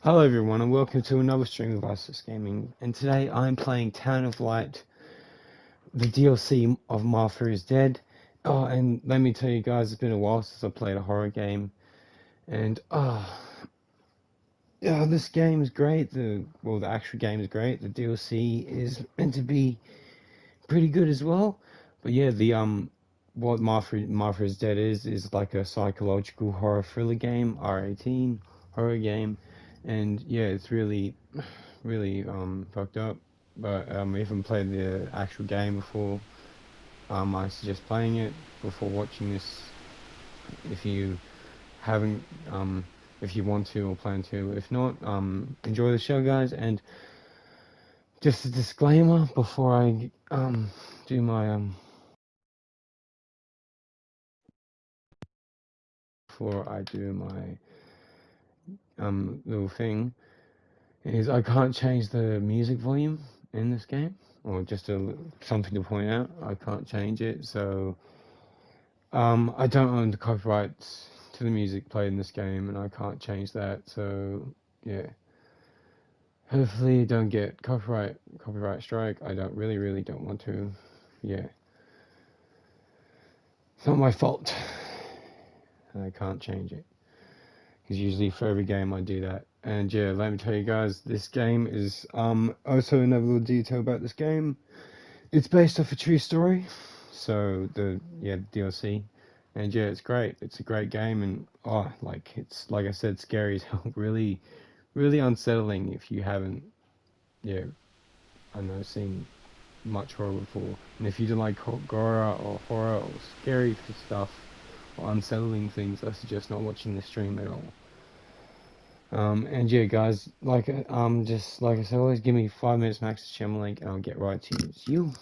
Hello everyone and welcome to another stream of Isis Gaming, and today I'm playing Town of Light, the DLC of Martha is Dead. Oh, and let me tell you guys, it's been a while since I played a horror game, and yeah, this game is great. The actual game is great. The DLC is meant to be pretty good as well. But yeah, the what Martha is Dead is like a psychological horror thriller game, R18 horror game, and yeah, it's really fucked up. But if you haven't played the actual game before, I suggest playing it before watching this. If you haven't, if you want to or plan to, if not, enjoy the show, guys. And just a disclaimer before I do my before I do my little thing is I can't change the music volume in this game, or just something to point out. I can't change it, so I don't own the copyrights to the music played in this game, and I can't change that. So yeah, hopefully you don't get copyright strike. I don't really don't want to. Yeah, it's not my fault. I can't change it because usually for every game I do that. And yeah, let me tell you guys, this game is also another little detail about this game. It's based off a true story. So the DLC, and yeah, it's great. It's a great game, and it's like I said, scary as hell. Really unsettling if you haven't, yeah, I know, seen much horror before. And if you don't like horror or scary stuff or unsettling things, I suggest not watching the stream at all. And yeah, guys, just like I said, always give me 5 minutes max to share my link, and I'll get right to you. See you.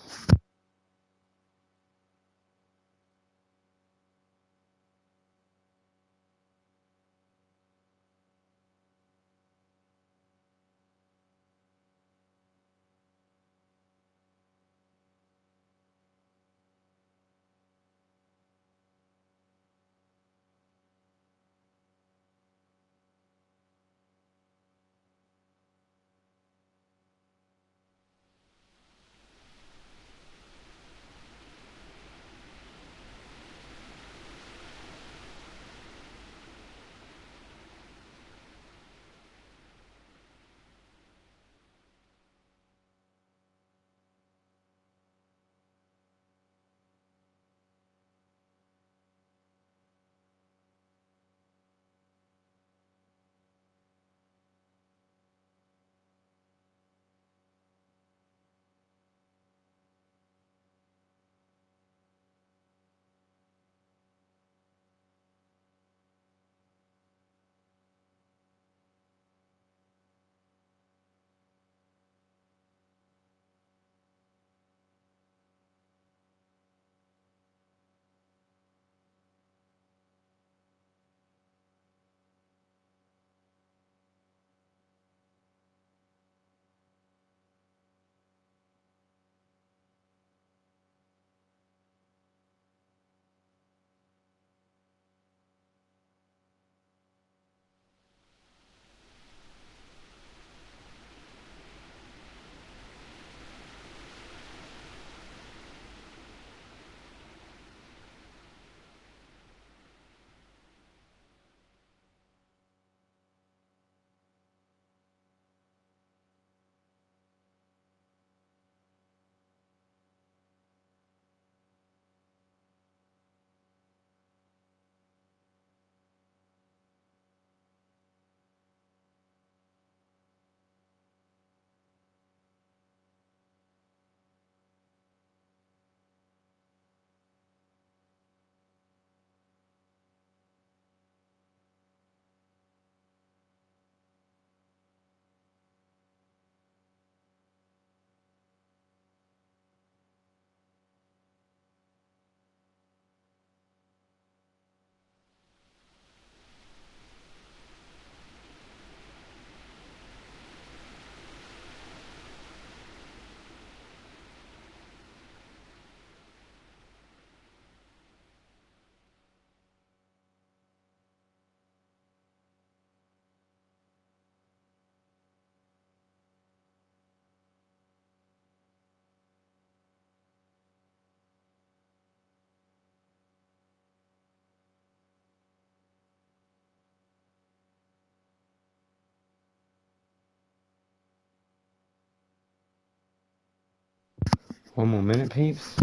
One more minute, peeps.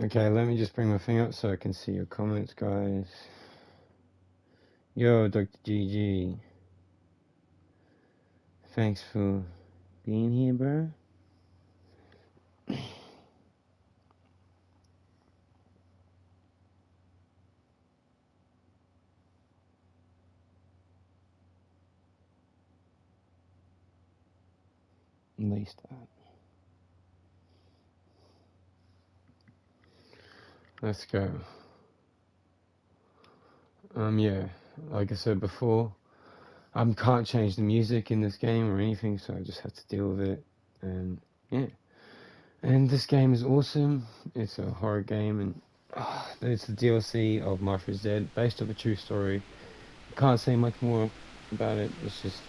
Okay, let me just bring my thing up so I can see your comments, guys. Yo, Dr. GG. Thanks for being here, bro. At least that. Let's go. Yeah, like I said before, I can't change the music in this game or anything, so I just have to deal with it. And yeah, and this game is awesome. It's a horror game, and it's the DLC of Martha is Dead, based off a true story. Can't say much more about it. It's just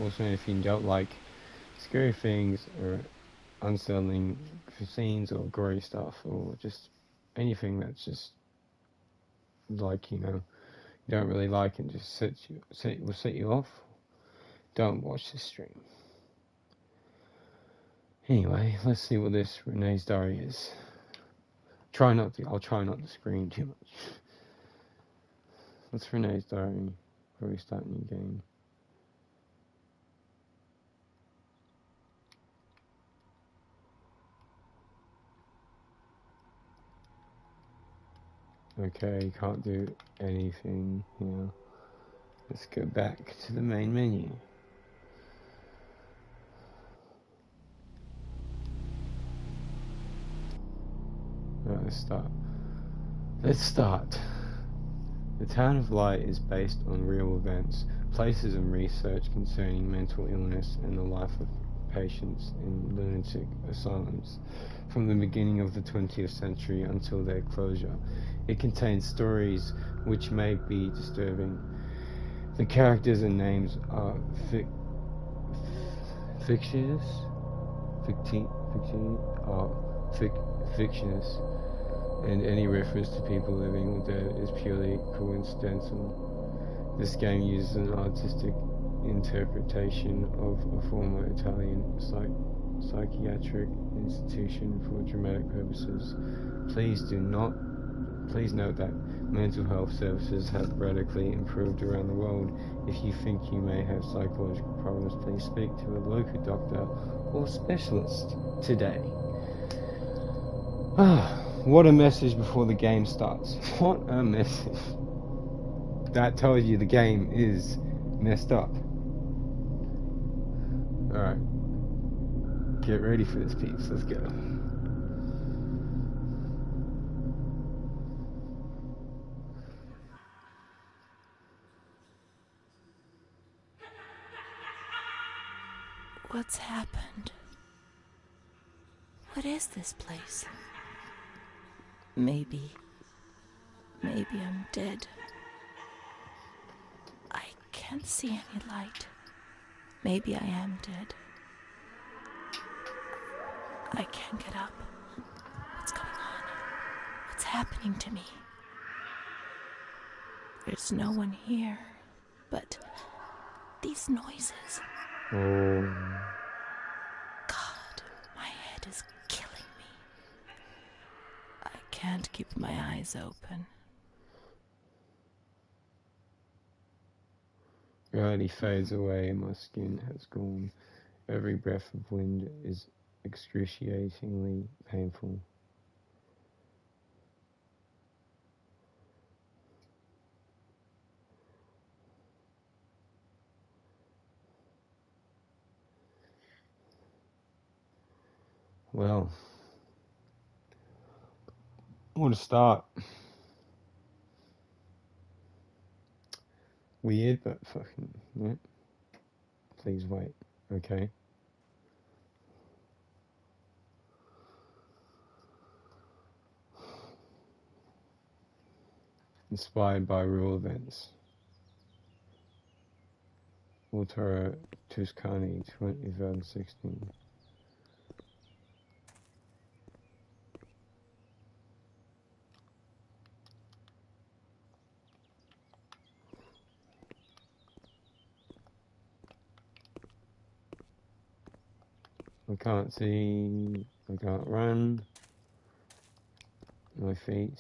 awesome. If you don't like scary things or unsettling scenes or gory stuff or just anything that's just like, you don't really like and just will set you off, don't watch this stream. Anyway, let's see what this Renee's Diary is. I'll try not to scream too much. What's Renee's Diary? Before we start a new game. Okay, can't do anything here. Let's go back to the main menu. Right, let's start. The Town of Light is based on real events, places and research concerning mental illness and the life of patients in lunatic asylums from the beginning of the 20th century until their closure. It contains stories which may be disturbing. The characters and names are fictitious, and any reference to people living or dead is purely coincidental. This game uses an artistic interpretation of a former Italian psychiatric institution for dramatic purposes. Please note that mental health services have radically improved around the world. If you think you may have psychological problems, please speak to a local doctor or specialist today. What a message before the game starts. What a message. That tells you the game is messed up. Alright. Get ready for this, peeps. Let's go. What's happened? What is this place? Maybe I'm dead. I can't see any light. Maybe I am dead. I can't get up. What's going on? What's happening to me? There's no one here, but these noises. Oh, God, my head is killing me. I can't keep my eyes open. reality fades away and my skin has gone. Every breath of wind is excruciatingly painful. Well, I want to start. Weird, but fucking, yeah. Please wait, okay? Inspired by real events. Walter Tuscany, 2016. I can't see, I can't run, my feet.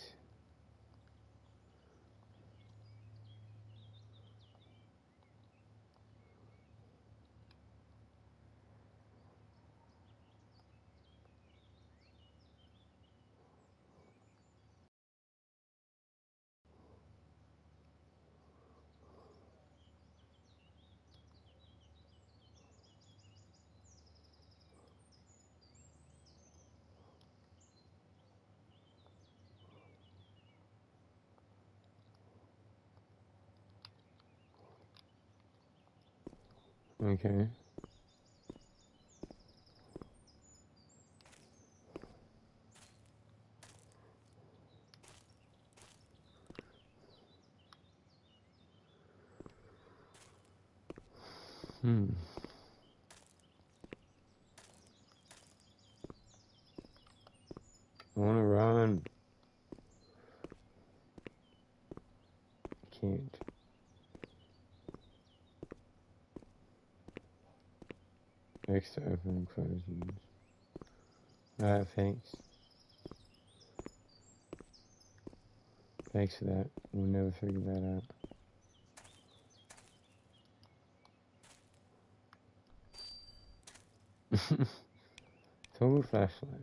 Okay. I wanna run. Can't. X to open and close use. Thanks. Thanks for that. We'll never figure that out. Total flashlight.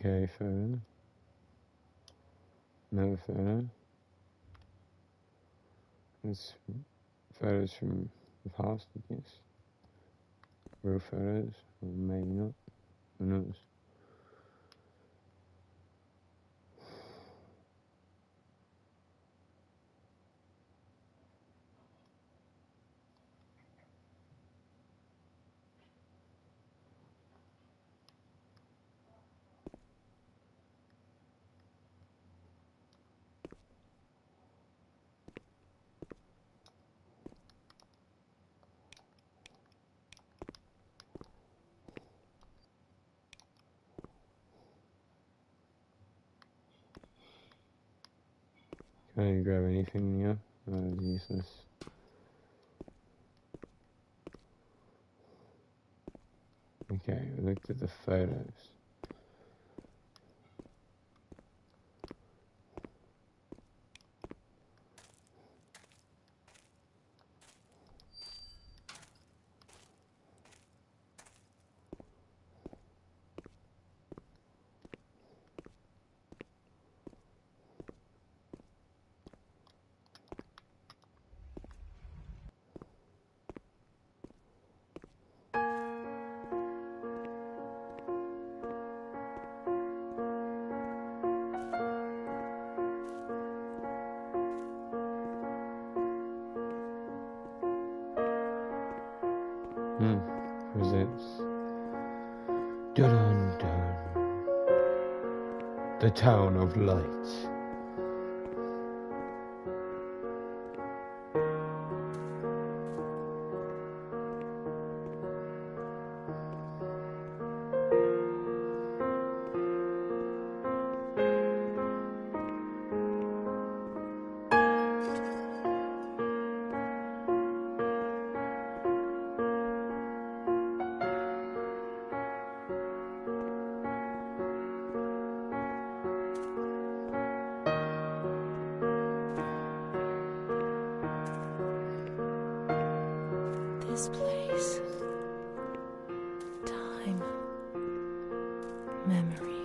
Okay, photo. Another photo. It's photos from the past, I guess. Real photos, or maybe not. Who knows? Can't even grab anything here. That was useless. Okay, we looked at the photos. shadows. Dun dun. The town of light. This place. Time. Memory.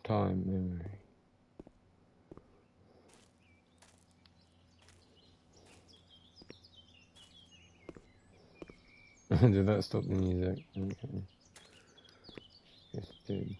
Time, memory. Did that stop the music? Okay. Yes, it did.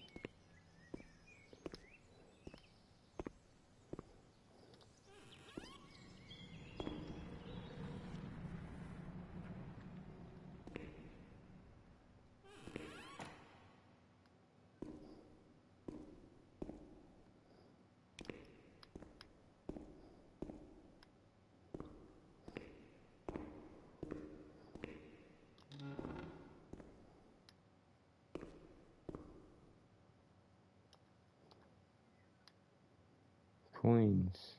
Coins.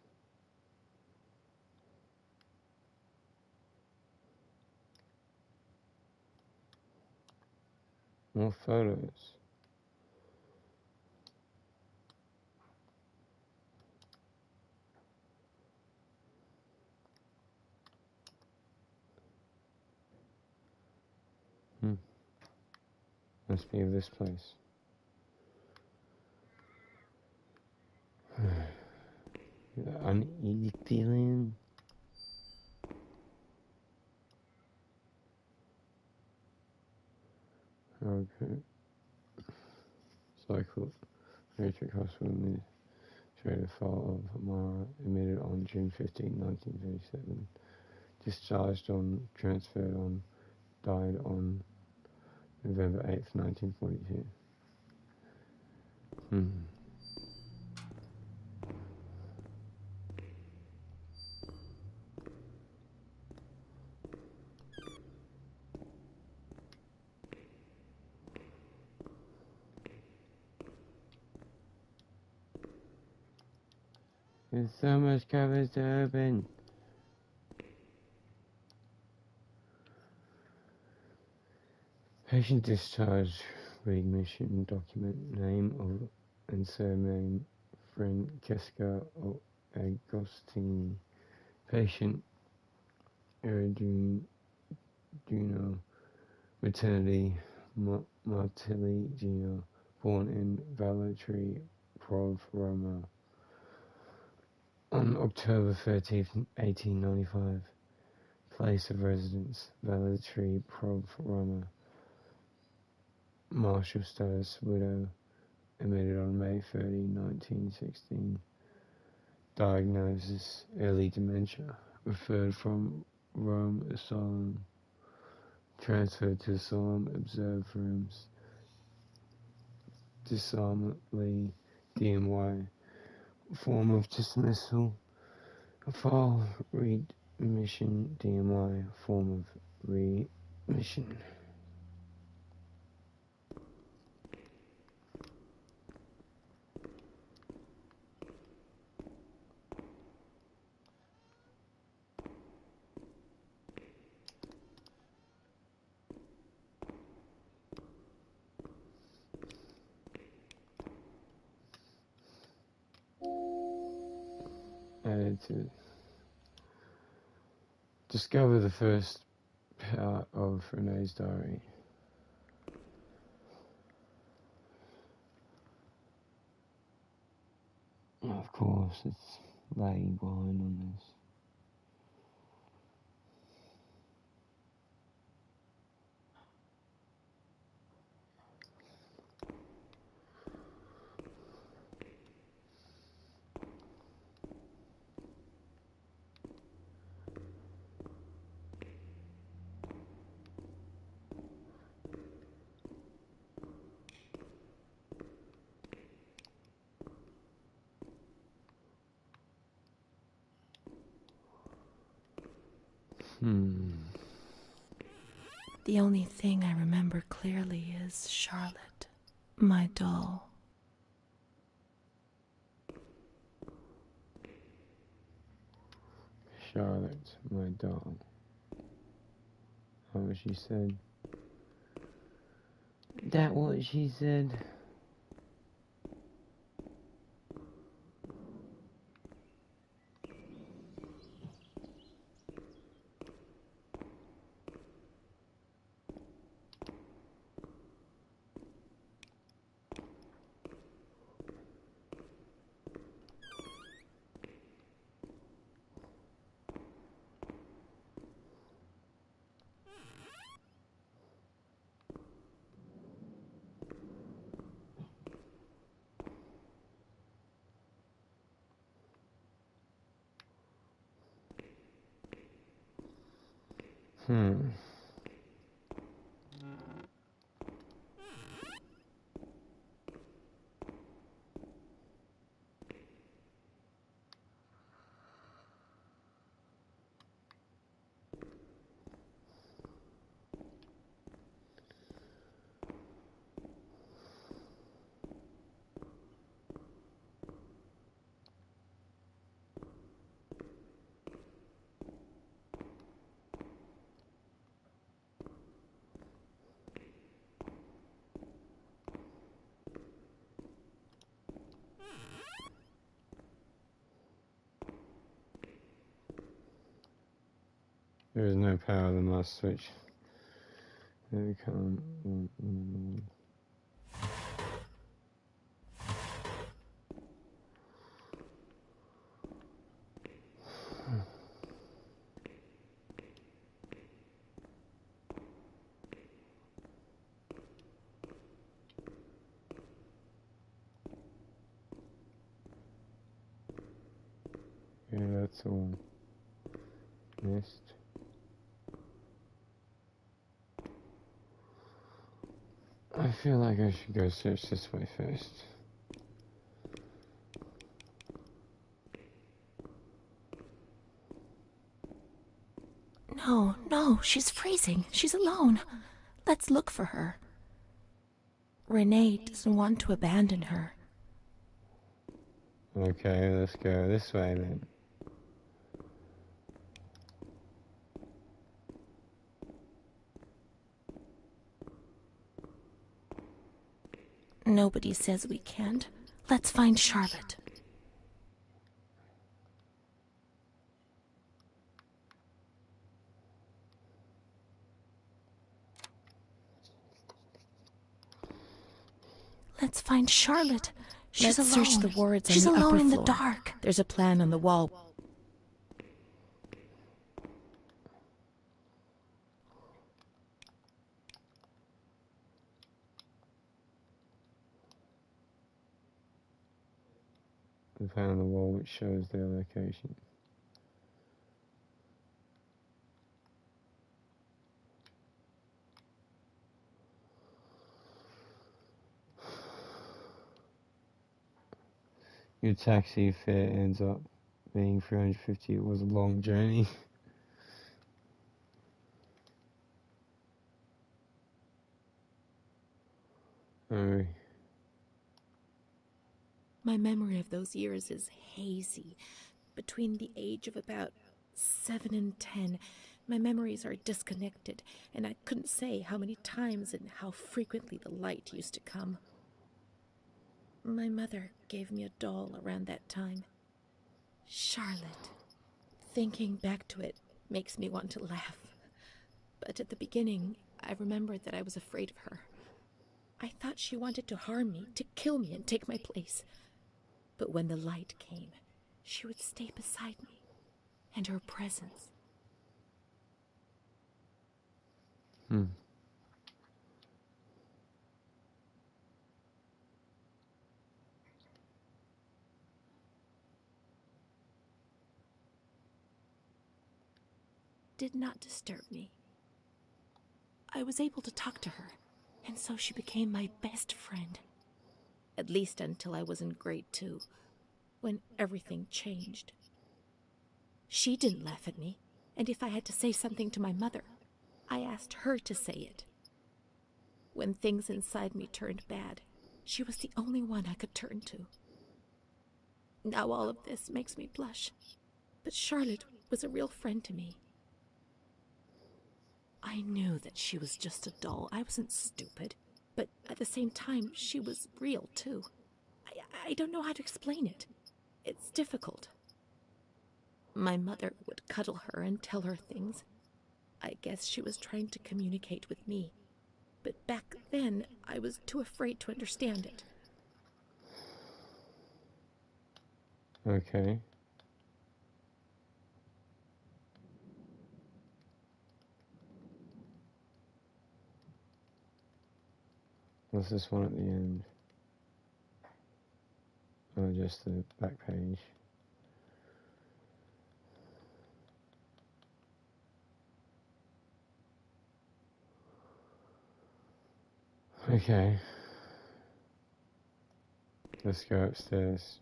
More photos. Must be of this place. That uneasy feeling. Okay. Cycle. Matrix Hospital administrator file of Mara emitted on June 15, 1937. Discharged on, transferred on, died on November 8th, 1942. There's so much covers to open. Patient discharge, readmission document, name of and surname, Francesca Agostini. Patient, Iriduno, maternity, Martelli Gino, born in Vallatri, Prov, Roma, on October 13th, 1895. Place of residence, Vallatri, Prov, Roma. Martial status, widow, admitted on May 30, 1916. Diagnosis, early dementia. Referred from Rome Asylum. Transferred to Asylum Observed Rooms. Disarmedly, DMY. Form of dismissal. File, readmission, DMY. Form of remission. Added to discover the first part of Renee's diary. Of course, it's lagging behind on this. The only thing I remember clearly is Charlotte, my doll. Charlotte, my doll. What she said? That what she said? There is no power to the master switch. There we come. Yeah, that's all. Missed. I feel like I should go search this way first. No, she's freezing. She's alone. Let's look for her. Renee doesn't want to abandon her. Okay, let's go this way then. Nobody says we can't. Let's find Charlotte. Let's find Charlotte. She's alone. Search the wards on the upper floor. She's alone in the dark. There's a plan on the wall. I found the wall which shows their location. Your taxi fare ends up being 350. It was a long journey. Oh. My memory of those years is hazy. Between the age of about 7 and 10, my memories are disconnected, and I couldn't say how many times and how frequently the light used to come. My mother gave me a doll around that time. Charlotte. Thinking back to it makes me want to laugh. But at the beginning, I remembered that I was afraid of her. I thought she wanted to harm me, to kill me and take my place. But when the light came, she would stay beside me, and her presence. Did not disturb me. I was able to talk to her, and so she became my best friend. At least until I was in grade 2, when everything changed. She didn't laugh at me. And if I had to say something to my mother, I asked her to say it. When things inside me turned bad, she was the only one I could turn to. Now all of this makes me blush, but Charlotte was a real friend to me. I knew that she was just a doll. I wasn't stupid, but at the same time, she was real too. I don't know how to explain it. It's difficult. My mother would cuddle her and tell her things. I guess she was trying to communicate with me. But back then, I was too afraid to understand it. Okay. What's this one at the end? Oh, just the back page. Okay. Let's go upstairs.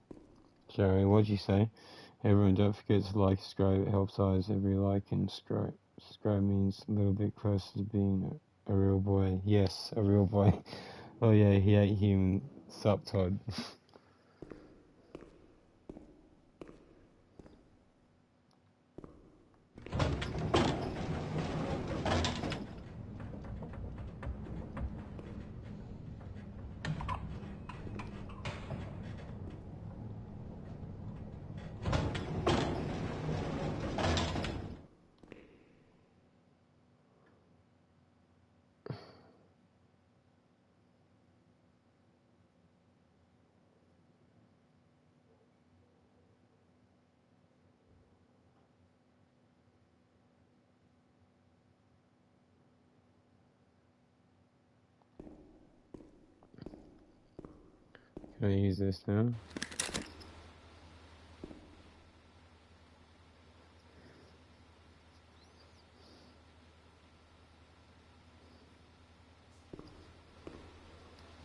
Joey, what'd you say? Everyone, don't forget to like, subscribe. It helps eyes. Every like and subscribe means a little bit closer to being a real boy. Yes, a real boy. Oh yeah, he ate human. Sup, Todd. Can I use this now?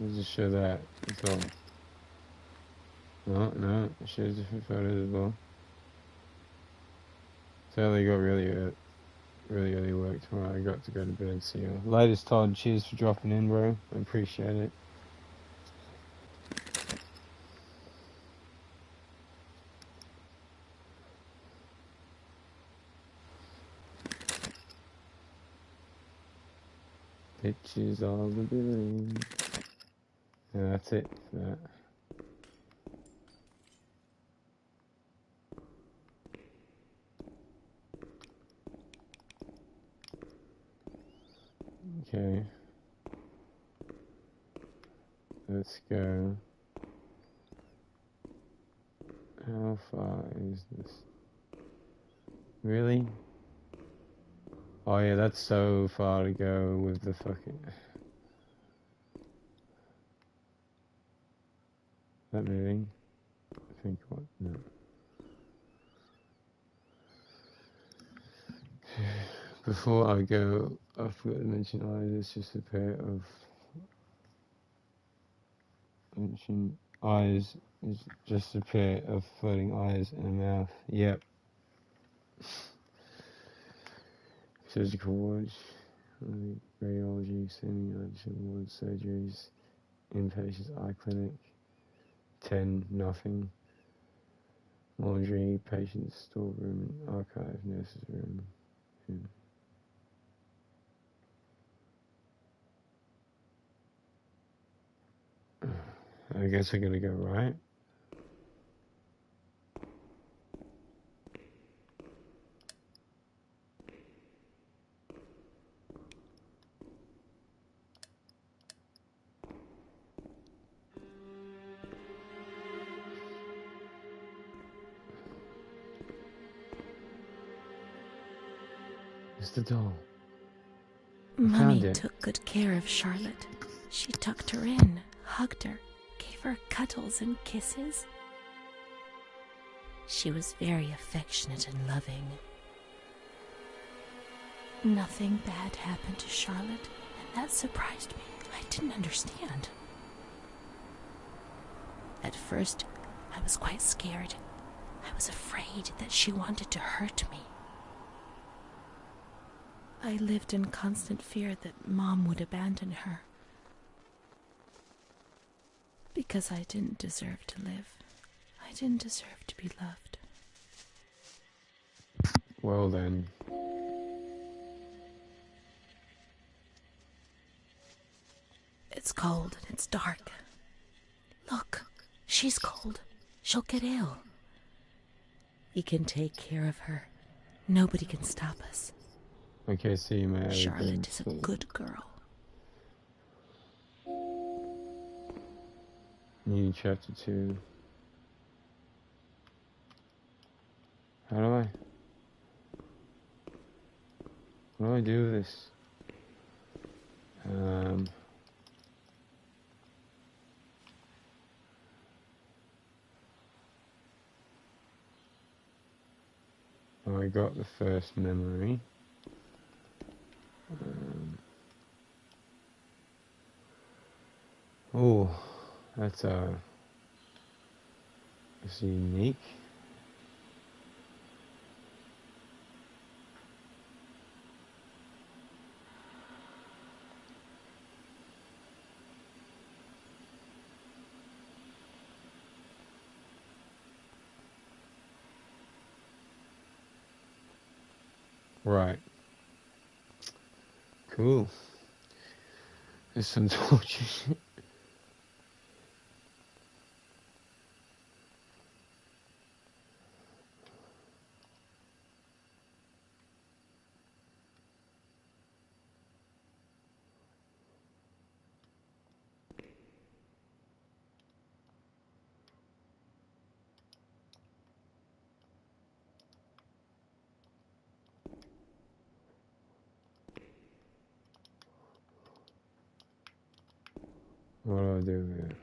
Let's just show that. That's all. No, it shows different photos as well. So they got really early work tomorrow. I got to go to bed. See you. Latest, Todd. Cheers for dropping in, bro. I appreciate it. Pictures of the building. And that's it for that. Okay. Let's go. How far is this? Really? Oh yeah, that's so far to go with the fucking... That moving? I think what? No. Before I go, I forgot to mention eyes. It's just a pair of... Mention eyes is just a pair of floating eyes and a mouth. Yep. Surgical wards, radiology, semi-urgent ward surgeries, inpatients eye clinic, 10, nothing. Laundry, patient's storeroom, archive, nurse's room. I guess I gotta go right. It's the doll. Mummy took good care of Charlotte. She tucked her in, hugged her, gave her cuddles and kisses. She was very affectionate and loving. Nothing bad happened to Charlotte, and that surprised me. I didn't understand. At first, I was quite scared. I was afraid that she wanted to hurt me. I lived in constant fear that Mom would abandon her. Because I didn't deserve to live. I didn't deserve to be loved. Well then. It's cold and it's dark. Look, she's cold. She'll get ill. We can take care of her. Nobody can stop us. Okay, see you, mate. Charlotte is a good girl. New chapter 2. How do I? What do I do with this? Oh, I got the first memory. Oh, that's unique. Right. Cool. There's some torches. What do I do here?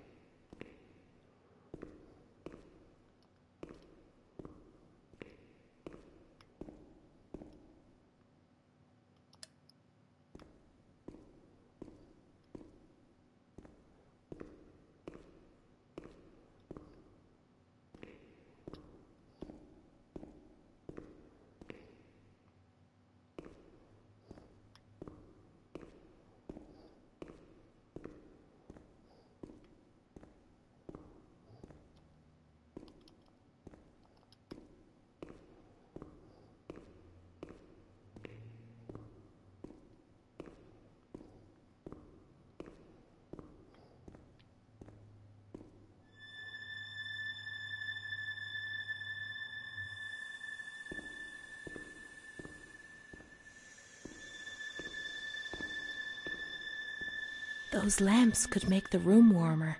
Those lamps could make the room warmer.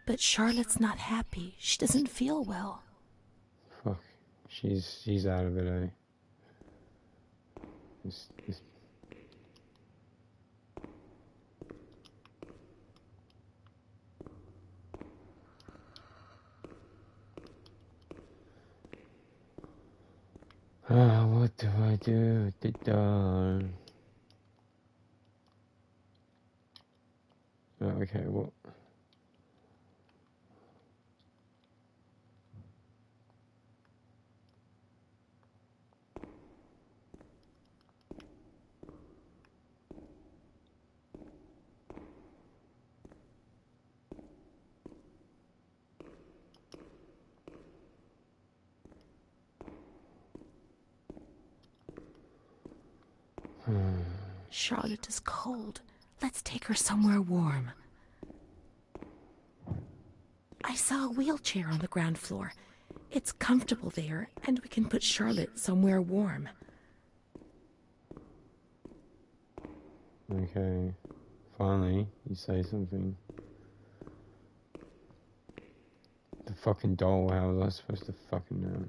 But Charlotte's not happy. She doesn't feel well. Fuck. She's out of it, eh? This what do I do with the dog? Oh, okay, what? Charlotte is cold. Let's take her somewhere warm. I saw a wheelchair on the ground floor. It's comfortable there, and we can put Charlotte somewhere warm. Okay. Finally, you say something. The fucking doll, how was I supposed to fucking know?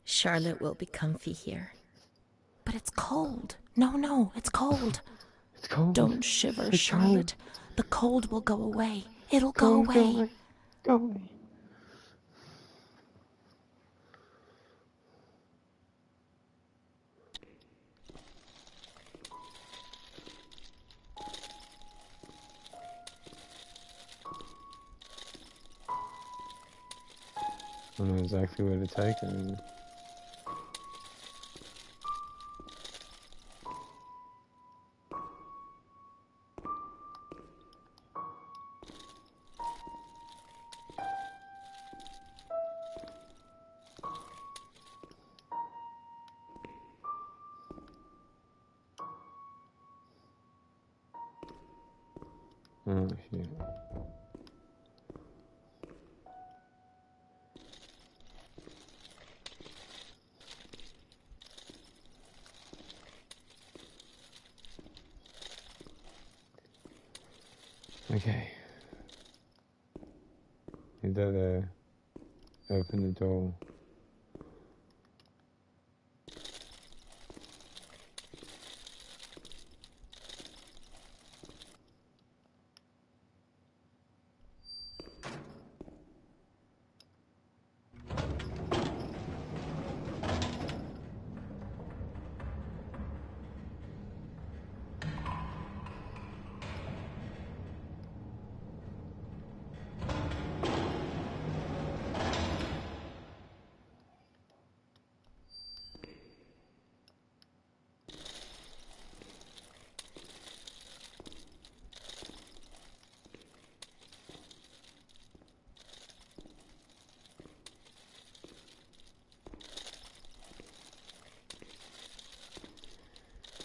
Charlotte will be comfy here. But it's cold. No, it's cold. It's cold. Don't shiver, It's Charlotte. cold. The cold will go away. It'll go away. Go away. I know exactly where to take her. Oh shit. Okay. Is that there? Open the door.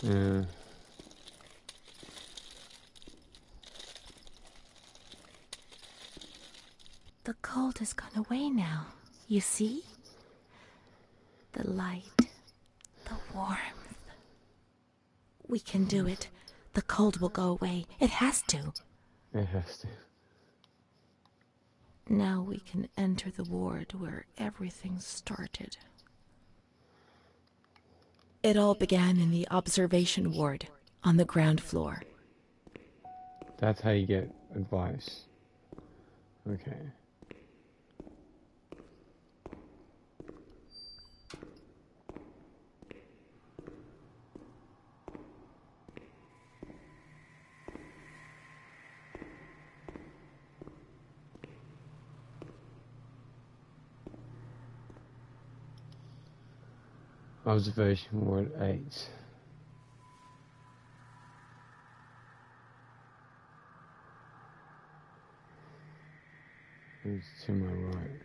Yeah. The cold has gone away now. You see? The light, the warmth. We can do it. The cold will go away. It has to. It has to. Now we can enter the ward where everything started. It all began in the observation ward on the ground floor. That's how you get advice. Okay. Observation Ward 8. It's to my right.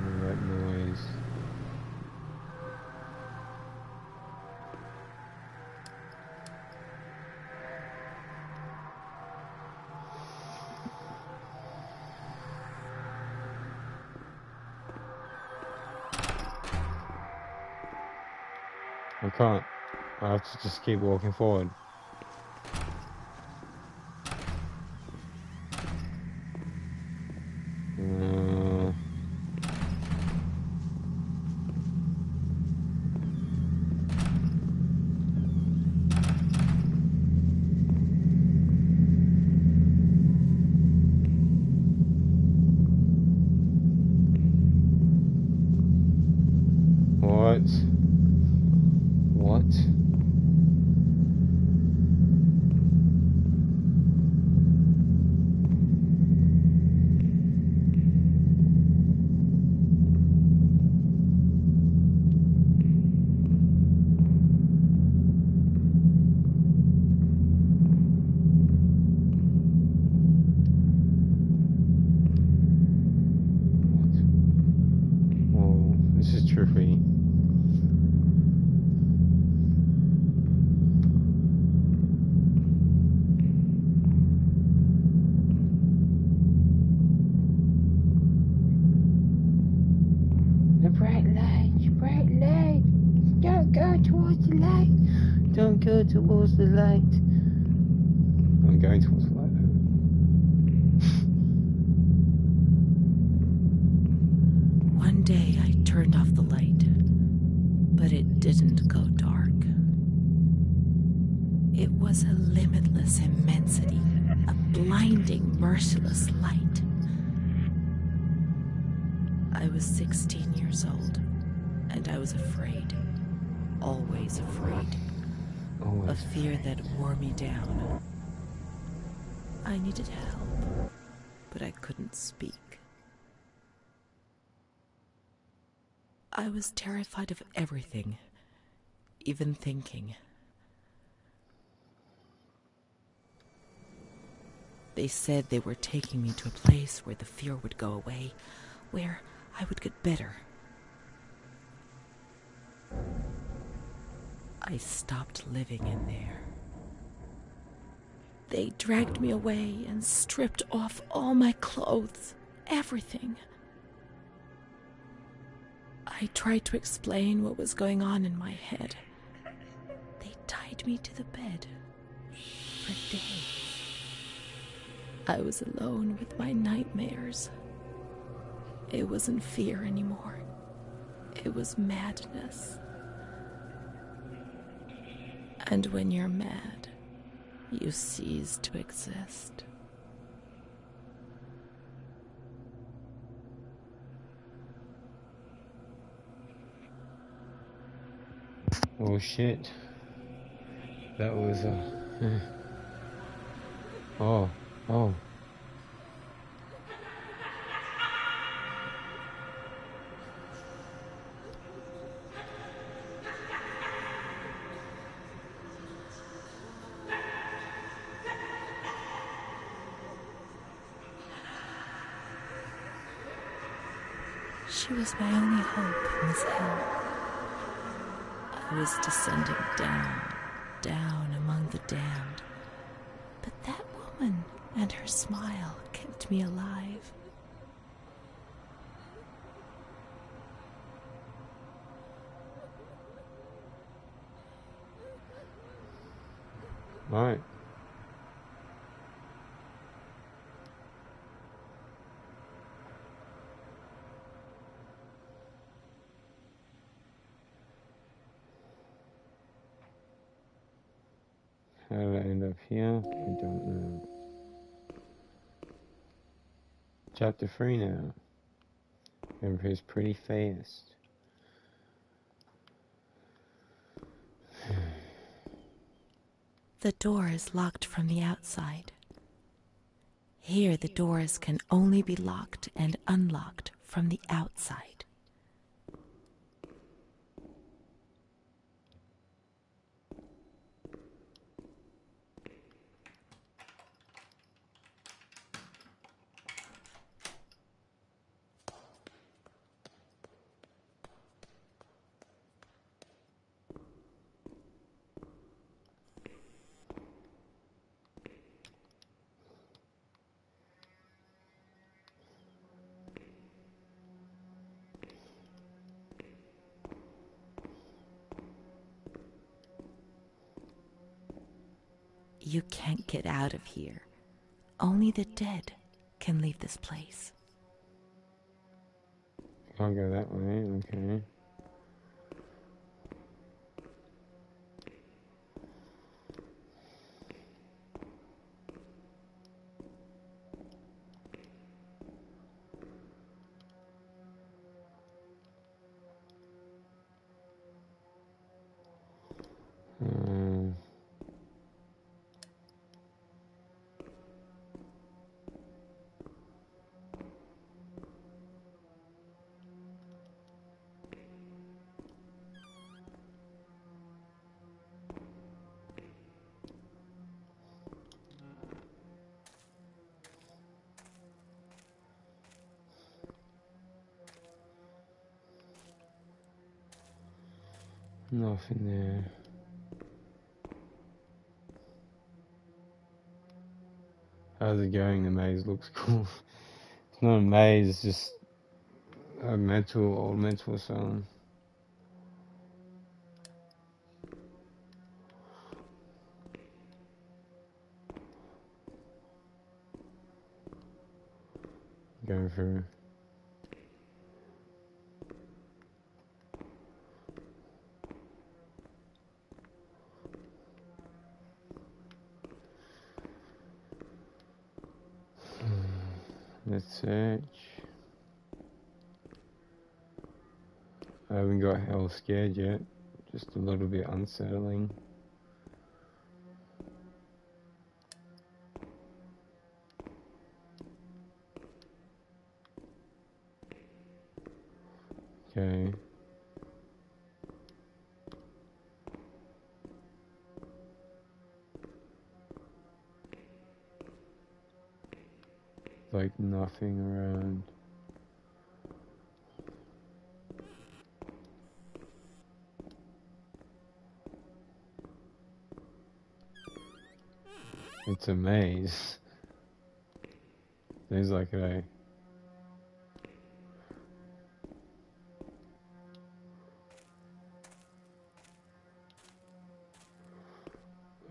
And that noise. I can't. I have to just keep walking forward. What? What? Oh, this is trippy. The bright light, bright light. Don't go towards the light. Don't go towards the light. I'm going towards the light though. One day I turned off the light, but it didn't go dark. It was a limitless immensity, a blinding, merciless light. I was 16 years old, and I was afraid, always afraid, Always. a fear that wore me down. I needed help, but I couldn't speak. I was terrified of everything, even thinking. They said they were taking me to a place where the fear would go away, where I would get better. I stopped living in there. They dragged me away and stripped off all my clothes, everything. I tried to explain what was going on in my head. They tied me to the bed for days. I was alone with my nightmares. It wasn't fear anymore. It was madness. And when you're mad, you cease to exist. Oh shit. That was oh. She was my only hope in this hell. I was descending down among the damned. But that woman and her smile kept me alive. Right. How did I end up here? I don't know. Chapter 3 now. Everybody's pretty fast. The door is locked from the outside. Here the doors can only be locked and unlocked from the outside. You can't get out of here. Only the dead can leave this place. Can't go that way, okay. Nothing there. How's it going? The maze looks cool. It's not a maze, it's just a old mental asylum. Going through. Let's search. I haven't got hell scared yet. Just a little bit unsettling. Okay. Like nothing around. It's a maze. There's like a...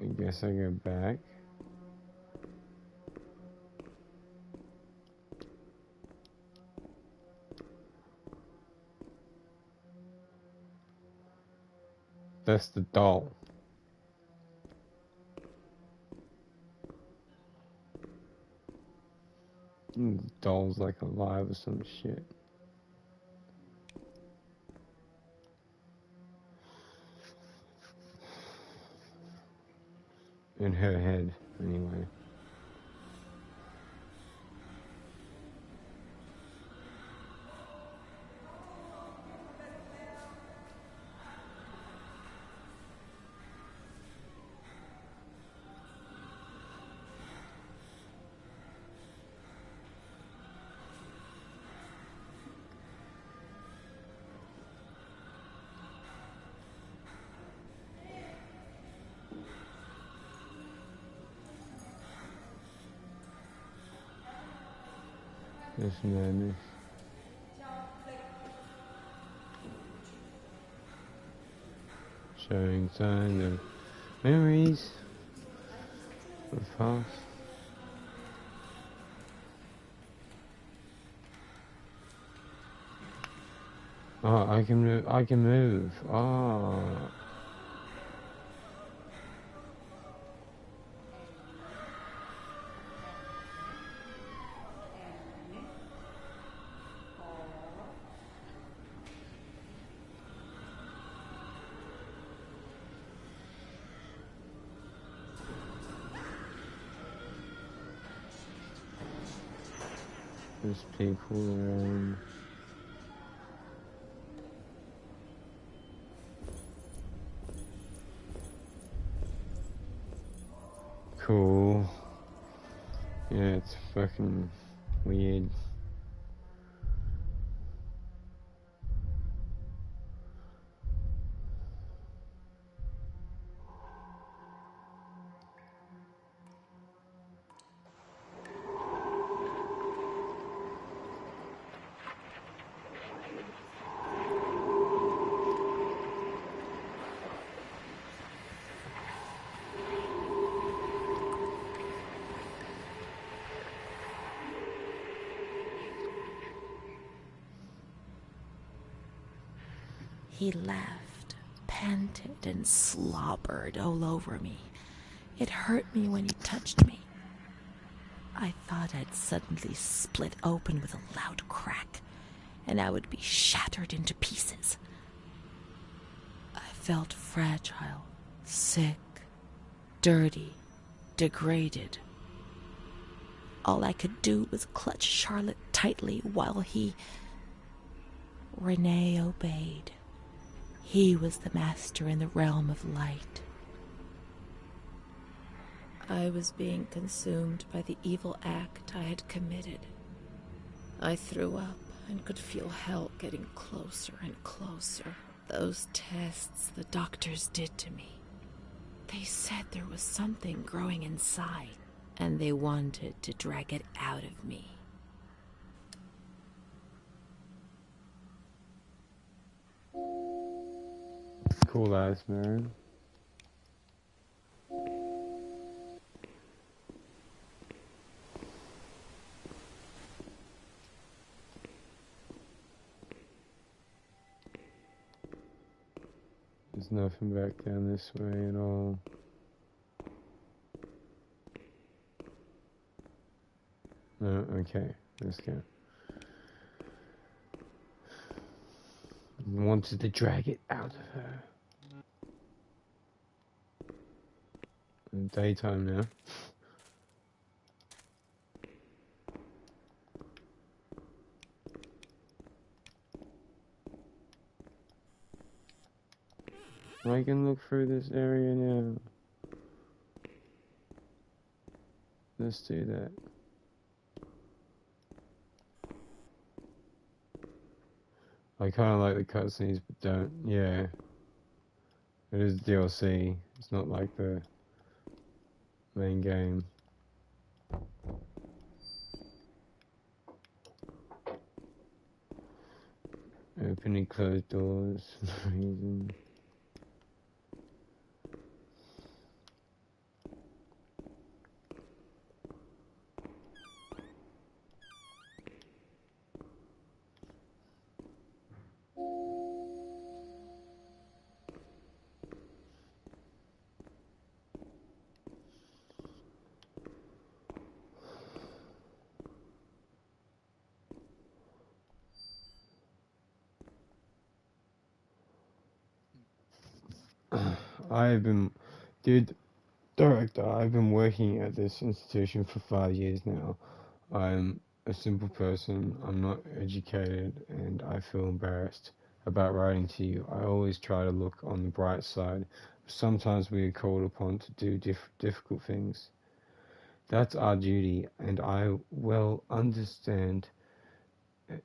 I guess I go back. That's the doll. The doll's like alive or some shit. In her head, anyway. This madness. Showing signs of memories of past. Oh, I can move. I can move. Oh. There's people around. Cool. Yeah, it's fucking weird. He laughed, panted, and slobbered all over me. It hurt me when he touched me. I thought I'd suddenly split open with a loud crack, and I would be shattered into pieces. I felt fragile, sick, dirty, degraded. All I could do was clutch Charlotte tightly while Renee obeyed. He was the master in the realm of light. I was being consumed by the evil act I had committed. I threw up and could feel hell getting closer and closer. Those tests the doctors did to me. They said there was something growing inside, and they wanted to drag it out of me. Cool ass, man. There's nothing back down this way at all. No, okay, let's go. Wanted to drag it out of her. In daytime now. I can look through this area now. Let's do that. I kind of like the cutscenes, but don't. Yeah, it is DLC. It's not like the main game. Opening closed doors for no reason. Dude, director, I've been working at this institution for 5 years now. I'm a simple person, I'm not educated, and I feel embarrassed about writing to you. I always try to look on the bright side. Sometimes we are called upon to do difficult things. That's our duty, and I will understand.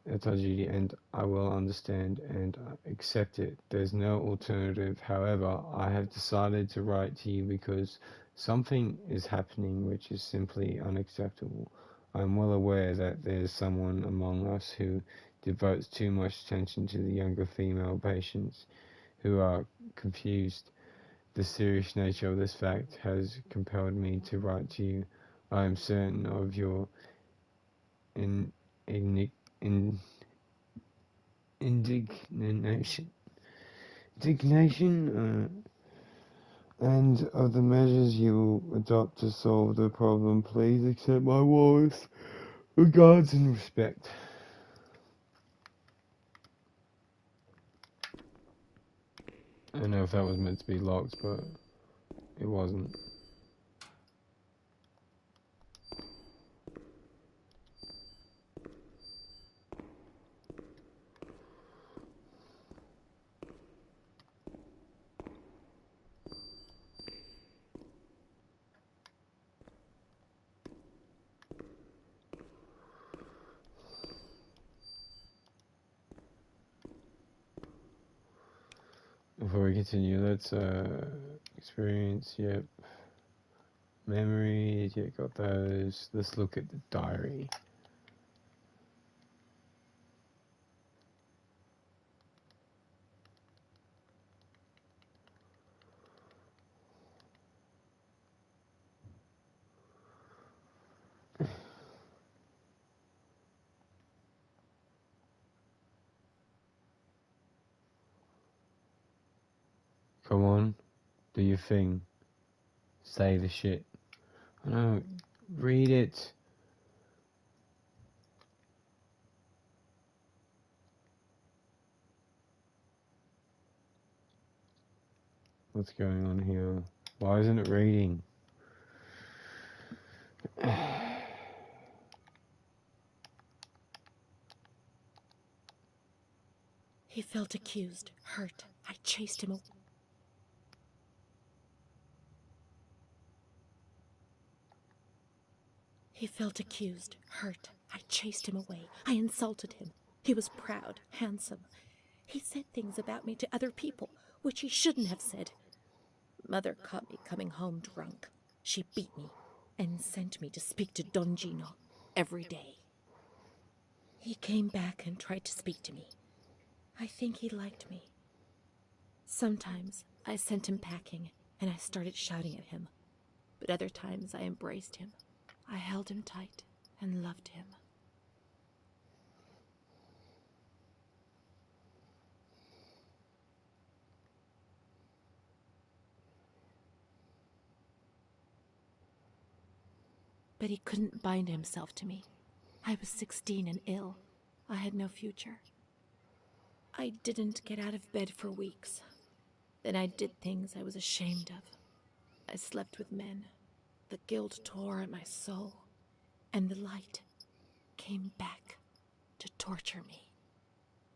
That's our duty, and I will understand and accept it. There's no alternative. However, I have decided to write to you because something is happening which is simply unacceptable. I'm well aware that there's someone among us who devotes too much attention to the younger female patients who are confused. The serious nature of this fact has compelled me to write to you. I am certain of your in, in, indignation, and of the measures you will adopt to solve the problem. Please accept my warmest regards and respect. I don't know if that was meant to be locked, but it wasn't. Before we continue, let's experience. Yep, memories. Yeah, got those. Let's look at the diary. Come on, do your thing. Say the shit. I know. Read it. What's going on here? Why isn't it reading? He felt accused, hurt. I chased him away. He felt accused, hurt. I chased him away. I insulted him. He was proud, handsome. He said things about me to other people, which he shouldn't have said. Mother caught me coming home drunk. She beat me and sent me to speak to Don Gino every day. He came back and tried to speak to me. I think he liked me. Sometimes I sent him packing and I started shouting at him. But other times I embraced him. I held him tight and loved him. But he couldn't bind himself to me. I was 16 and ill. I had no future. I didn't get out of bed for weeks. Then I did things I was ashamed of. I slept with men. The guilt tore at my soul, and the light came back to torture me.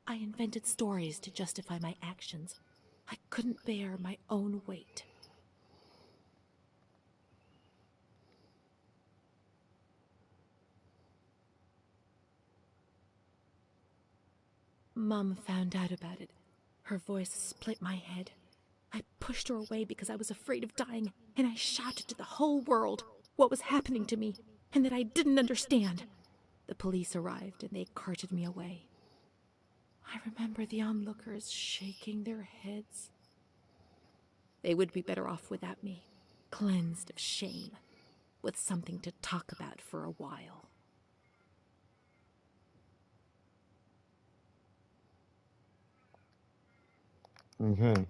I invented stories to justify my actions. I couldn't bear my own weight. Mom found out about it. Her voice split my head. I pushed her away because I was afraid of dying, and I shouted to the whole world what was happening to me, and that I didn't understand. The police arrived, and they carted me away. I remember the onlookers shaking their heads. They would be better off without me, cleansed of shame, with something to talk about for a while. Okay.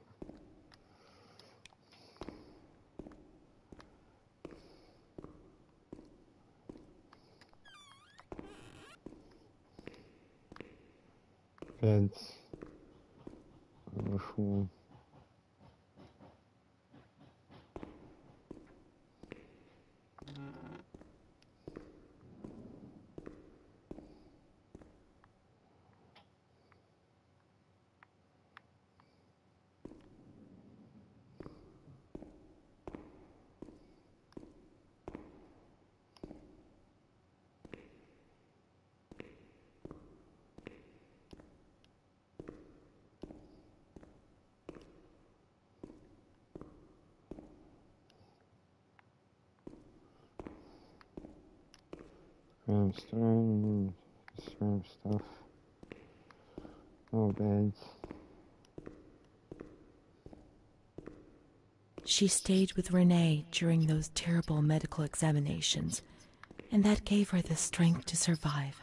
Beds. Fool. Stone, stuff. More beds. She stayed with Renee during those terrible medical examinations, and that gave her the strength to survive.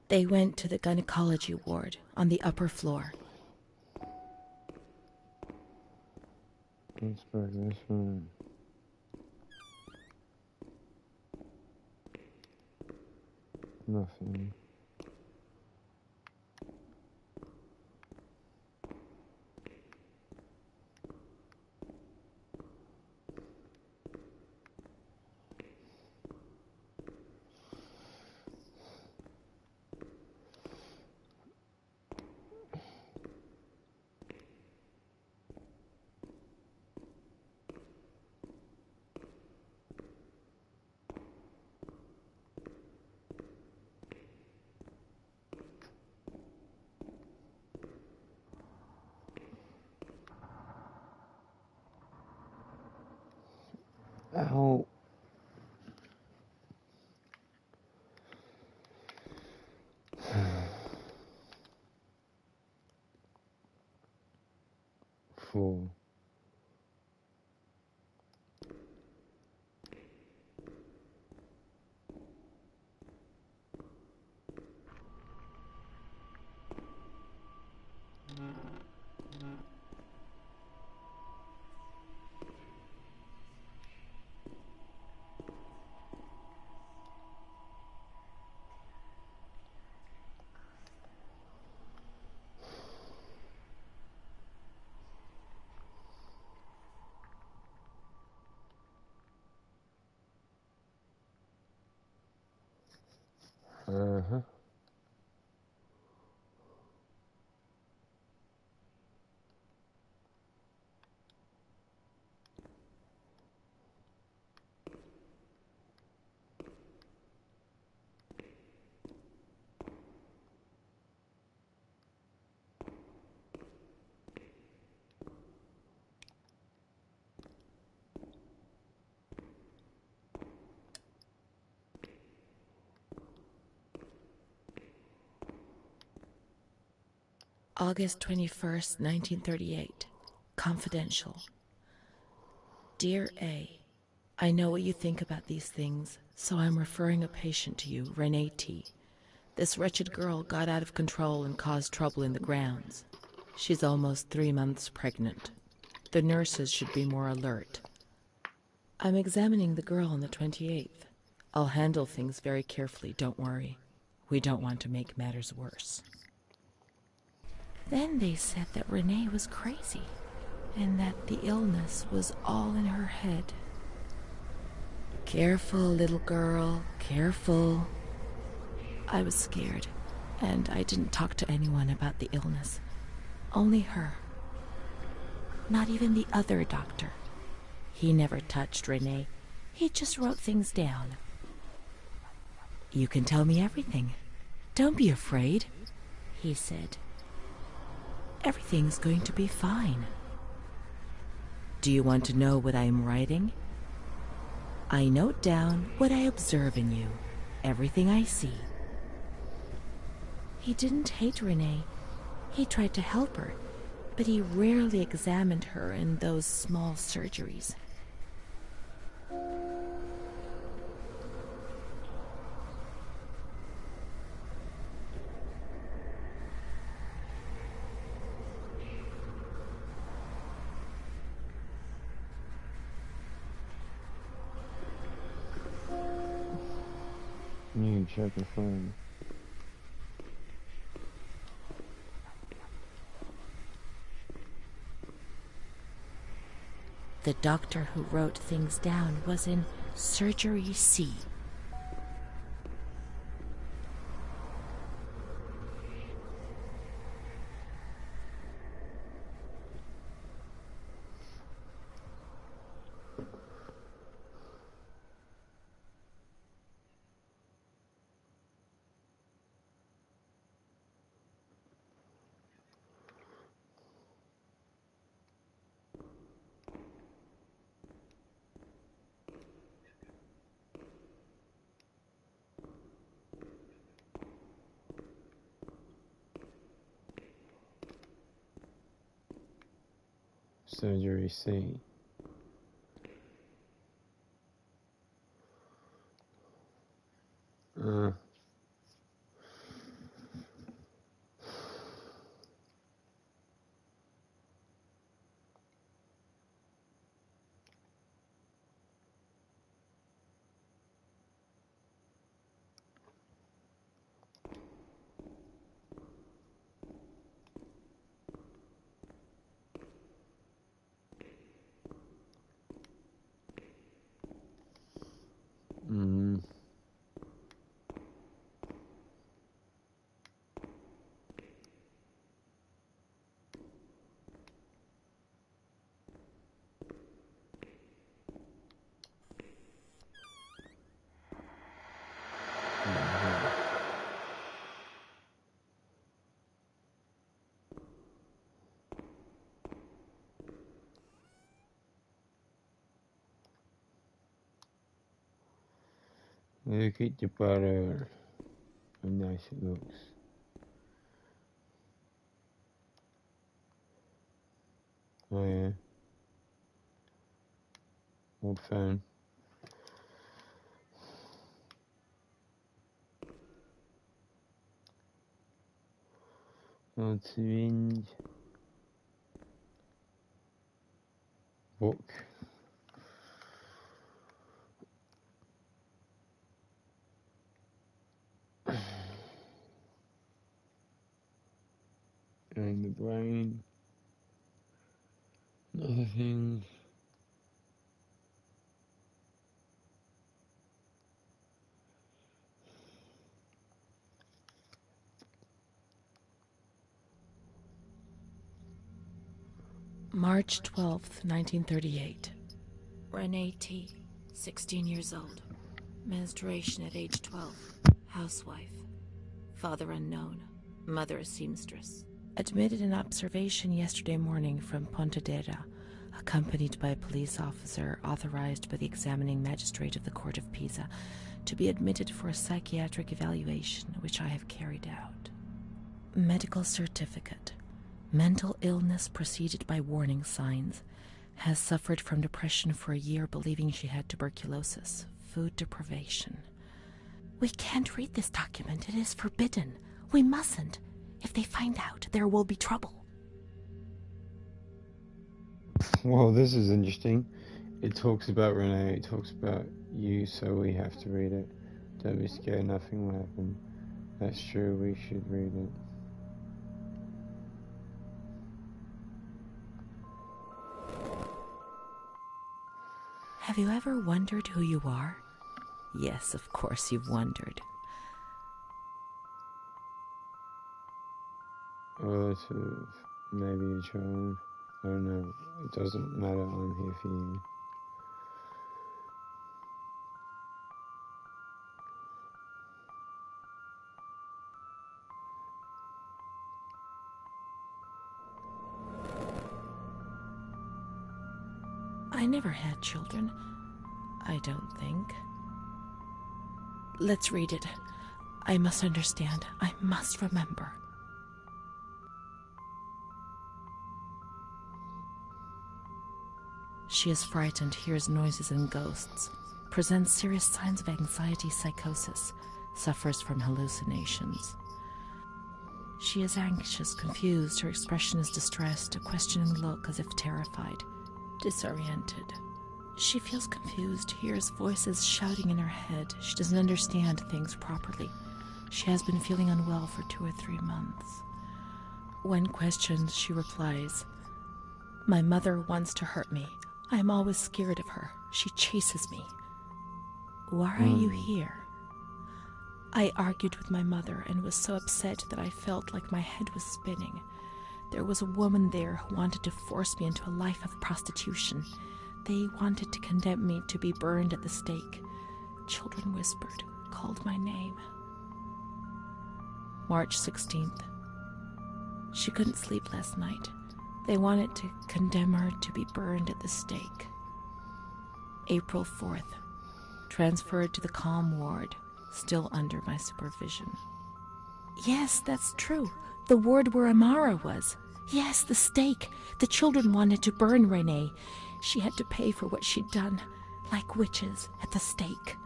They went to the gynecology ward on the upper floor. Let's break this one. Nothing. Ow. Fool. Uh-huh. August 21st, 1938. Confidential. Dear A, I know what you think about these things, so I'm referring a patient to you, Renee T. This wretched girl got out of control and caused trouble in the grounds. She's almost 3 months pregnant. The nurses should be more alert. I'm examining the girl on the 28th. I'll handle things very carefully, don't worry. We don't want to make matters worse. Then they said that Renee was crazy, and that the illness was all in her head. Careful, little girl, careful. I was scared, and I didn't talk to anyone about the illness. Only her. Not even the other doctor. He never touched Renee. He just wrote things down. You can tell me everything. Don't be afraid, he said. Everything's going to be fine. Do you want to know what I am writing? I note down what I observe in you, everything I see. He didn't hate Renee. He tried to help her, but he rarely examined her in those small surgeries. You check your phone. The doctor who wrote things down was in Surgery C. Surgery C. Look at the butter. How nice it looks. Oh yeah. Old phone. Old syringe. Book. And the brain. Another thing. March 12th, 1938. Renee T., 16 years old. Menstruation at age 12. Housewife. Father unknown. Mother a seamstress. Admitted in observation yesterday morning from Pontedera, accompanied by a police officer authorized by the examining magistrate of the Court of Pisa to be admitted for a psychiatric evaluation, which I have carried out. Medical certificate. Mental illness preceded by warning signs. Has suffered from depression for a year, believing she had tuberculosis. Food deprivation. We can't read this document. It is forbidden. We mustn't. If they find out, there will be trouble. Well, this is interesting. It talks about Renee, it talks about you, so we have to read it. Don't be scared, nothing will happen. That's true, we should read it. Have you ever wondered who you are? Yes, of course you've wondered. A relative, maybe a child. I don't know. It doesn't matter, I'm here for you. I never had children. I don't think. Let's read it. I must understand. I must remember. She is frightened, hears noises and ghosts, presents serious signs of anxiety psychosis, suffers from hallucinations. She is anxious, confused, her expression is distressed, a questioning look as if terrified, disoriented. She feels confused, hears voices shouting in her head. She doesn't understand things properly. She has been feeling unwell for 2 or 3 months. When questioned, she replies, "My mother wants to hurt me. I am always scared of her. She chases me." "Why are you here?" "I argued with my mother and was so upset that I felt like my head was spinning. There was a woman there who wanted to force me into a life of prostitution. They wanted to condemn me to be burned at the stake. Children whispered, called my name." March 16th. She couldn't sleep last night. They wanted to condemn her to be burned at the stake. April 4th. Transferred to the calm ward, still under my supervision. "Yes, that's true. The ward where Amara was. Yes, the stake. The children wanted to burn Renee. She had to pay for what she'd done, like witches at the stake."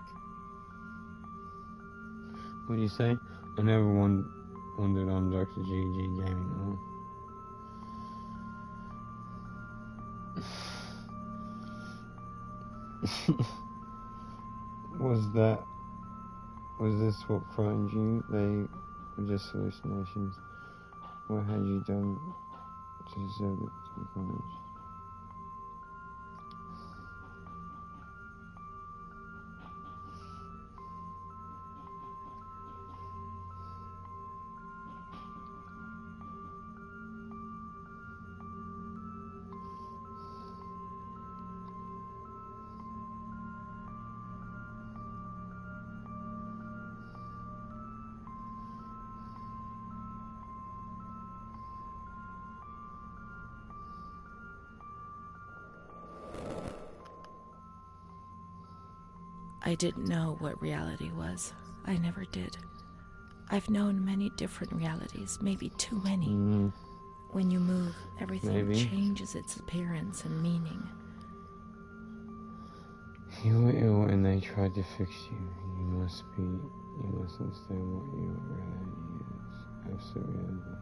What do you say? I never wondered on Dr. GG Gaming. Was this what frightened you? They were just hallucinations. What had you done to deserve it to be punished? I didn't know what reality was. I never did. I've known many different realities, maybe too many. When you move, everything changes its appearance and meaning. You were ill and they tried to fix you. You must understand what your reality is. Absolute reality.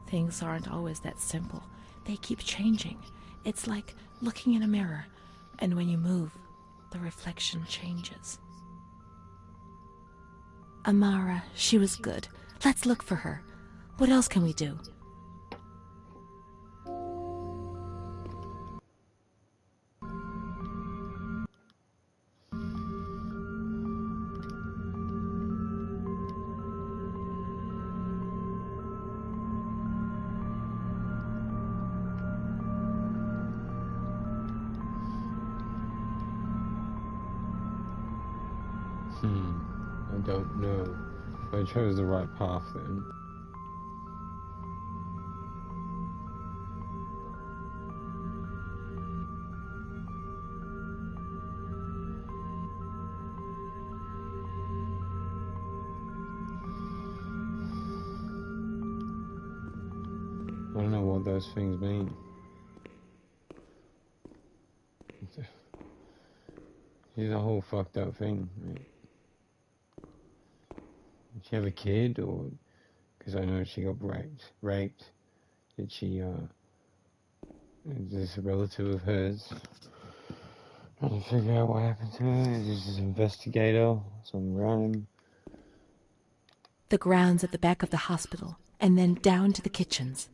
Things aren't always that simple. They keep changing. It's like looking in a mirror, and when you move, the reflection changes. Amara, she was good. Let's look for her. What else can we do? I don't know. But I chose the right path then. I don't know what those things mean. She's a whole fucked up thing. Right? Did she have a kid, or because I know she got raped? Did she? Is this a relative of hers? Trying to figure out what happened to her. Is this an investigator? Some random. The grounds at the back of the hospital, and then down to the kitchens.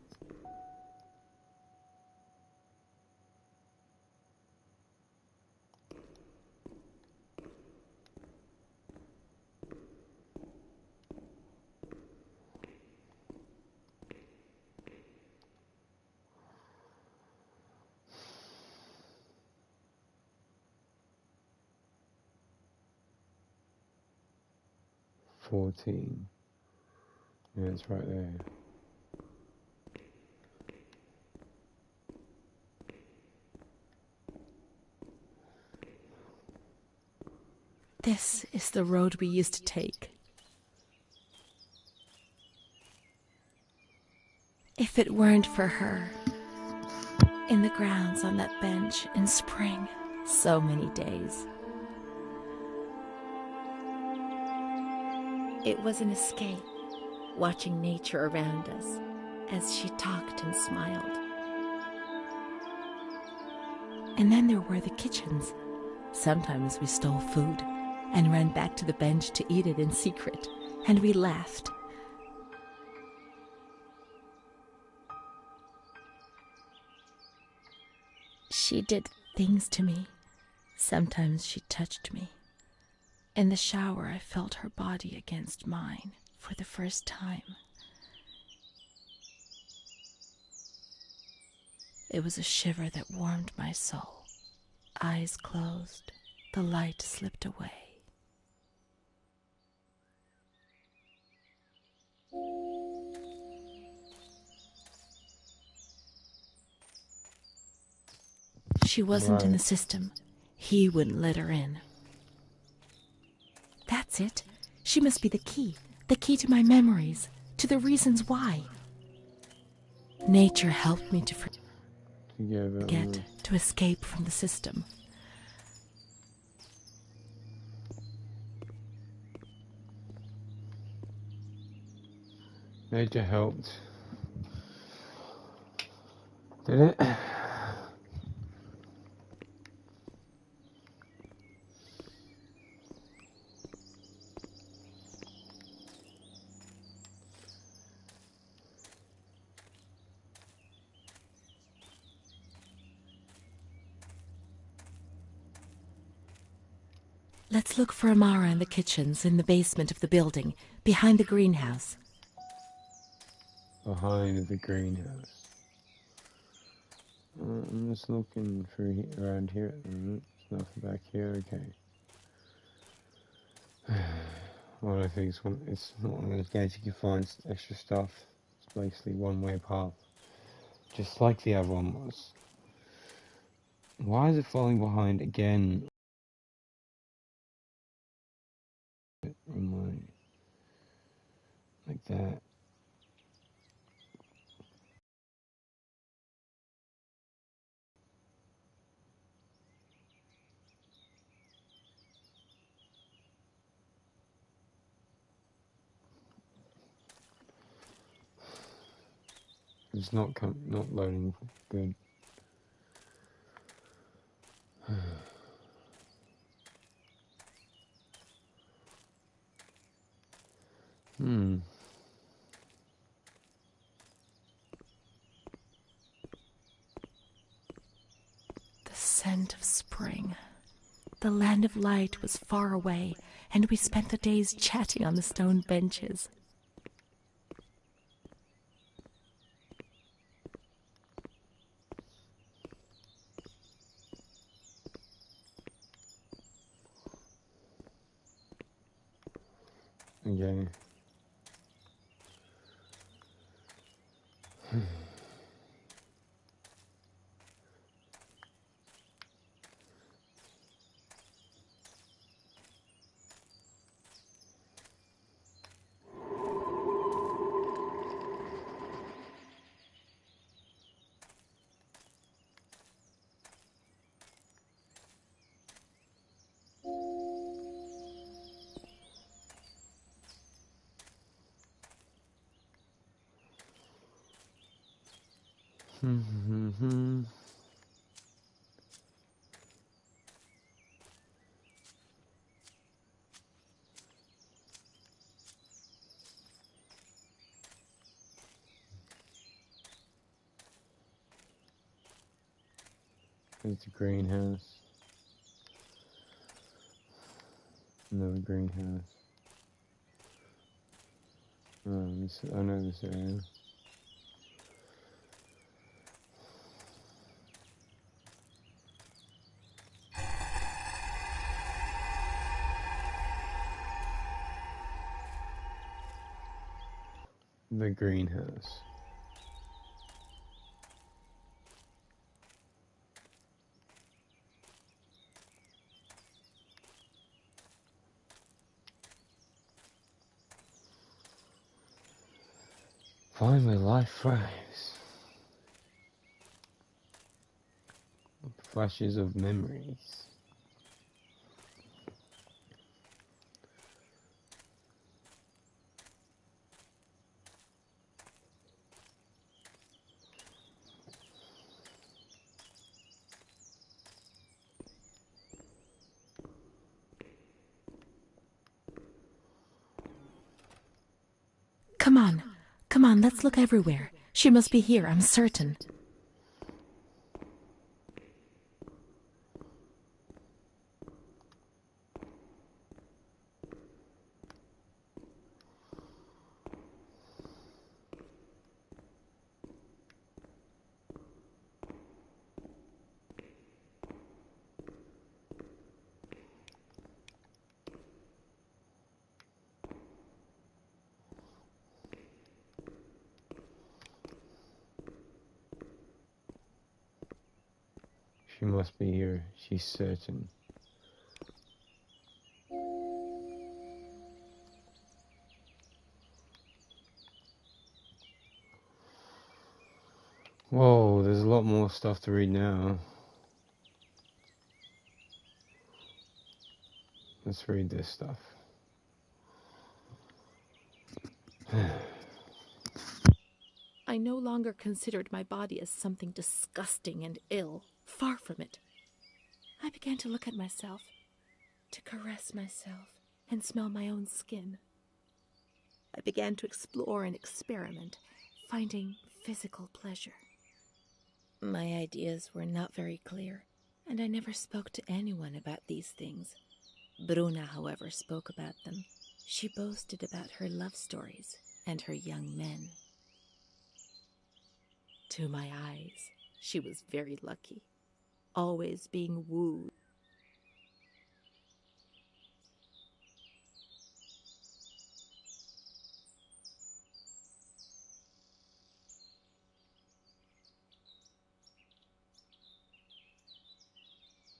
$14. Yeah, it's right there. This is the road we used to take. If it weren't for her, in the grounds on that bench in spring, so many days. It was an escape, watching nature around us as she talked and smiled. And then there were the kitchens. Sometimes we stole food and ran back to the bench to eat it in secret, and we laughed. She did things to me. Sometimes she touched me. In the shower, I felt her body against mine for the first time. It was a shiver that warmed my soul. Eyes closed, the light slipped away. She wasn't in the system. He wouldn't let her in. That's it. She must be the key to my memories, to the reasons why. Nature helped me to forget, to escape from the system. Nature helped. Did it? Let's look for Amara in the kitchens in the basement of the building, behind the greenhouse. Behind the greenhouse. I'm just looking for around here at the moment. There's nothing back here. Okay. Well, I think it's not one of those games you can find extra stuff. It's basically one-way path, just like the other one was. Why is it falling behind again? Like that. It's not loading good. Hmm. The scent of spring. The land of light was far away, and we spent the days chatting on the stone benches. Okay. There's the greenhouse. Another greenhouse. I know this area. The greenhouse. Finally, life thrives. Flashes of memories. Come on, let's look everywhere. She must be here, I'm certain. She must be here, she's certain. Whoa, there's a lot more stuff to read now. Let's read this stuff. I no longer considered my body as something disgusting and ill. Far from it. I began to look at myself, to caress myself, and smell my own skin. I began to explore and experiment, finding physical pleasure. My ideas were not very clear, and I never spoke to anyone about these things. Bruna, however, spoke about them. She boasted about her love stories and her young men. To my eyes, she was very lucky, always being wooed.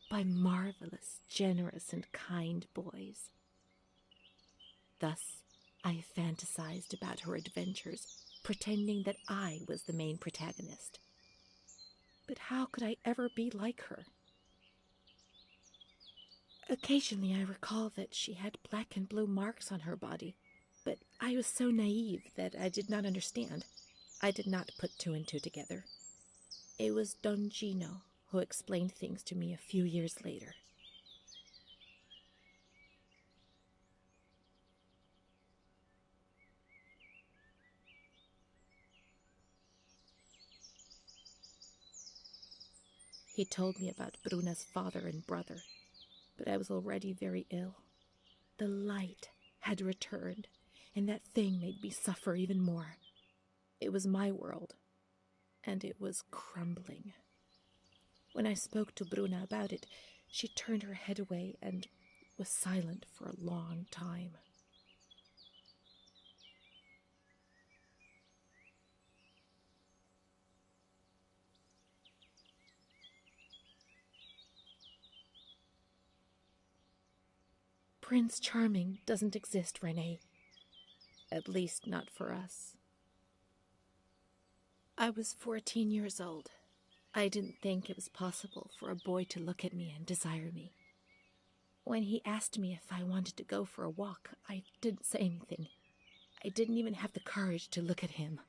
By marvelous, generous, and kind boys. Thus, I fantasized about her adventures, pretending that I was the main protagonist. But how could I ever be like her? Occasionally I recall that she had black and blue marks on her body, but I was so naive that I did not understand. I did not put two and two together. It was Don Gino who explained things to me a few years later. He told me about Bruna's father and brother, but I was already very ill. The light had returned, and that thing made me suffer even more. It was my world, and it was crumbling. When I spoke to Bruna about it, she turned her head away and was silent for a long time. Prince Charming doesn't exist, Renee. At least not for us. I was 14 years old. I didn't think it was possible for a boy to look at me and desire me. When he asked me if I wanted to go for a walk, I didn't say anything. I didn't even have the courage to look at him.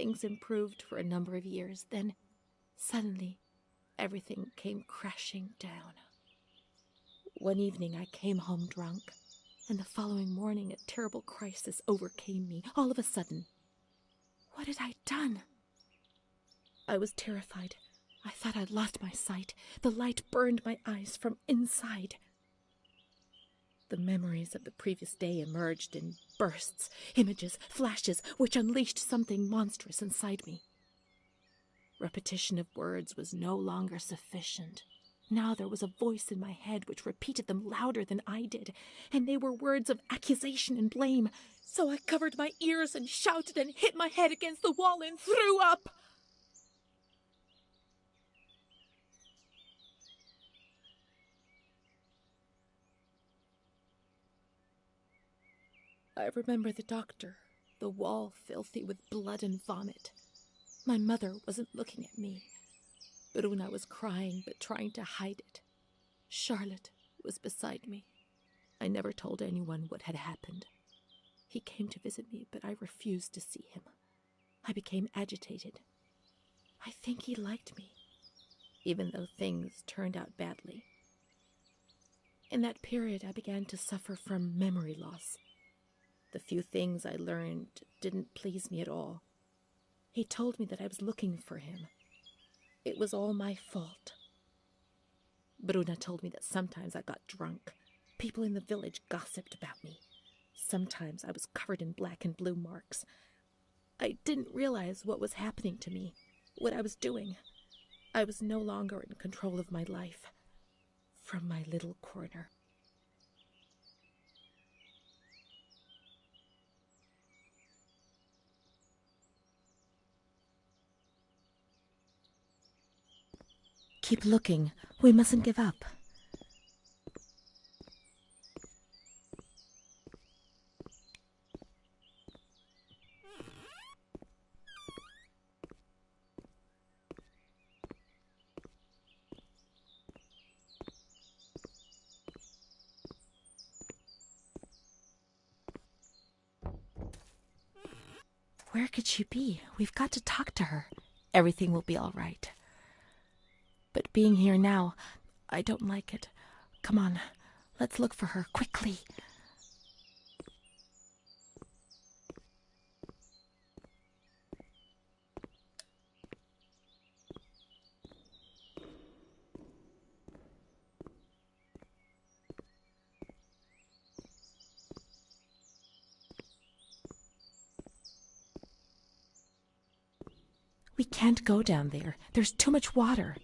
Things improved for a number of years. Then, suddenly, everything came crashing down. One evening I came home drunk, and the following morning a terrible crisis overcame me, all of a sudden. What had I done? I was terrified. I thought I'd lost my sight. The light burned my eyes from inside. The memories of the previous day emerged in bursts, images, flashes, which unleashed something monstrous inside me. Repetition of words was no longer sufficient. Now there was a voice in my head which repeated them louder than I did, and they were words of accusation and blame. So I covered my ears and shouted and hit my head against the wall and threw up. I remember the doctor, the wall filthy with blood and vomit. My mother wasn't looking at me. Bruna was crying but trying to hide it. Charlotte was beside me. I never told anyone what had happened. He came to visit me, but I refused to see him. I became agitated. I think he liked me, even though things turned out badly. In that period, I began to suffer from memory loss. The few things I learned didn't please me at all. He told me that I was looking for him. It was all my fault. Bruna told me that sometimes I got drunk. People in the village gossiped about me. Sometimes I was covered in black and blue marks. I didn't realize what was happening to me, what I was doing. I was no longer in control of my life. From my little corner. Keep looking. We mustn't give up. Where could she be? We've got to talk to her. Everything will be all right. But being here now, I don't like it. Come on, let's look for her, quickly. We can't go down there. There's too much water.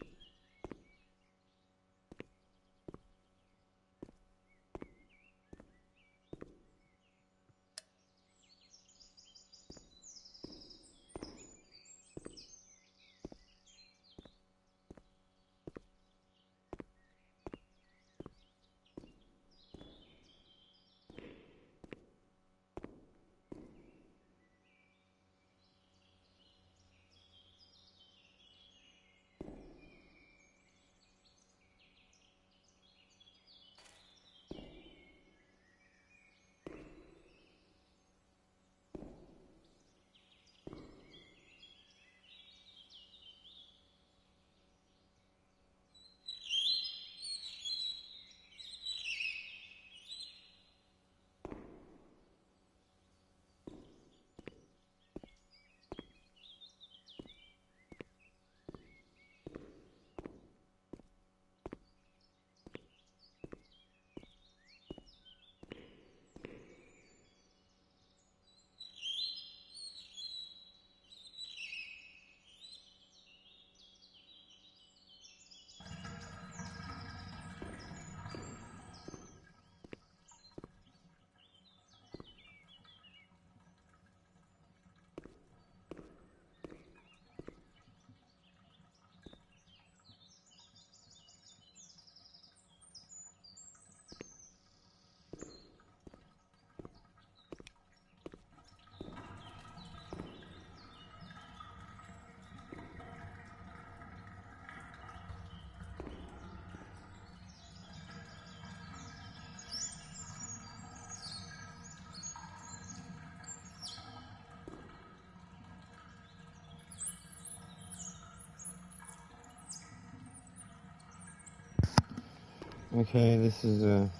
Okay, this is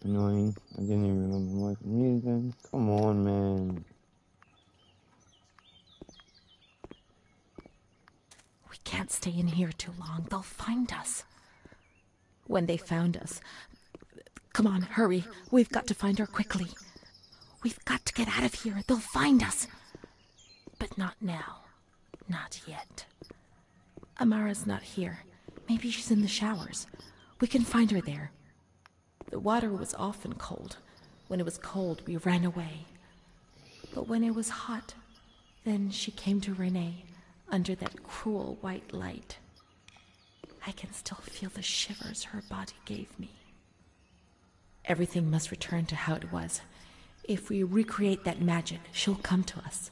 annoying. I didn't even remember my music. Come on, man. We can't stay in here too long. They'll find us. When they found us... Come on, hurry. We've got to find her quickly. We've got to get out of here. They'll find us. But not now. Not yet. Amara's not here. Maybe she's in the showers. We can find her there. The water was often cold. When it was cold, we ran away. But when it was hot, then she came to Renee under that cruel white light. I can still feel the shivers her body gave me. Everything must return to how it was. If we recreate that magic, she'll come to us.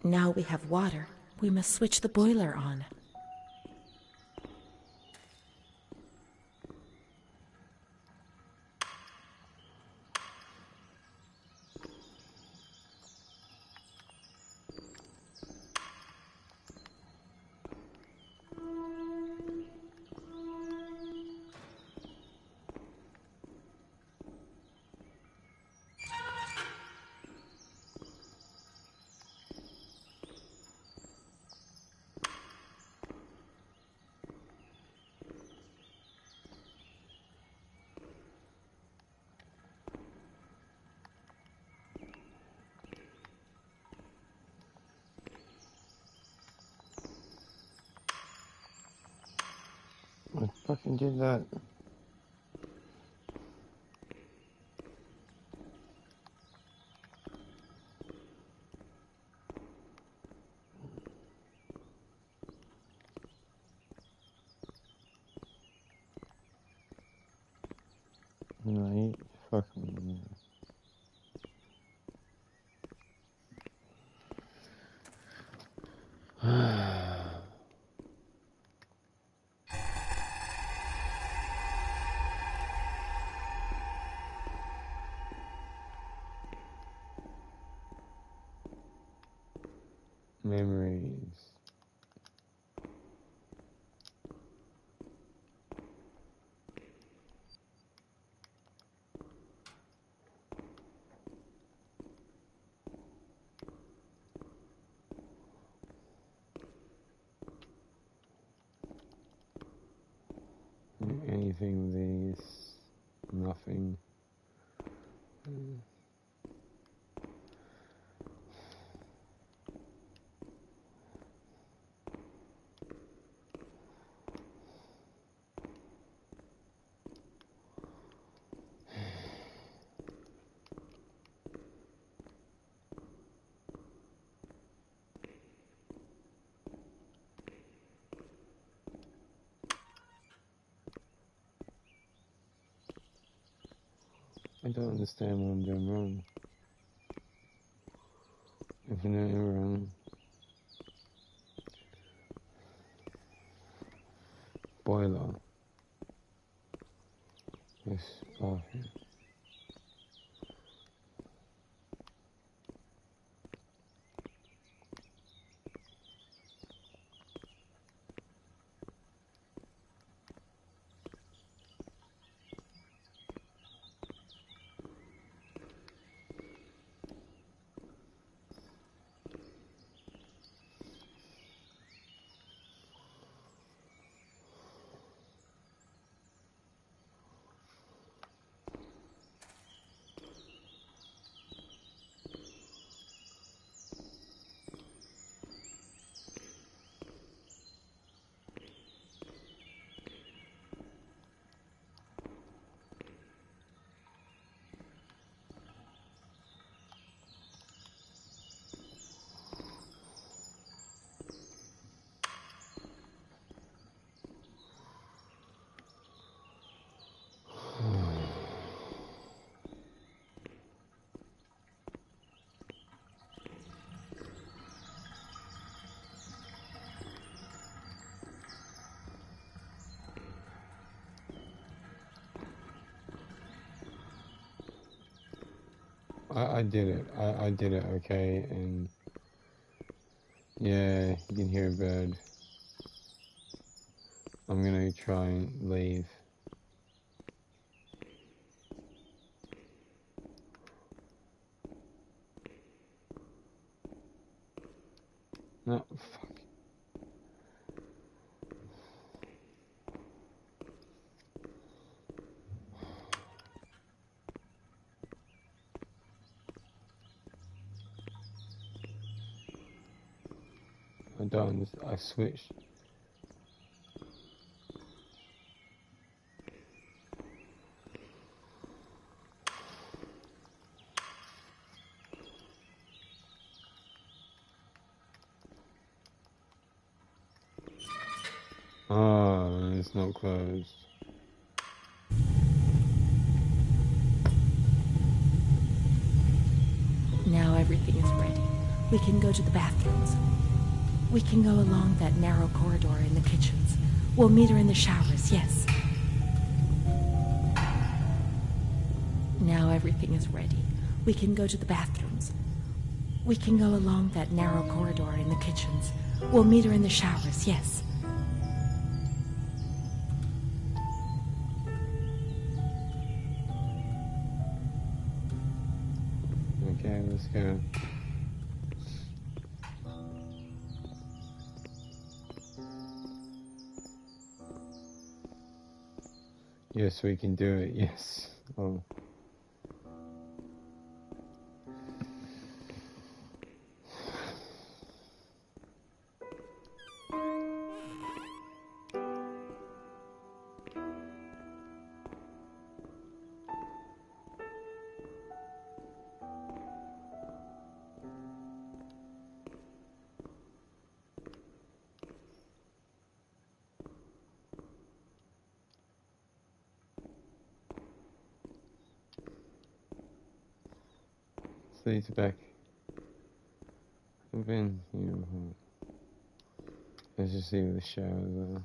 Now we have water. We must switch the boiler on. I fucking did that. Right, fucking. Memories. Anything with these? Nothing. I don't understand what I'm doing wrong. Infinitely wrong. Boiler. Yes, bathroom. I did it. I did it, okay, and yeah, you can hear a bird. I'm gonna try and leave. No, fuck. I switched. Oh, it's not closed. Now everything is ready. We can go to the bathrooms. We can go along that narrow corridor in the kitchens. We'll meet her in the showers, yes. Now everything is ready. We can go to the bathrooms. We can go along that narrow corridor in the kitchens. We'll meet her in the showers, yes. Okay, let's go. Yes, we can do it, yes. Oh. Lead back. I've been here. Let's just see where the showers are.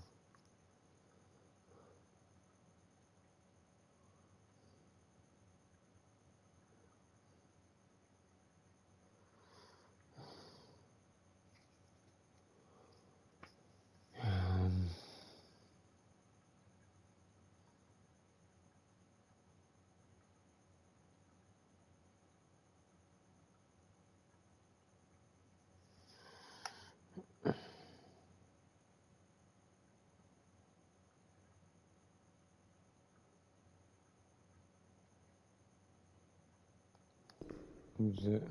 Is it?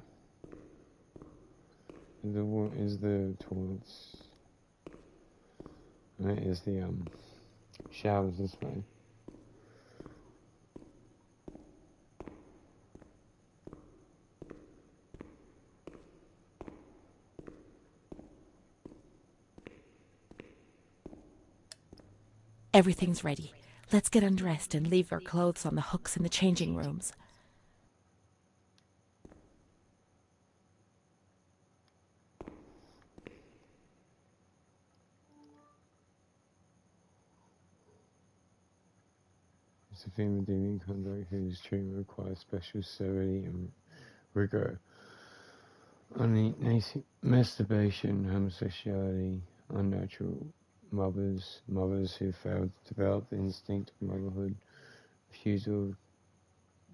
Is the toilets? Right, is the showers this way? Everything's ready. Let's get undressed and leave our clothes on the hooks in the changing rooms. It's a female deviant conduct whose treatment requires special severity and rigor. Masturbation, homosexuality, unnatural mothers who fail to develop the instinct of motherhood, refusal of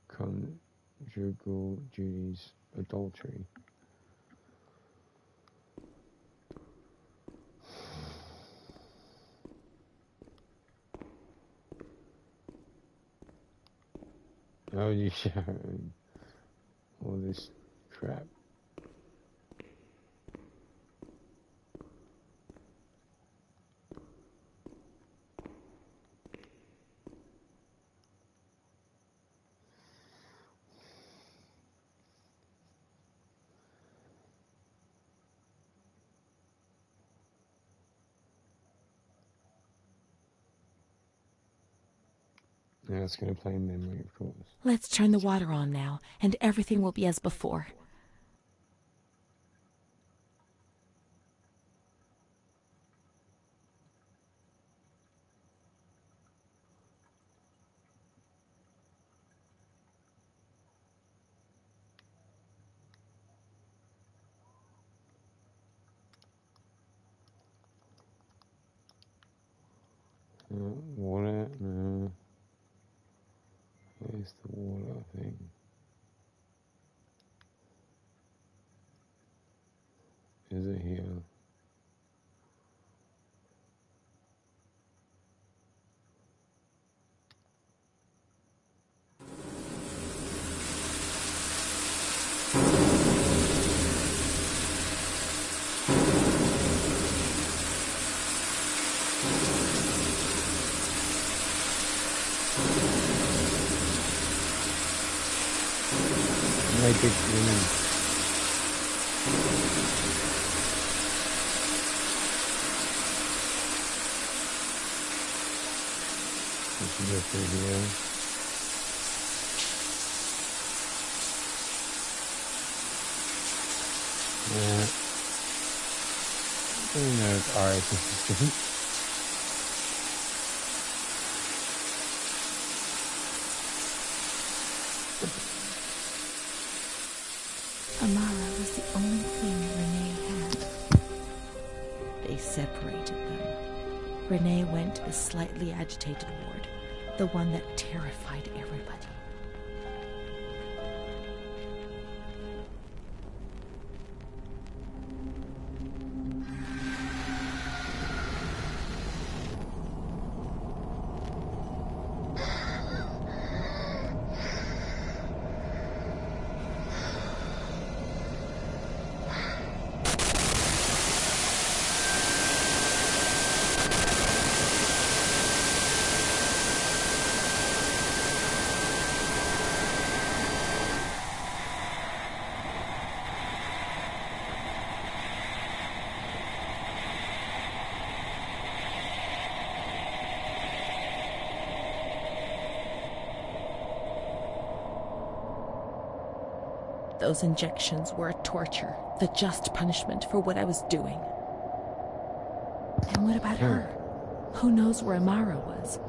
conjugal duties, adultery. Oh, you showering all this crap. Now it's going to play memory, of course. Let's turn the water on now, and everything will be as before. Water? No. Where's the water thing? Is it here? My big woman. We should go through here. Yeah. Who knows? Alright. Amara was the only thing Renee had. They separated them. Renee went to the slightly agitated ward, the one that terrified everybody. Those injections were a torture, the just punishment for what I was doing. And what about her? Who knows where Amara was?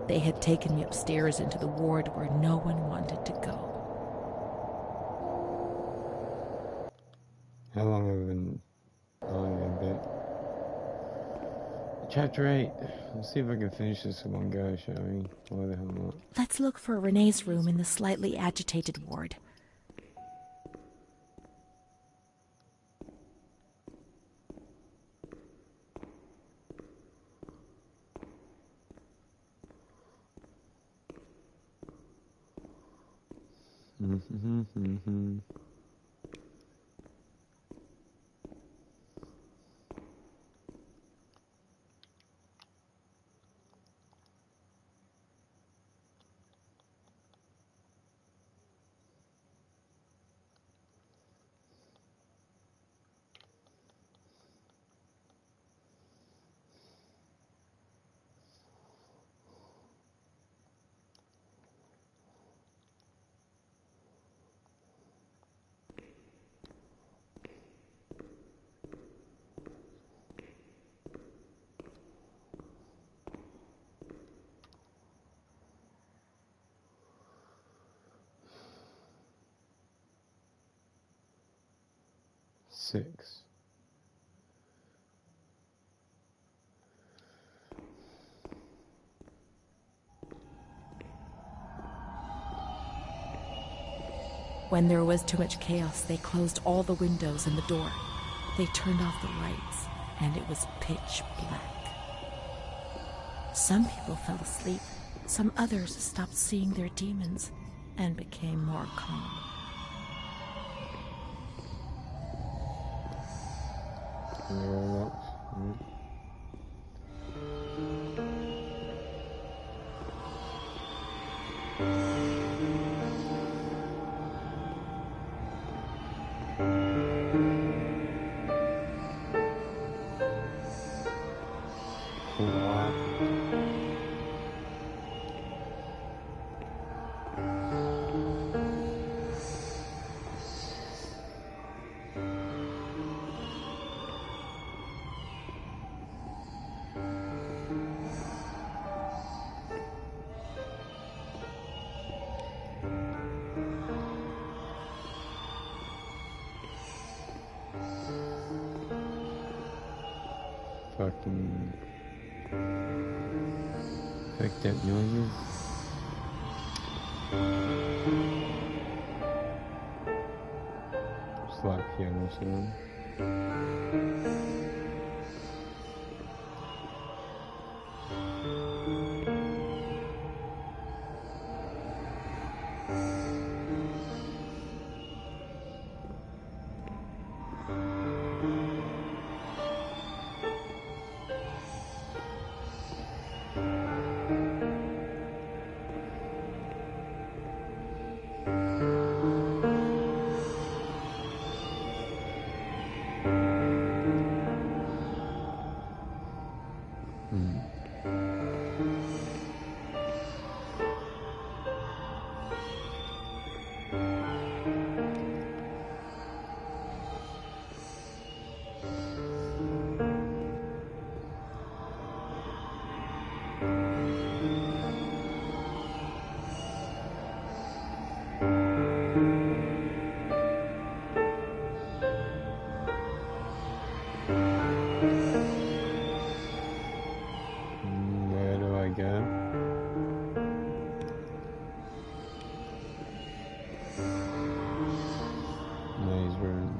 They had taken me upstairs into the ward where no one wanted to go. How long have we been on a bit? Chapter 8. Let's see if I can finish this in one go, shall we? Why the hell not? Let's look for Renee's room in the slightly agitated ward. Mm-hmm. 6. When there was too much chaos, they closed all the windows and the door. They turned off the lights, and it was pitch black. Some people fell asleep. Some others stopped seeing their demons and became more calm. Fucking Picked up noises. It's like piano sound. Where do I go? Maze room.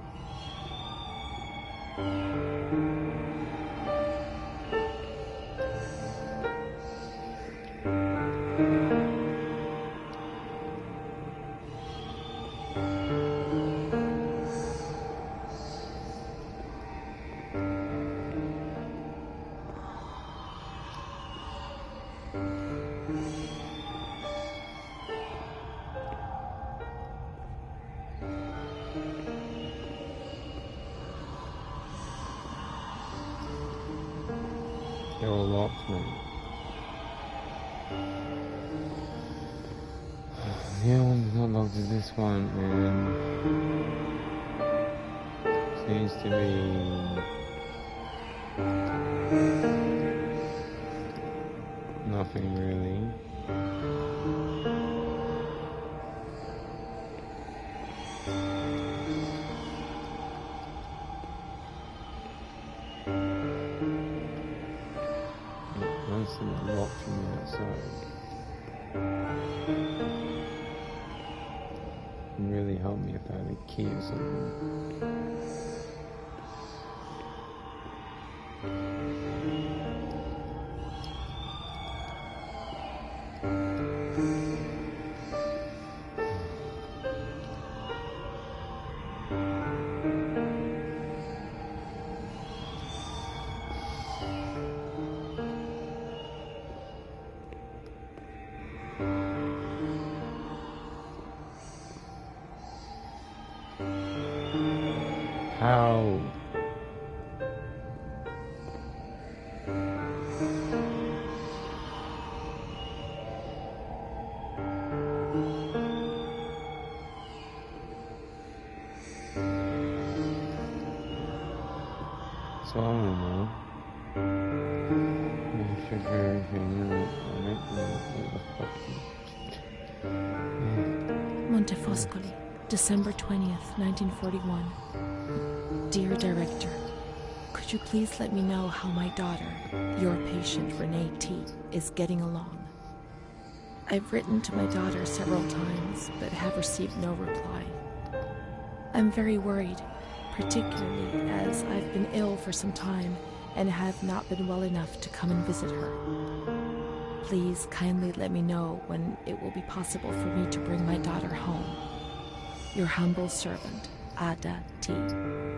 They're all locked, mate. The other one's not locked as this one, man. Seems to be nothing really. Most of them are locked from the outside. It would really help me if I had a key or something. How? So I don't know. I should hear everything Montefoscoli, December 20th, 1941. Dear Director, could you please let me know how my daughter, your patient Renee T., is getting along? I've written to my daughter several times, but have received no reply. I'm very worried, particularly as I've been ill for some time and have not been well enough to come and visit her. Please kindly let me know when it will be possible for me to bring my daughter home. Your humble servant, Ada T.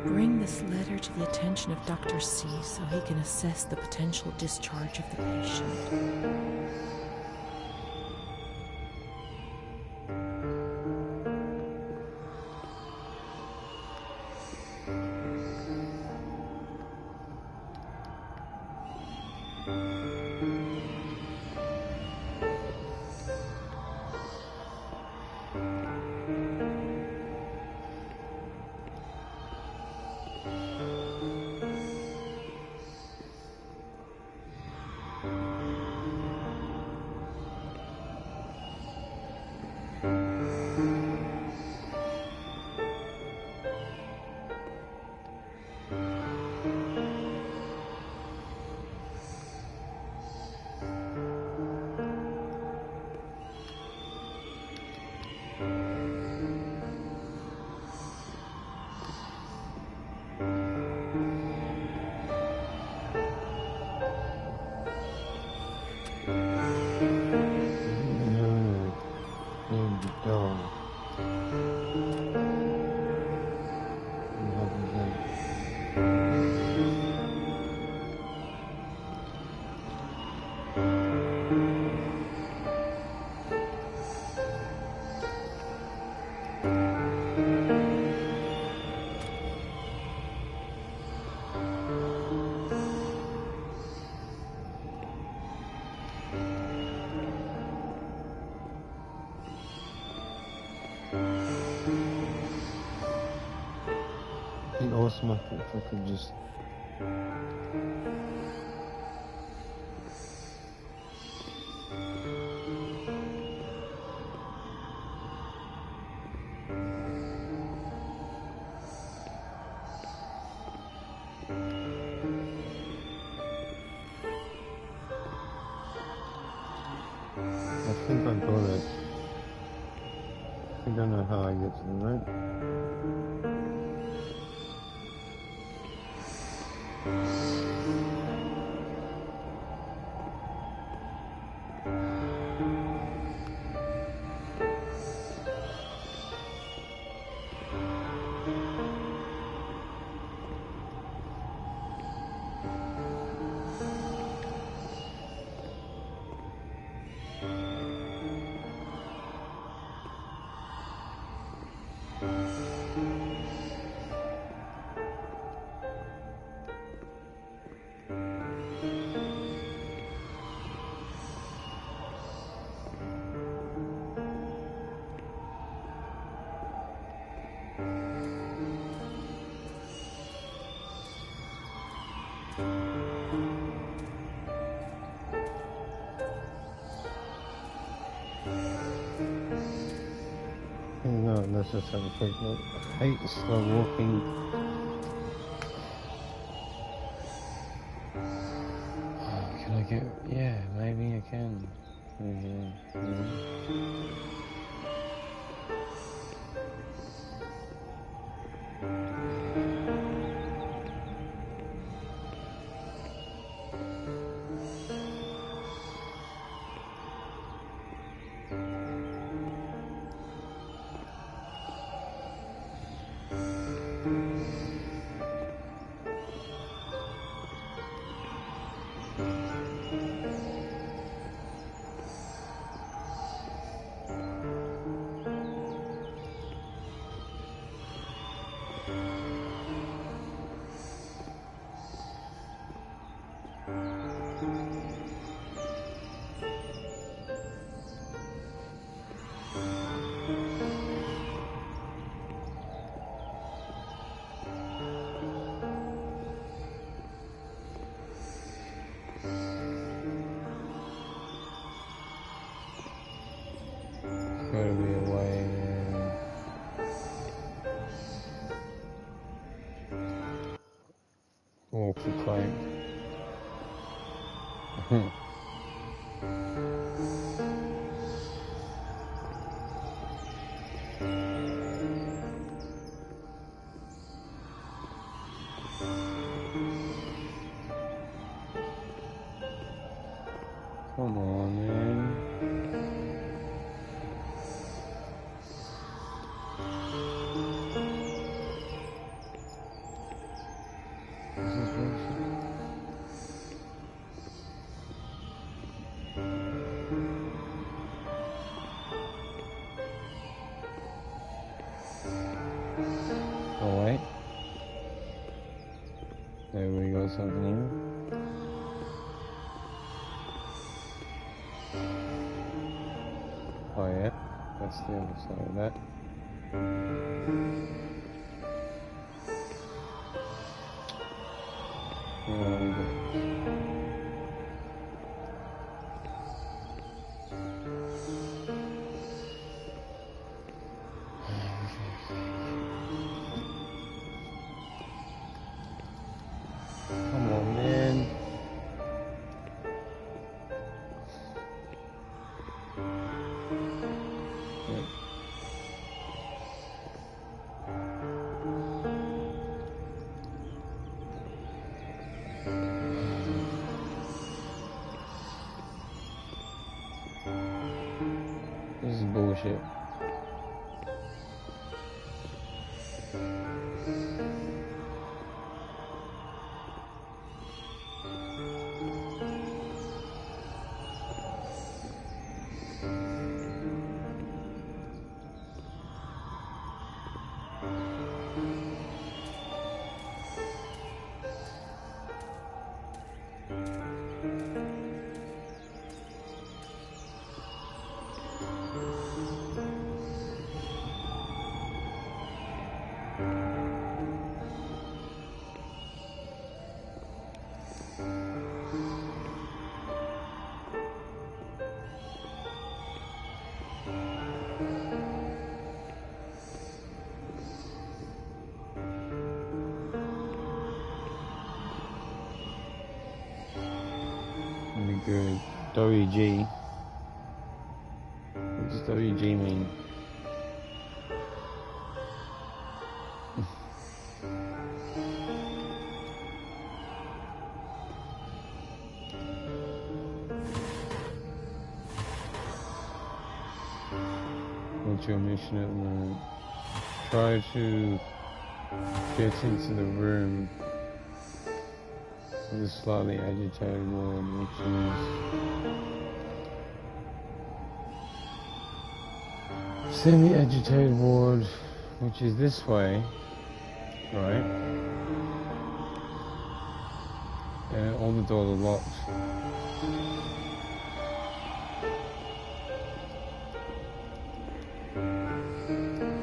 Bring this letter to the attention of Dr. C so he can assess the potential discharge of the patient. be awesome if I could just... I think I got it. I don't know how I get to the right. No, let's just have a quick look. I hate slow walking. Oh, can I get... Yeah, maybe I can. Maybe, gotta be a way walk the plank. Come on, man. This is bullshit. Oh wait. There we go, something new. Oh yeah, that's the other side of that. Come on, man. Yep. This is bullshit. good. WG. What does WG mean? What's your mission at the moment? Try to get into the room with a slightly agitated ward, which is semi-agitated ward, which is this way, right? And all the doors are locked.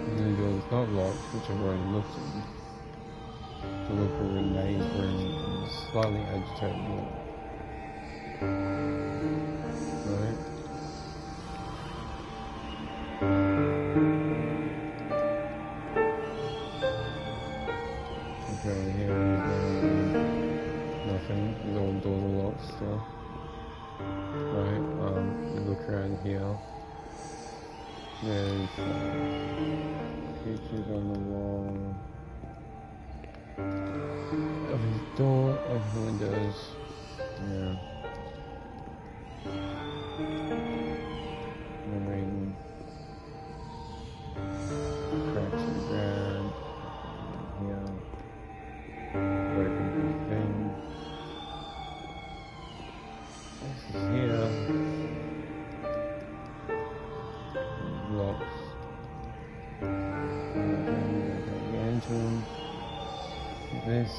And the door is not locked, which I've already looked at. To look for Renee's room in a slightly agitated ward. Right? Okay, here is nothing. All the doors are locked still. Right, you look around here. There's pictures on the wall. Open the door, open the windows. Yeah. I'm reading. Cracks in the ground. Here. Broken thing. This is here. Locks. Enter. This.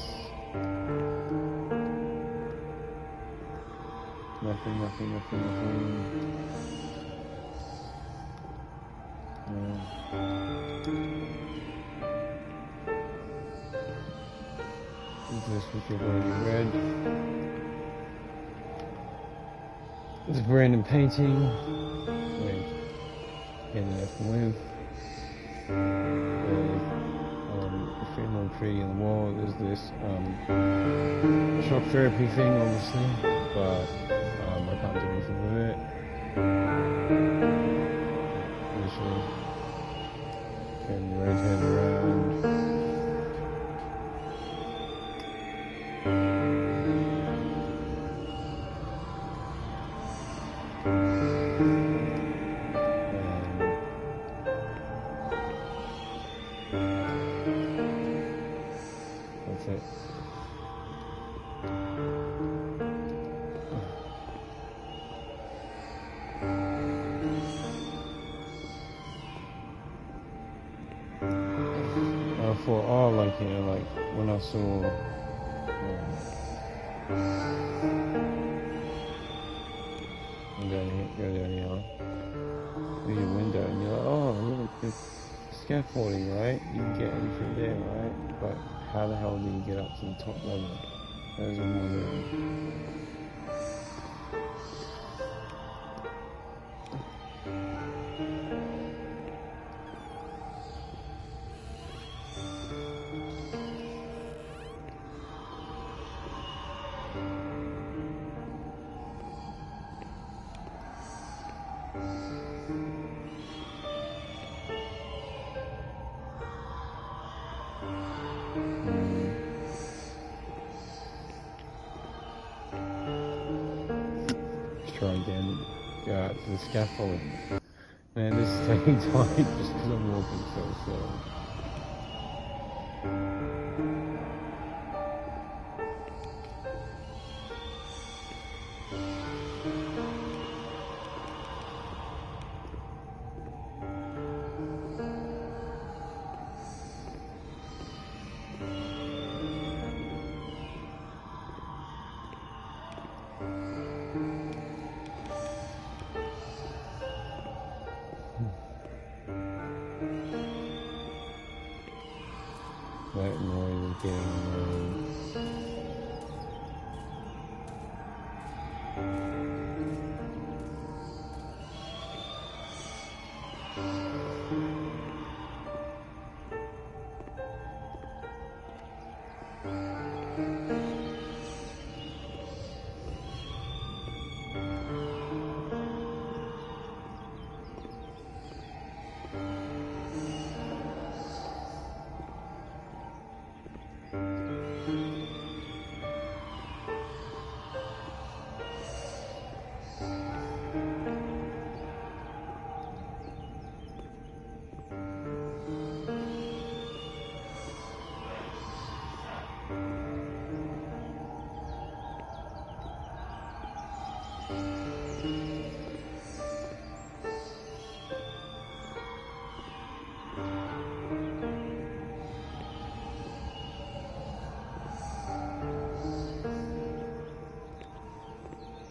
Nothing. This which you've already read. There's a random painting. Wait. Getting left with. A female tree in the wall. There's this shock therapy thing, obviously, but I can't do anything with it. Initially, turn the right hand around. That's it. For all, like, you know, like when I saw go down here, through your window, and you're like, oh look, there's scaffolding, right? You can get in through there, right? But how the hell do you get up to the top level? Those are more try again. Go out to the scaffolding. Man, this is taking time just because I'm walking so slow. That noise is getting annoying.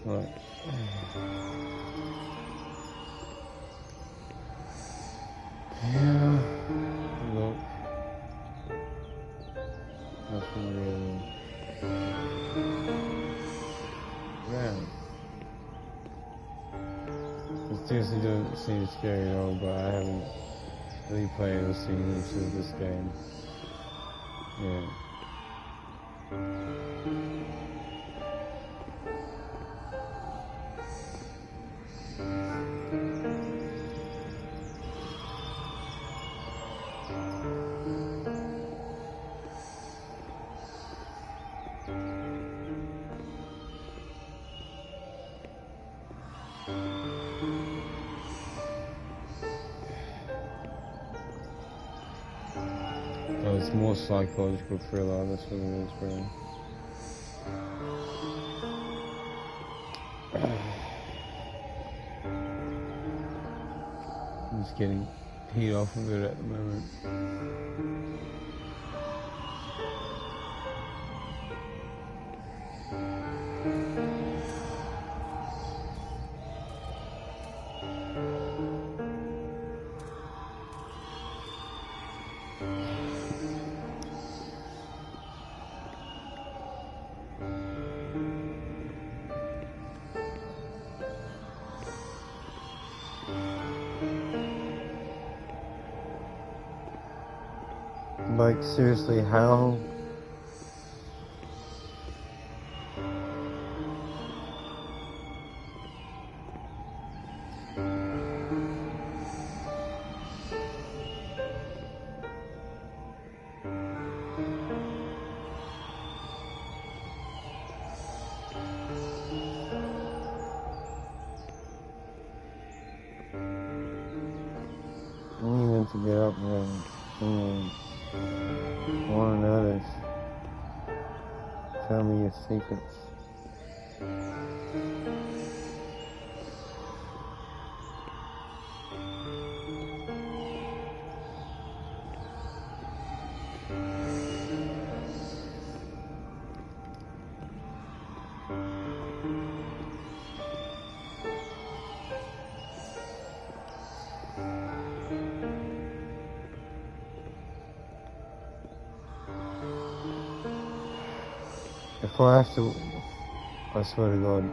Right. Yeah. Look. Nothing really. Man. It seriously doesn't seem scary at all, but I haven't really played or seen much of this game. Yeah. Oh, it's more psychological thriller, that's what it is, bro. I'm just getting peed off of it at the moment. Like, seriously, how? I need him to get up there. I want to know this. Tell me your secrets. If I have to, I swear to God,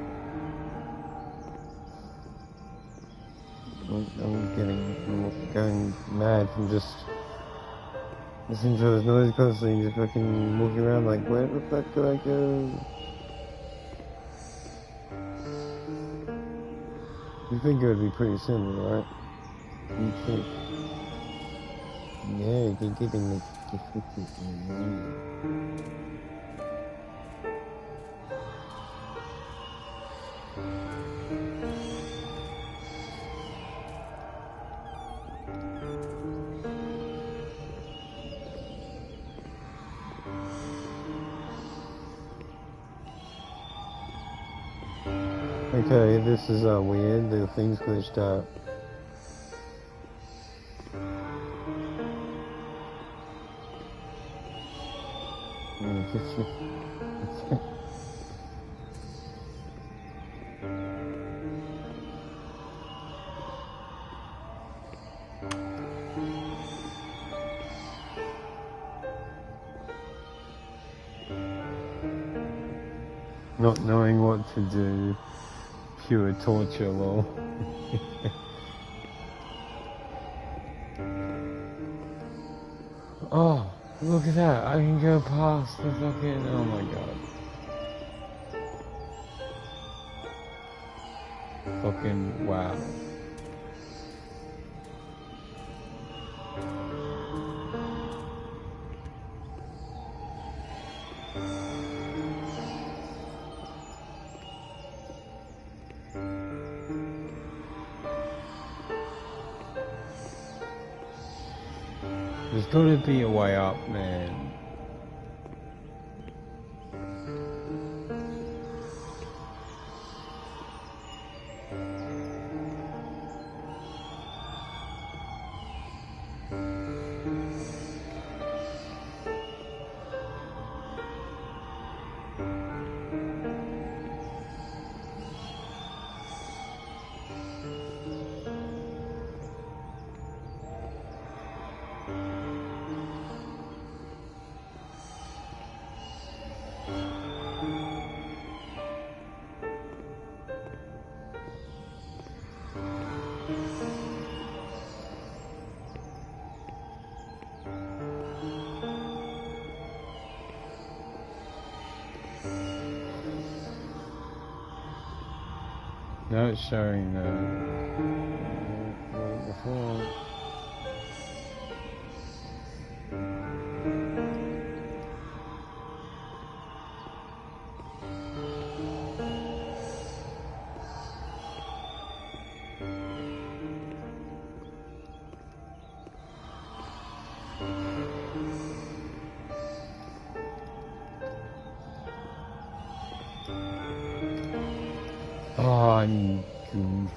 I'm going mad from just listening to this noise constantly, just fucking walking around like, where the fuck do I go? You think it would be pretty simple, right? You think? Yeah, you keep getting the Okay, this is weird, the thing's glitched out. Not knowing what to do, pure torture, lol. Oh, look at that, I can go past the fucking, oh my god. Fucking wow. There's gotta be a way up, man. Now it's showing before. Oh, I'm goons.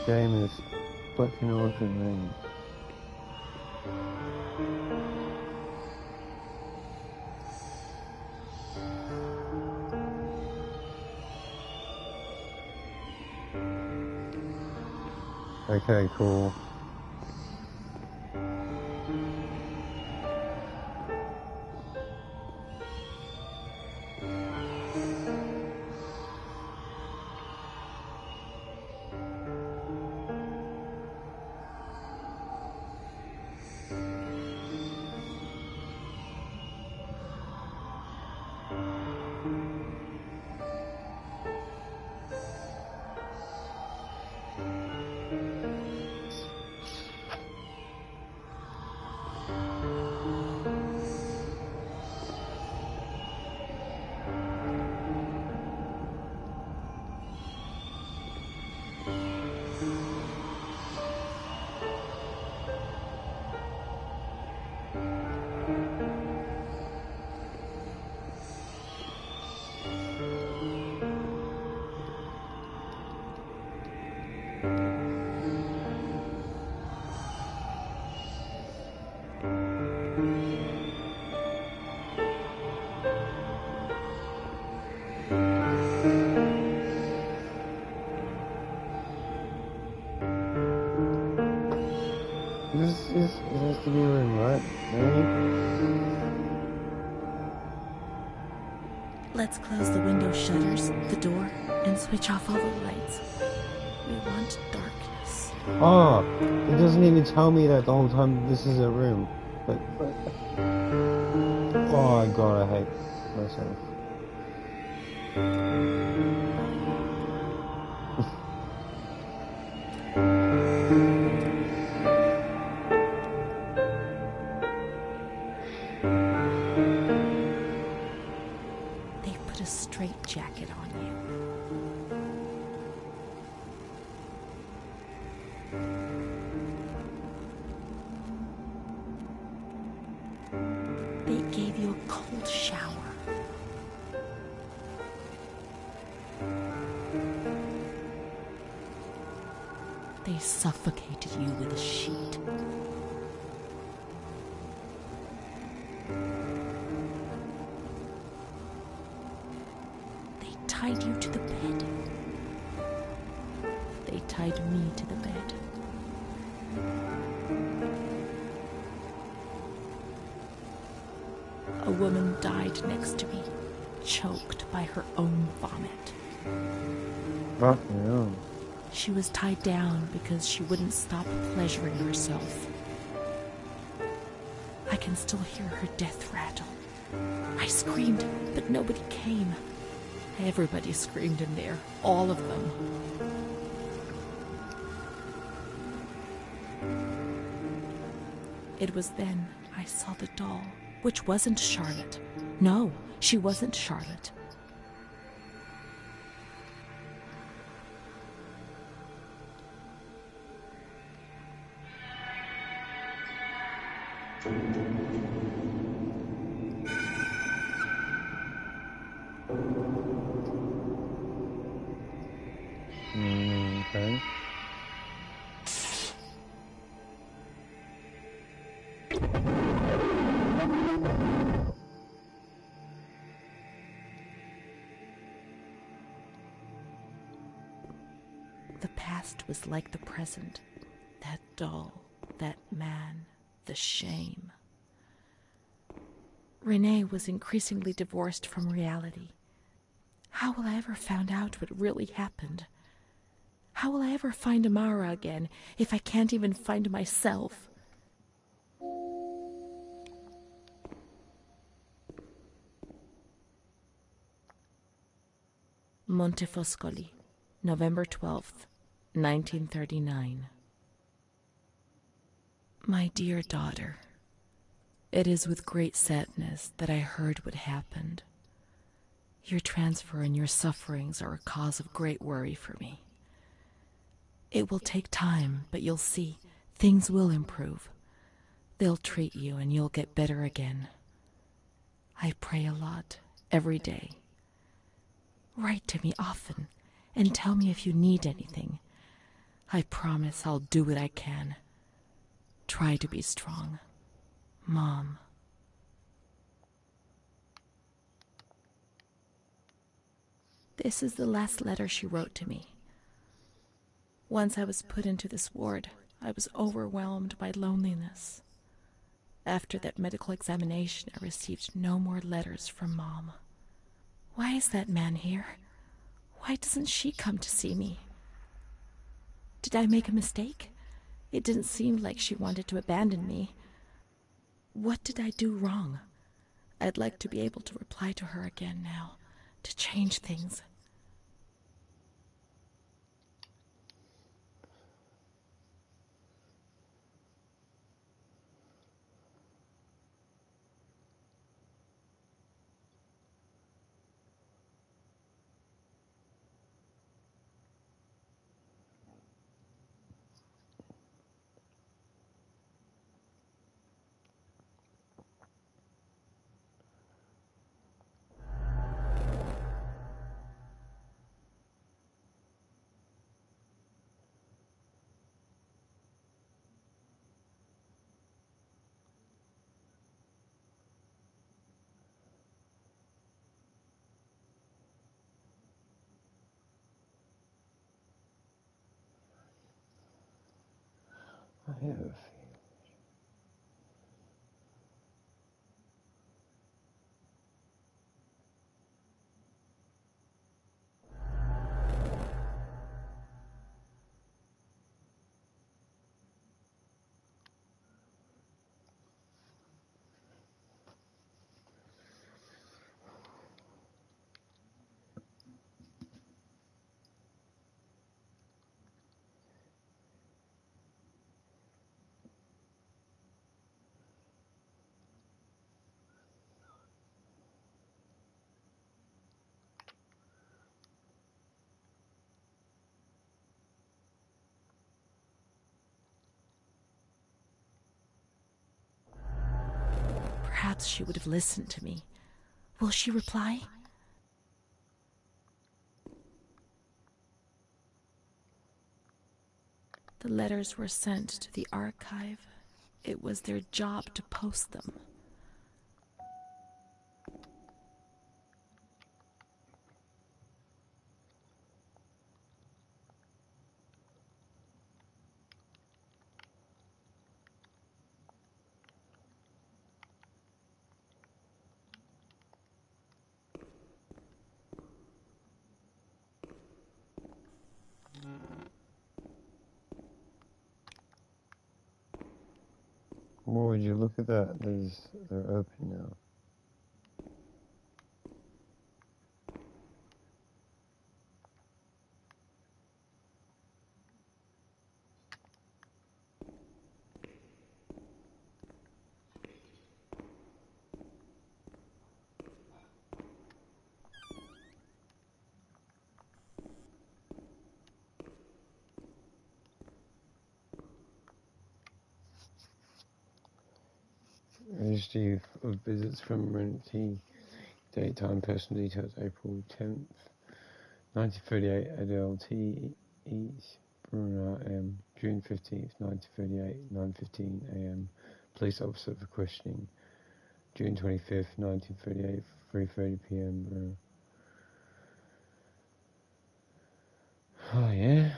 Game is fucking awesome, man. Okay, cool. This has to be a room, right? Maybe? Let's close the window shutters, the door, and switch off all the lights. We want darkness. Oh, it doesn't even tell me that the whole time this is a room. But oh god, I hate myself. They've put a straitjacket on you. They gave you a cold shower. They suffocated you with a sheet. They tied you to the bed. They tied me to the bed. A woman died next to me, choked by her own vomit. Fucking hell. She was tied down because she wouldn't stop pleasuring herself. I can still hear her death rattle. I screamed, but nobody came. Everybody screamed in there, all of them. It was then I saw the doll, which wasn't Charlotte. No, she wasn't Charlotte. past was like the present. That doll, that man, the shame. Renee was increasingly divorced from reality. How will I ever find out what really happened? How will I ever find Amara again if I can't even find myself? Montefoscoli, November 12th, 1939. My dear daughter, it is with great sadness that I heard what happened. Your transfer and your sufferings are a cause of great worry for me. It will take time, but you'll see, things will improve. They'll treat you and you'll get better again. I pray a lot, every day. Write to me often and tell me if you need anything. I promise I'll do what I can. Try to be strong. Mom. This is the last letter she wrote to me. Once I was put into this ward, I was overwhelmed by loneliness. After that medical examination, I received no more letters from Mom. Why is that man here? Why doesn't she come to see me? Did I make a mistake? It didn't seem like she wanted to abandon me. What did I do wrong? I'd like to be able to reply to her again now, to change things. I have a feeling. Perhaps she would have listened to me. Will she reply? The letters were sent to the archive. It was their job to post them. Well, would you look at that? They're open now. Registry of visits from Renty. Date, time, personal details, April 10th, 1938, Adele T. East, Brunner M. June 15th, 1938, 9:15 a.m. Police officer for questioning. June 25th, 1938, 3:30 p.m. Brunner. Oh, yeah.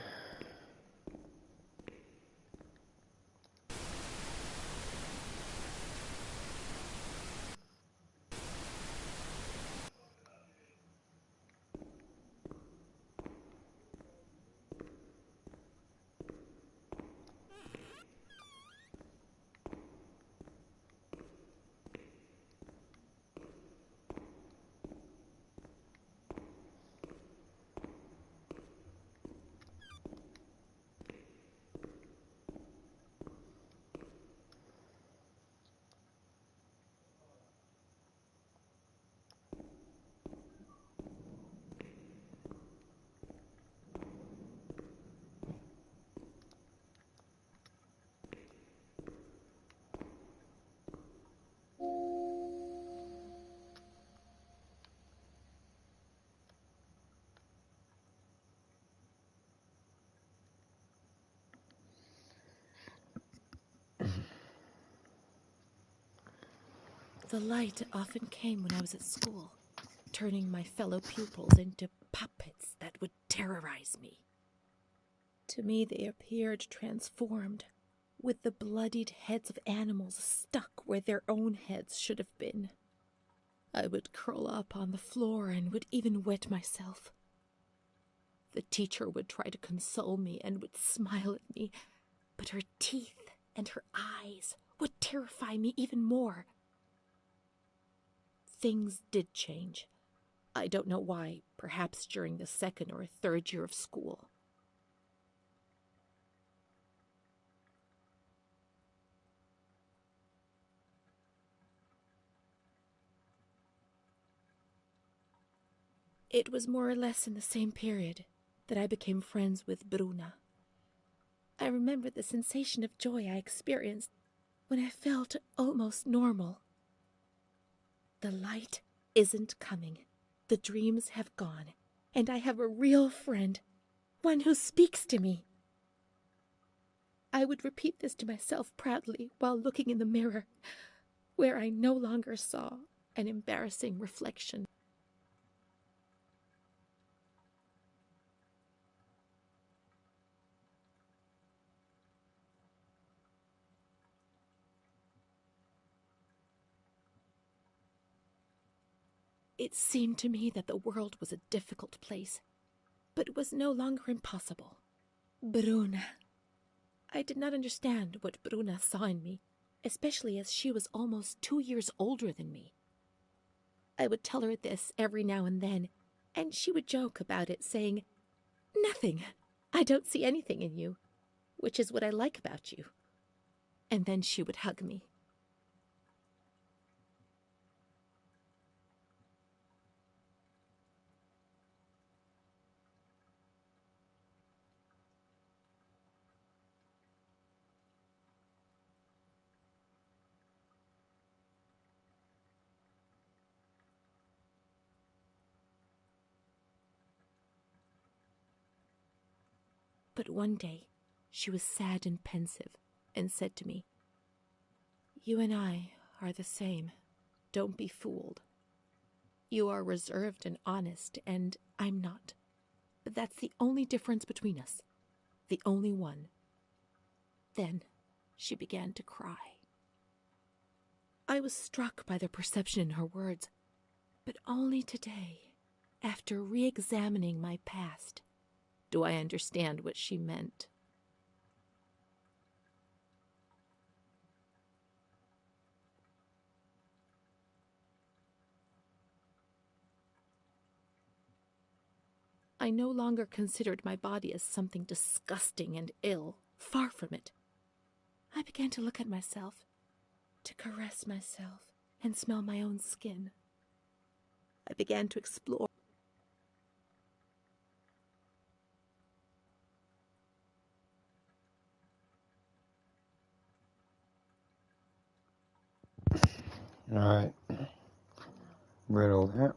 The light often came when I was at school, turning my fellow pupils into puppets that would terrorize me. To me, they appeared transformed, with the bloodied heads of animals stuck where their own heads should have been. I would curl up on the floor and would even wet myself. The teacher would try to console me and would smile at me, but her teeth and her eyes would terrify me even more. Things did change. I don't know why, perhaps during the second or third year of school. It was more or less in the same period that I became friends with Bruna. I remember the sensation of joy I experienced when I felt almost normal. The light isn't coming. The dreams have gone, and I have a real friend, one who speaks to me. I would repeat this to myself proudly while looking in the mirror, where I no longer saw an embarrassing reflection. It seemed to me that the world was a difficult place, but it was no longer impossible. Bruna. I did not understand what Bruna saw in me, especially as she was almost 2 years older than me. I would tell her this every now and then, and she would joke about it, saying, "Nothing. I don't see anything in you, which is what I like about you." And then she would hug me. But one day, she was sad and pensive, and said to me, "You and I are the same. Don't be fooled. You are reserved and honest, and I'm not. But that's the only difference between us. The only one." Then she began to cry. I was struck by the perception in her words, but only today, after re-examining my past, do I understand what she meant. I no longer considered my body as something disgusting and ill. Far from it. I began to look at myself, to caress myself, and smell my own skin. I began to explore. Alright. Riddle that.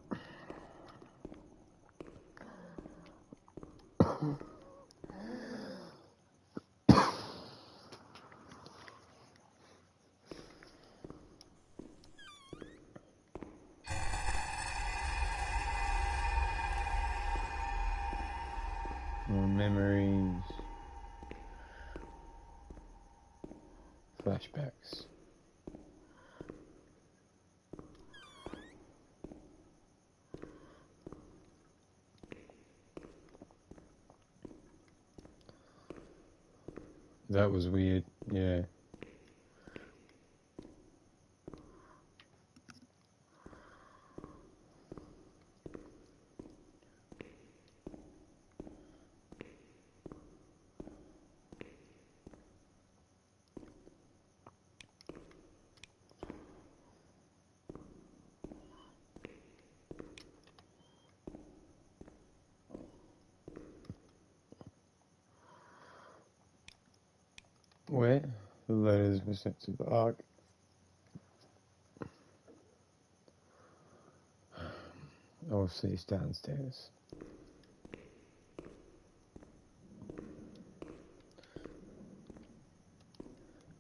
More memories. Flashbacks. That was weird, yeah. Where? The letters were sent to the Ark. Obviously, it's downstairs.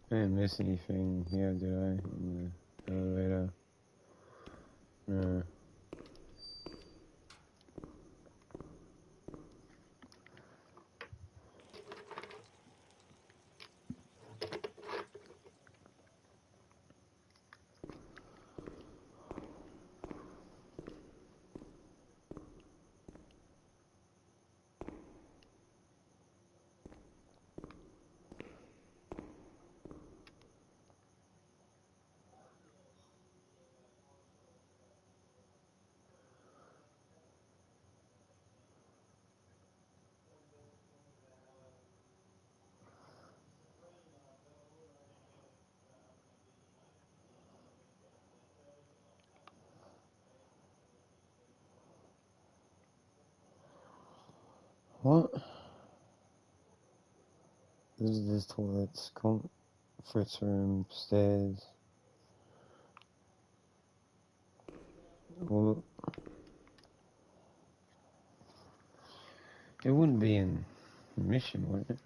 I didn't miss anything here, did I? In the elevator. Yeah. What? There's toilets, conference room, stairs. Well, it wouldn't be in mission, would it?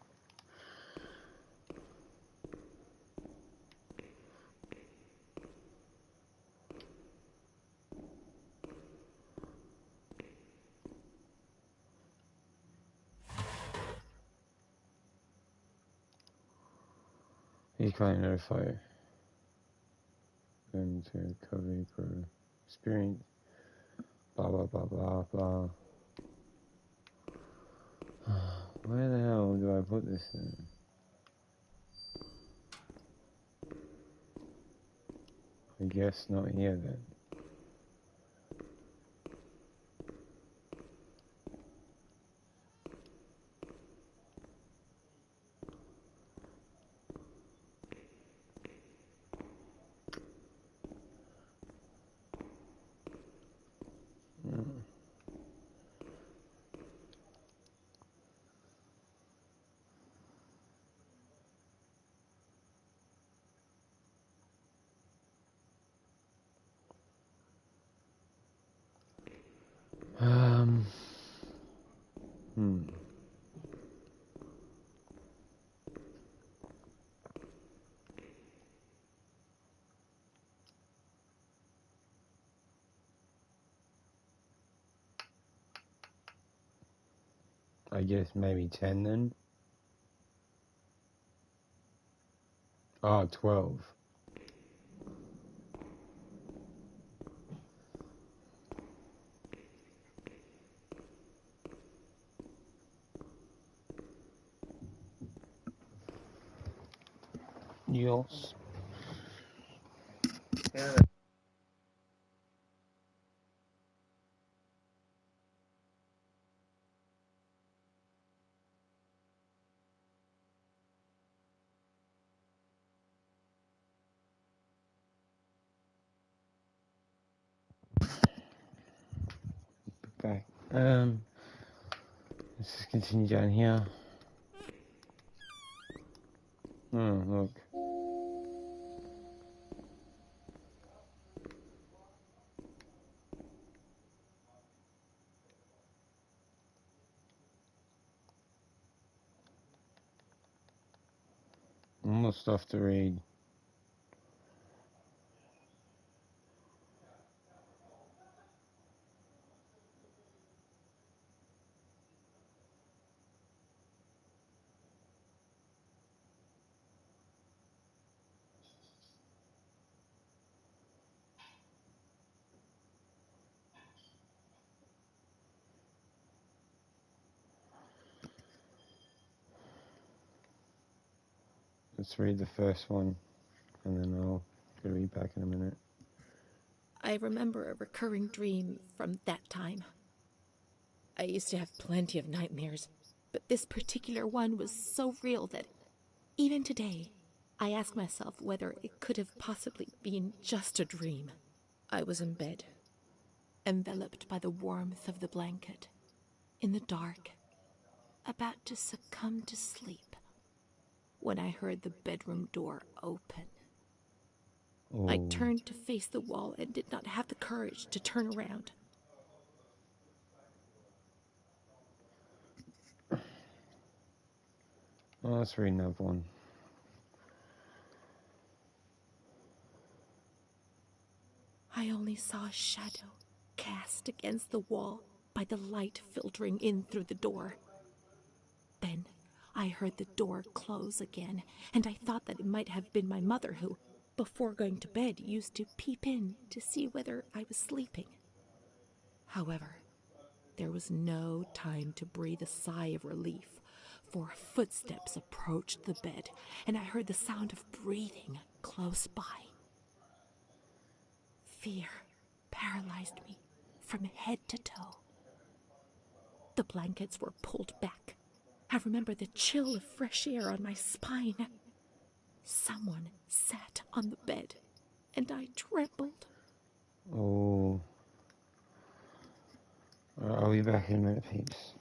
You can't notify them to recovery crew experience. Blah blah blah blah blah. Where the hell do I put this then? I guess not here then. Um. Hmm. I guess maybe 10 then. Oh, 12. Yes. Okay. Let's just continue down here. Oh, look. More stuff to read. Let's read the first one, and then I'll be back in a minute. I remember a recurring dream from that time. I used to have plenty of nightmares, but this particular one was so real that even today, I ask myself whether it could have possibly been just a dream. I was in bed, enveloped by the warmth of the blanket, in the dark, about to succumb to sleep, when I heard the bedroom door open. Oh. I turned to face the wall and did not have the courage to turn around. Oh, let's read another one. I only saw a shadow cast against the wall by the light filtering in through the door. Then I heard the door close again, and I thought that it might have been my mother who, before going to bed, used to peep in to see whether I was sleeping. However, there was no time to breathe a sigh of relief, for footsteps approached the bed, and I heard the sound of breathing close by. Fear paralyzed me from head to toe. The blankets were pulled back. I remember the chill of fresh air on my spine. Someone sat on the bed, and I trembled. Oh. I'll be back in a minute, peeps.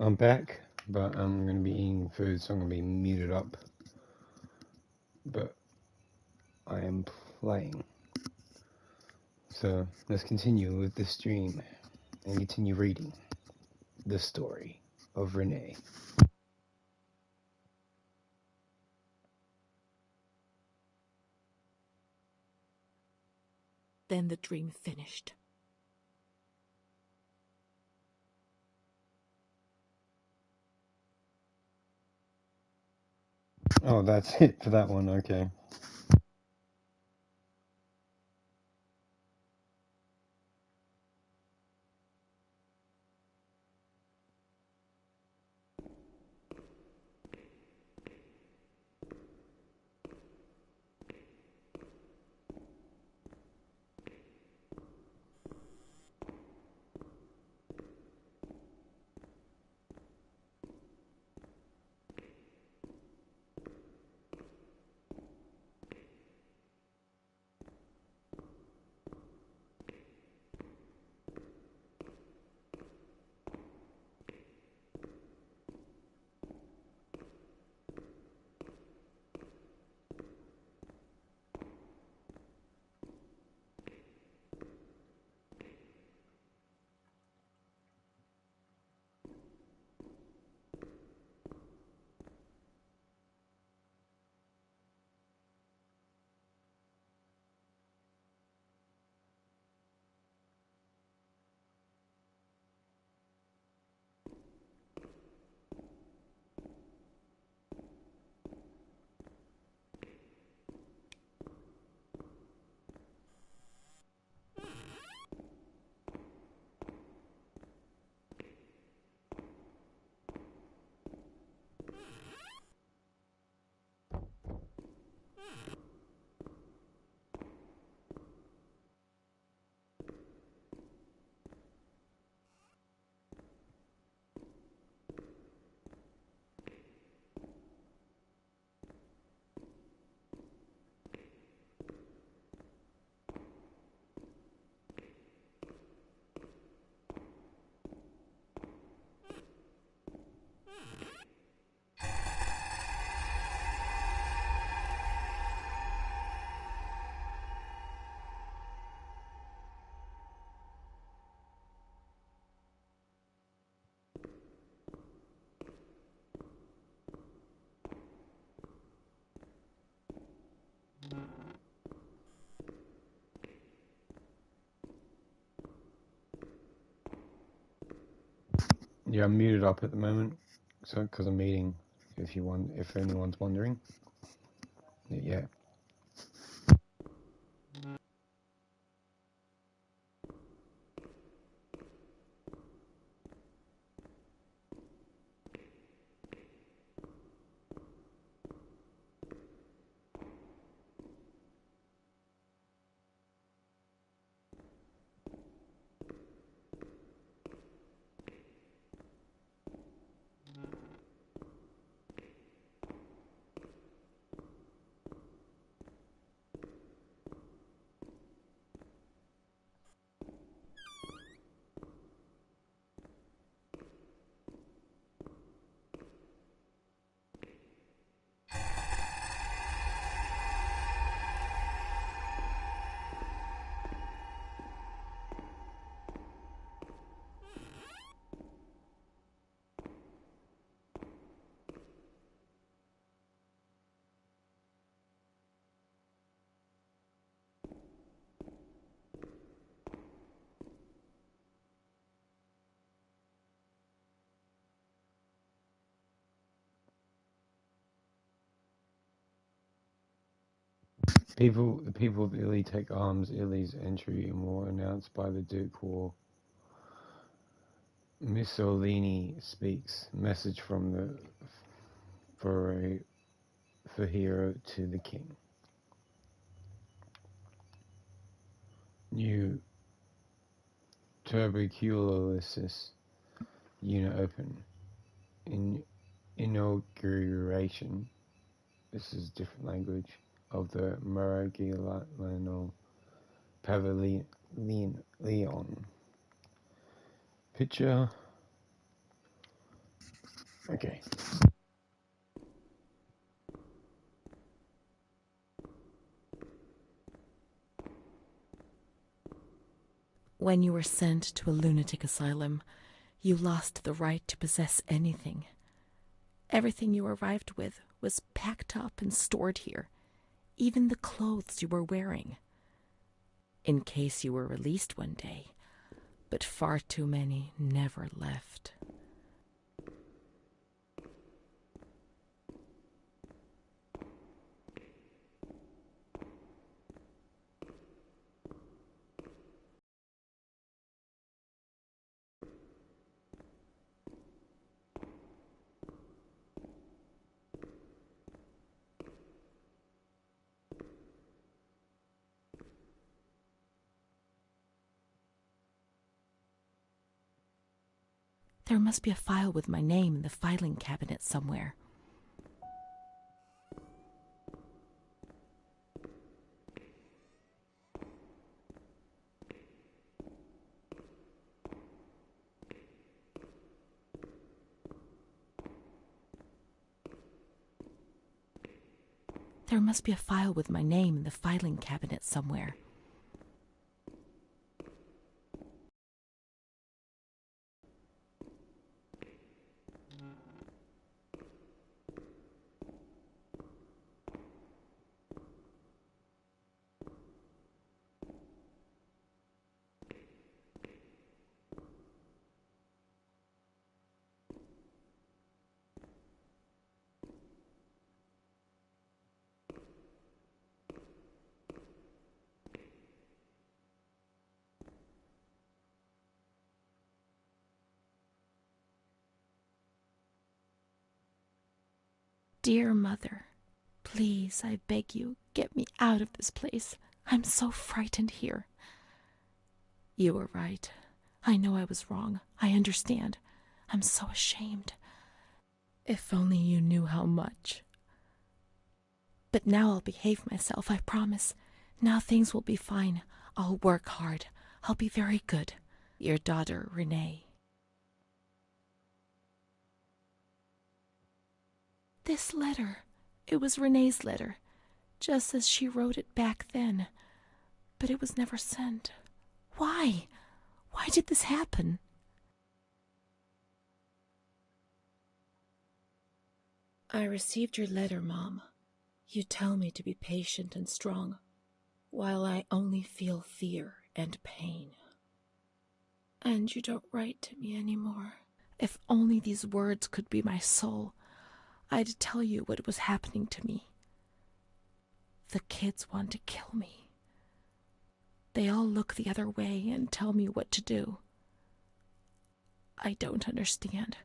I'm back, but I'm going to be eating food, so I'm going to be muted up. But I am playing. So let's continue with this stream and continue reading the story of Renee. Then the dream finished. Oh, that's it for that one, okay. Yeah, I'm muted up at the moment, so because I'm eating. If anyone's wondering, yeah. The people of Italy take arms. Italy's entry in war announced by the Duke War. Mussolini speaks. Message from the Ferriero to the king. New tuberculosis unit open. Inauguration. This is different language of the Maragliano Pavilion. Picture Okay. When you were sent to a lunatic asylum, you lost the right to possess anything. Everything you arrived with was packed up and stored here, even the clothes you were wearing. In case you were released one day, but far too many never left. There must be a file with my name in the filing cabinet somewhere. There must be a file with my name in the filing cabinet somewhere. Dear Mother, please, I beg you, get me out of this place. I'm so frightened here. You were right. I know I was wrong. I understand. I'm so ashamed. If only you knew how much. But now I'll behave myself, I promise. Now things will be fine. I'll work hard. I'll be very good. Your daughter, Renee. This letter. It was Renee's letter, just as she wrote it back then. But it was never sent. Why? Why did this happen? I received your letter, Mom. You tell me to be patient and strong, while I only feel fear and pain. And you don't write to me anymore. If only these words could be my soul, I'd tell you what was happening to me. The kids want to kill me. They all look the other way and tell me what to do. I don't understand.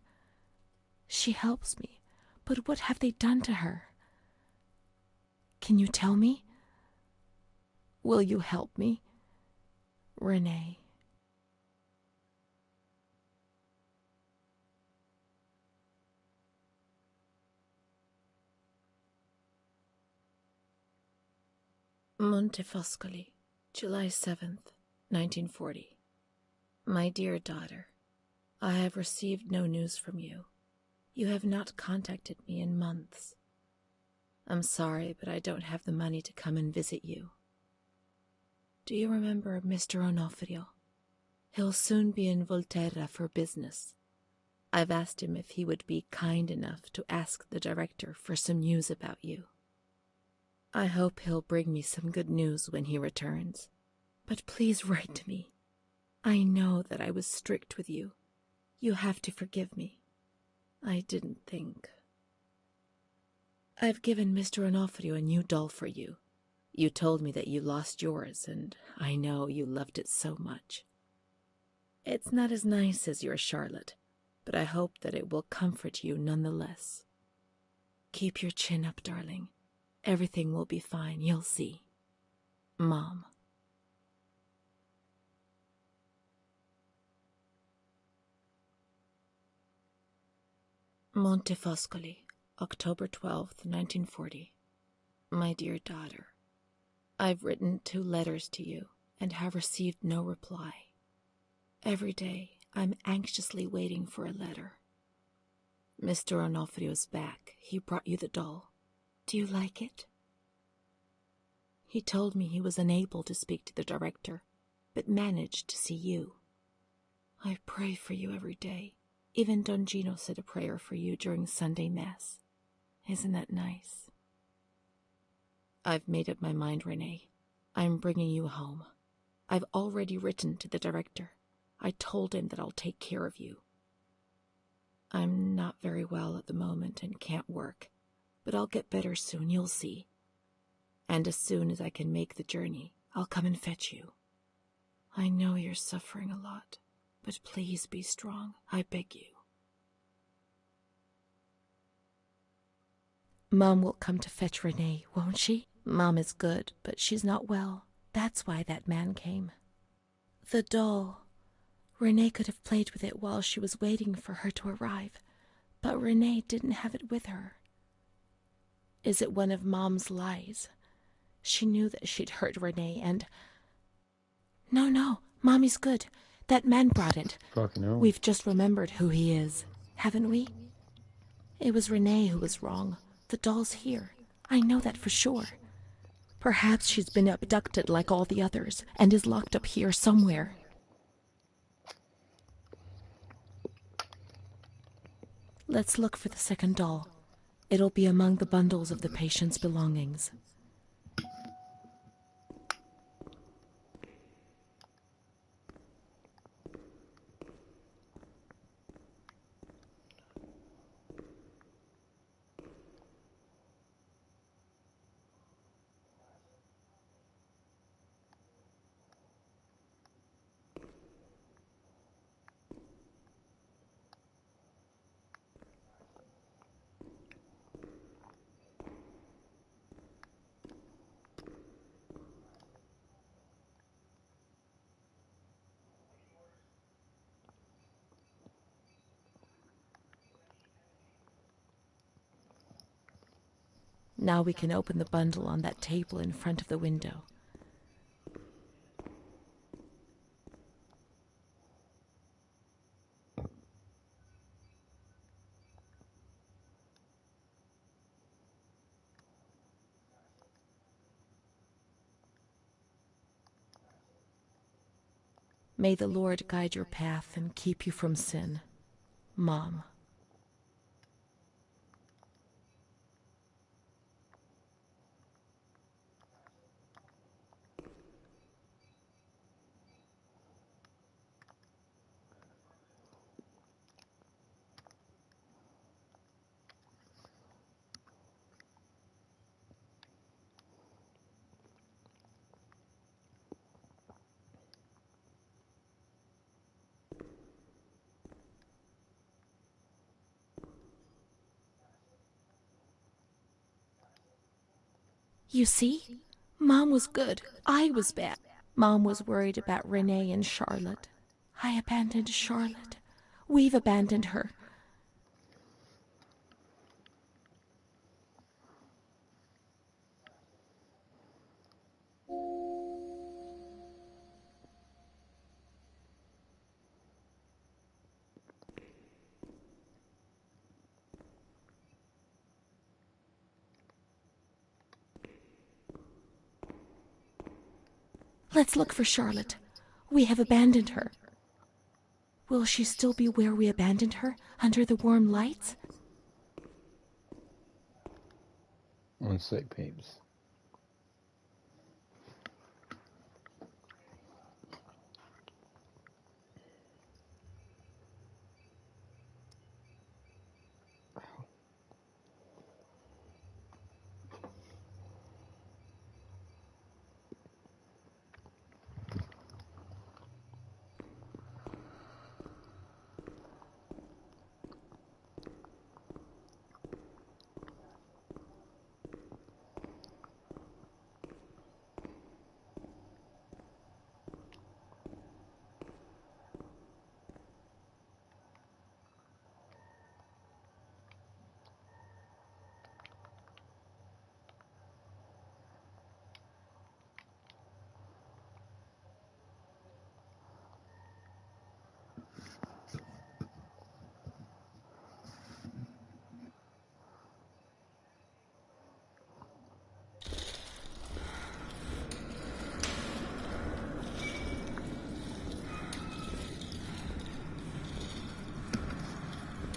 She helps me, but what have they done to her? Can you tell me? Will you help me? Renee. Montefoscoli, July 7th, 1940. My dear daughter, I have received no news from you. You have not contacted me in months. I'm sorry, but I don't have the money to come and visit you. Do you remember Mr. Onofrio? He'll soon be in Volterra for business. I've asked him if he would be kind enough to ask the director for some news about you. I hope he'll bring me some good news when he returns. But please write to me. I know that I was strict with you. You have to forgive me. I didn't think. I've given Mr. Onofrio a new doll for you. You told me that you lost yours, and I know you loved it so much. It's not as nice as your Charlotte, but I hope that it will comfort you nonetheless. Keep your chin up, darling. Everything will be fine, you'll see. Mom. Montefoscoli, October 12th, 1940. My dear daughter, I've written 2 letters to you and have received no reply. Every day I'm anxiously waiting for a letter. Mr. Onofrio's back. He brought you the doll. Do you like it? He told me he was unable to speak to the director, but managed to see you. I pray for you every day. Even Don Gino said a prayer for you during Sunday Mass. Isn't that nice? I've made up my mind, Renee. I'm bringing you home. I've already written to the director. I told him that I'll take care of you. I'm not very well at the moment and can't work, but I'll get better soon, you'll see. And as soon as I can make the journey, I'll come and fetch you. I know you're suffering a lot, but please be strong, I beg you. Mom will come to fetch Renee, won't she? Mom is good, but she's not well. That's why that man came. The doll. Renee could have played with it while she was waiting for her to arrive, but Renee didn't have it with her. Is it one of Mom's lies? She knew that she'd hurt Renee and... No, Mommy's good. That man brought it. Fucking hell. We've just remembered who he is, haven't we? It was Renee who was wrong. The doll's here. I know that for sure. Perhaps she's been abducted like all the others and is locked up here somewhere. Let's look for the second doll. It'll be among the bundles of the patient's belongings. Now we can open the bundle on that table in front of the window. May the Lord guide your path and keep you from sin. Mom. You see? Mom was good. I was bad. Mom was worried about Renee and Charlotte. I abandoned Charlotte. We've abandoned her. Let's look for Charlotte. We have abandoned her. Will she still be where we abandoned her, under the warm lights? 1 sec, peeps.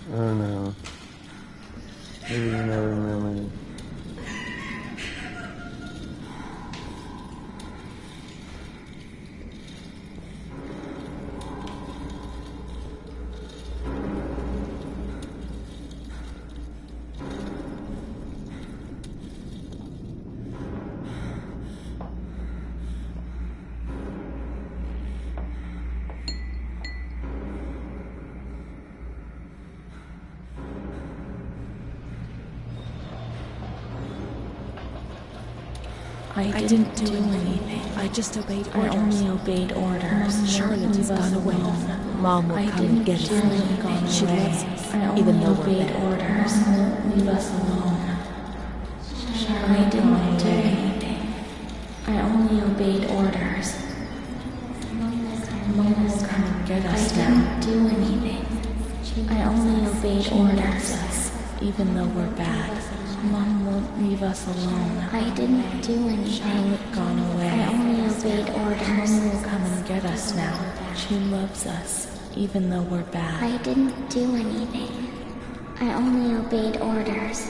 Oh no. Maybe you never remember. I didn't do anything. I just obeyed orders. I only obeyed orders. Charlotte has gone away. Mom will come and get us. She loves us, I even only though we're obeyed bad. orders. Leave us alone. I didn't do anything. I only obeyed orders. Mom will come and get us now. I didn't do anything. I only obeyed orders. Even though we're bad. Mom won't leave us alone. I didn't do anything. Charlotte gone away. I only obeyed orders. Mom will come and get us now. She loves us, even though we're bad. I didn't do anything. I only obeyed orders.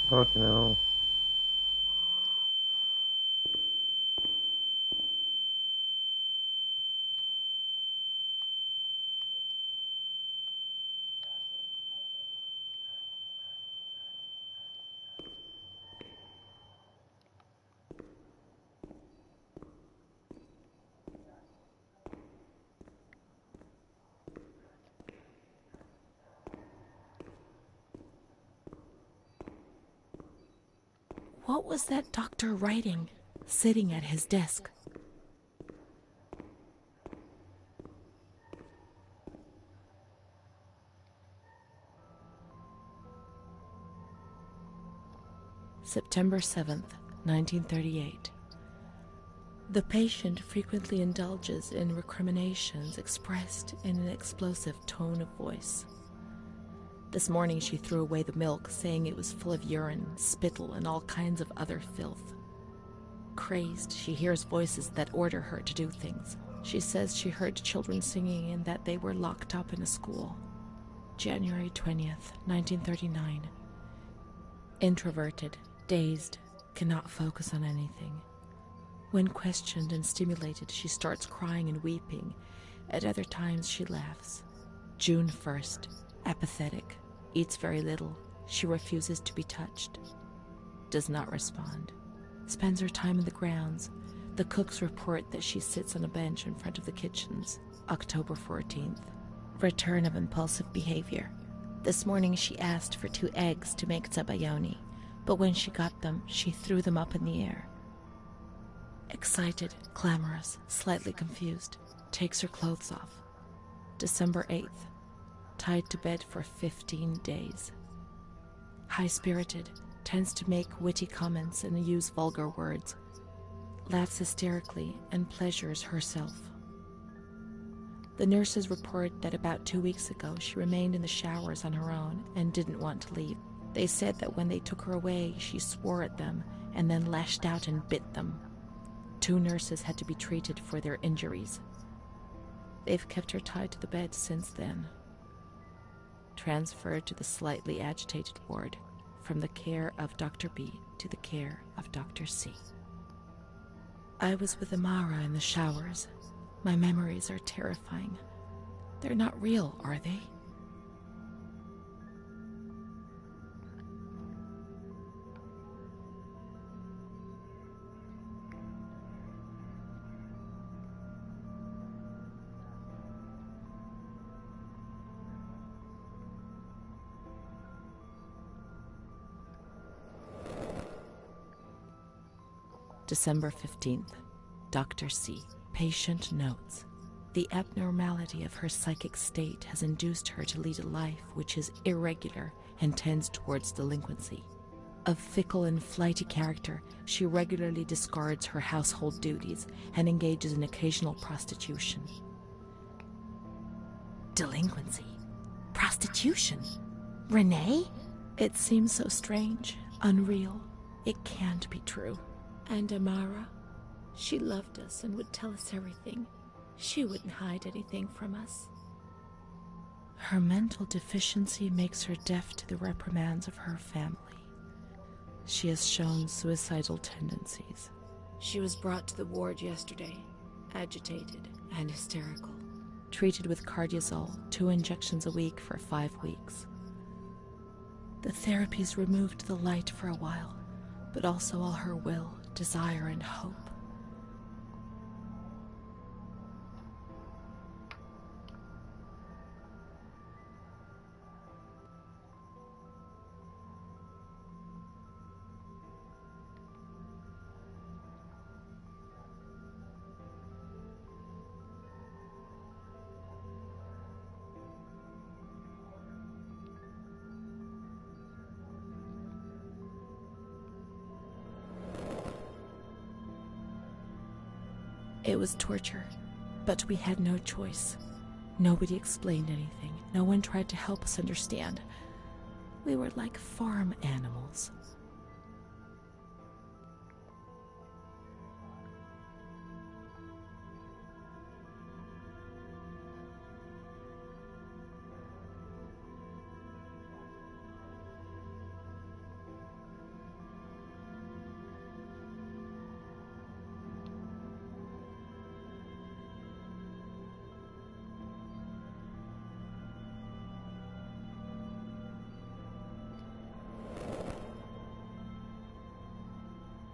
Fucking hell. What was that doctor writing, sitting at his desk? September 7th, 1938. The patient frequently indulges in recriminations expressed in an explosive tone of voice. This morning she threw away the milk, saying it was full of urine, spittle, and all kinds of other filth. Crazed, she hears voices that order her to do things. She says she heard children singing and that they were locked up in a school. January 20th, 1939. Introverted, dazed, cannot focus on anything. When questioned and stimulated, she starts crying and weeping. At other times, she laughs. June 1st. Apathetic. Eats very little. She refuses to be touched. Does not respond. Spends her time in the grounds. The cooks report that she sits on a bench in front of the kitchens. October 14th. Return of impulsive behavior. This morning she asked for 2 eggs to make zabayoni, but when she got them, she threw them up in the air. Excited, clamorous, slightly confused. Takes her clothes off. December 8th. Tied to bed for 15 days. High-spirited, tends to make witty comments and use vulgar words. Laughs hysterically and pleasures herself. The nurses report that about 2 weeks ago she remained in the showers on her own and didn't want to leave. They said that when they took her away, she swore at them and then lashed out and bit them. 2 nurses had to be treated for their injuries. They've kept her tied to the bed since then. Transferred to the slightly agitated ward, from the care of Dr. B to the care of Dr. C. I was with Amara in the showers. My memories are terrifying. They're not real, are they? December 15th. Dr. C. Patient notes. The abnormality of her psychic state has induced her to lead a life which is irregular and tends towards delinquency. Of fickle and flighty character, she regularly discards her household duties and engages in occasional prostitution. Delinquency? Prostitution? Renee? It seems so strange, unreal. It can't be true. And Amara? She loved us and would tell us everything. She wouldn't hide anything from us. Her mental deficiency makes her deaf to the reprimands of her family. She has shown suicidal tendencies. She was brought to the ward yesterday, agitated and hysterical. Treated with cardiazol, 2 injections a week for 5 weeks. The therapies removed the light for a while, but also all her will, desire, and hope. It was torture, but we had no choice. Nobody explained anything. No one tried to help us understand. We were like farm animals.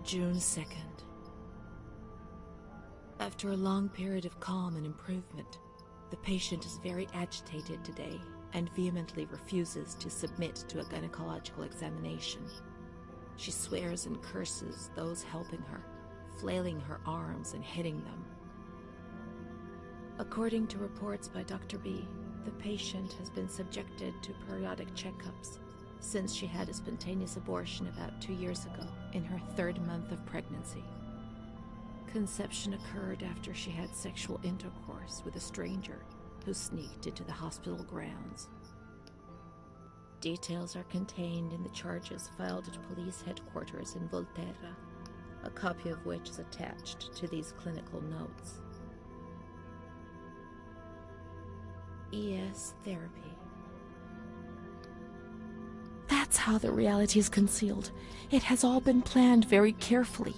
June 2nd. After a long period of calm and improvement, the patient is very agitated today and vehemently refuses to submit to a gynecological examination. She swears and curses those helping her, flailing her arms and hitting them. According to reports by Dr. B, the patient has been subjected to periodic checkups since she had a spontaneous abortion about 2 years ago in her 3rd month of pregnancy. Conception occurred after she had sexual intercourse with a stranger who sneaked into the hospital grounds. Details are contained in the charges filed at police headquarters in Volterra, a copy of which is attached to these clinical notes. ES therapy. That's how the reality is concealed. It has all been planned very carefully.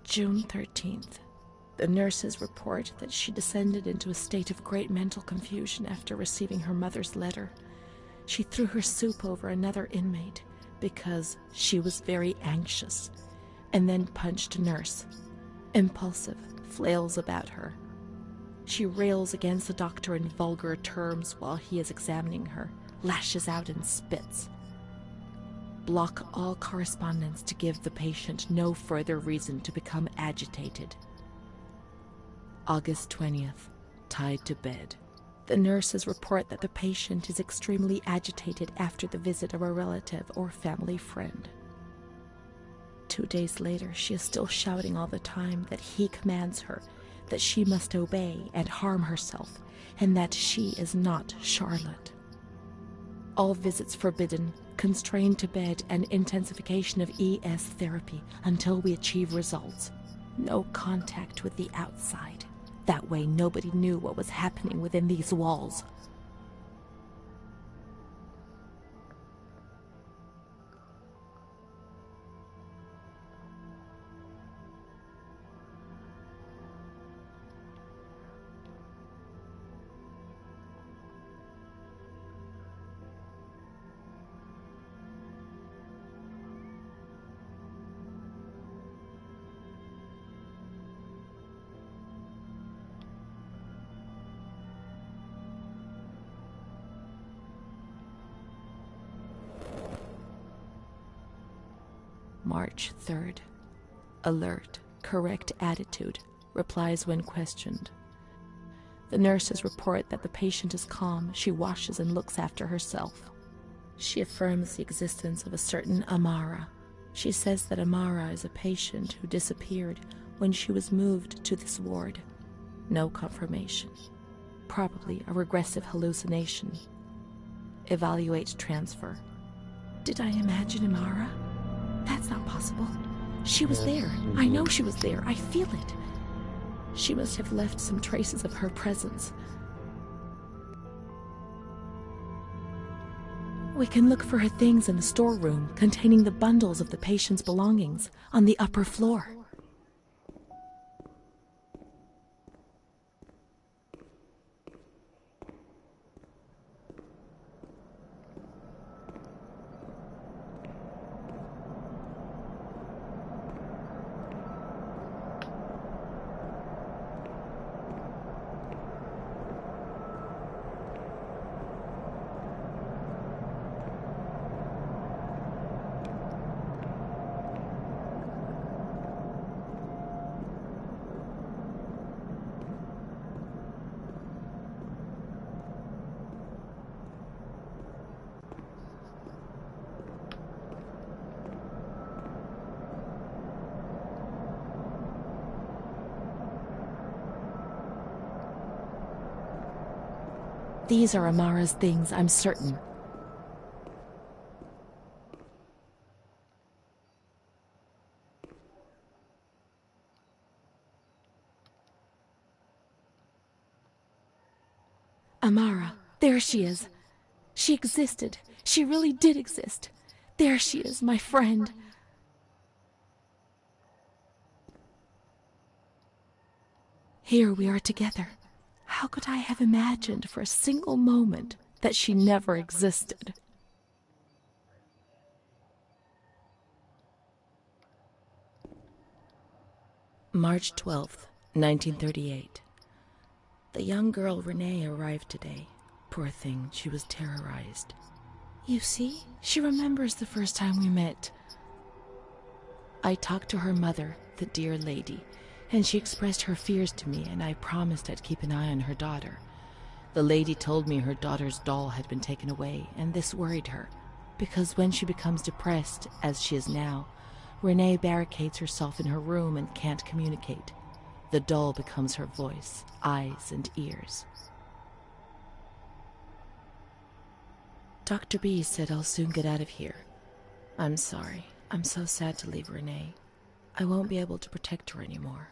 June 13th. The nurses report that she descended into a state of great mental confusion after receiving her mother's letter. She threw her soup over another inmate because she was very anxious, and then punched a nurse. Impulsive, flails about her. She rails against the doctor in vulgar terms while he is examining her, lashes out and spits. Block all correspondence to give the patient no further reason to become agitated. August 20th. Tied to bed. The nurses report that the patient is extremely agitated after the visit of a relative or family friend. 2 days later, she is still shouting all the time that he commands her, that she must obey and harm herself, and that she is not Charlotte. All visits forbidden, constrained to bed, and intensification of ES therapy until we achieve results. No contact with the outside. That way nobody knew what was happening within these walls. March 3rd. Alert, correct attitude, replies when questioned. The nurses report that the patient is calm, she washes and looks after herself. She affirms the existence of a certain Amara. She says that Amara is a patient who disappeared when she was moved to this ward. No confirmation. Probably a regressive hallucination. Evaluate transfer. Did I imagine Amara? That's not possible. She was there. I know she was there. I feel it. She must have left some traces of her presence. We can look for her things in the storeroom containing the bundles of the patient's belongings on the upper floor. These are Amara's things, I'm certain. Amara, there she is. She existed. She really did exist. There she is, my friend. Here we are together. How could I have imagined for a single moment that she never existed? March 12th, 1938. The young girl Renee arrived today. Poor thing, she was terrorized. You see, she remembers the first time we met. I talked to her mother, the dear lady, and she expressed her fears to me, and I promised I'd keep an eye on her daughter. The lady told me her daughter's doll had been taken away, and this worried her, because when she becomes depressed, as she is now, Renee barricades herself in her room and can't communicate. The doll becomes her voice, eyes, and ears. Dr. B said I'll soon get out of here. I'm sorry. I'm so sad to leave Renee. I won't be able to protect her anymore.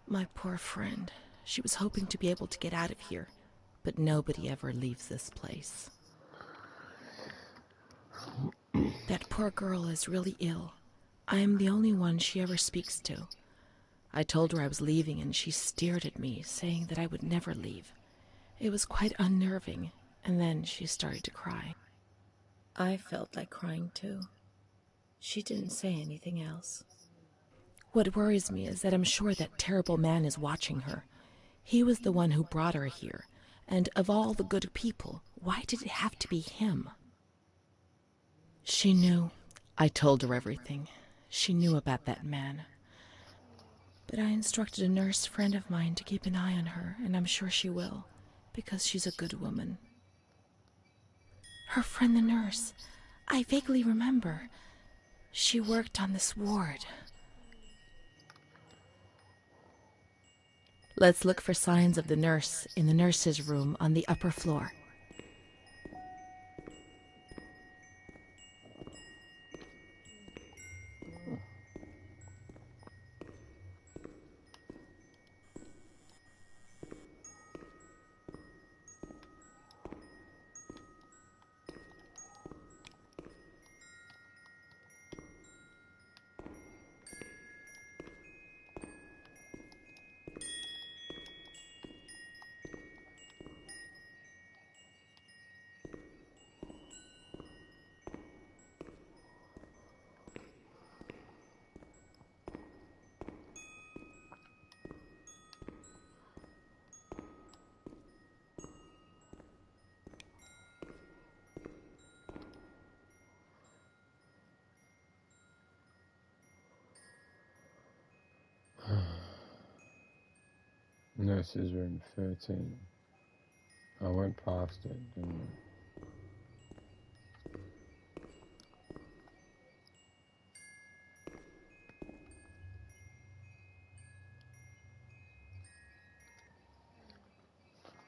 My poor friend. She was hoping to be able to get out of here, but nobody ever leaves this place. That poor girl is really ill. I am the only one she ever speaks to. I told her I was leaving, and she stared at me, saying that I would never leave. It was quite unnerving, and then she started to cry. I felt like crying too. She didn't say anything else. What worries me is that I'm sure that terrible man is watching her. He was the one who brought her here, and of all the good people, why did it have to be him? She knew. I told her everything. She knew about that man. But I instructed a nurse friend of mine to keep an eye on her, and I'm sure she will, because she's a good woman. Her friend the nurse. I vaguely remember. She worked on this ward. Let's look for signs of the nurse in the nurse's room on the upper floor. Nurse's room 13. I went past it, didn't I?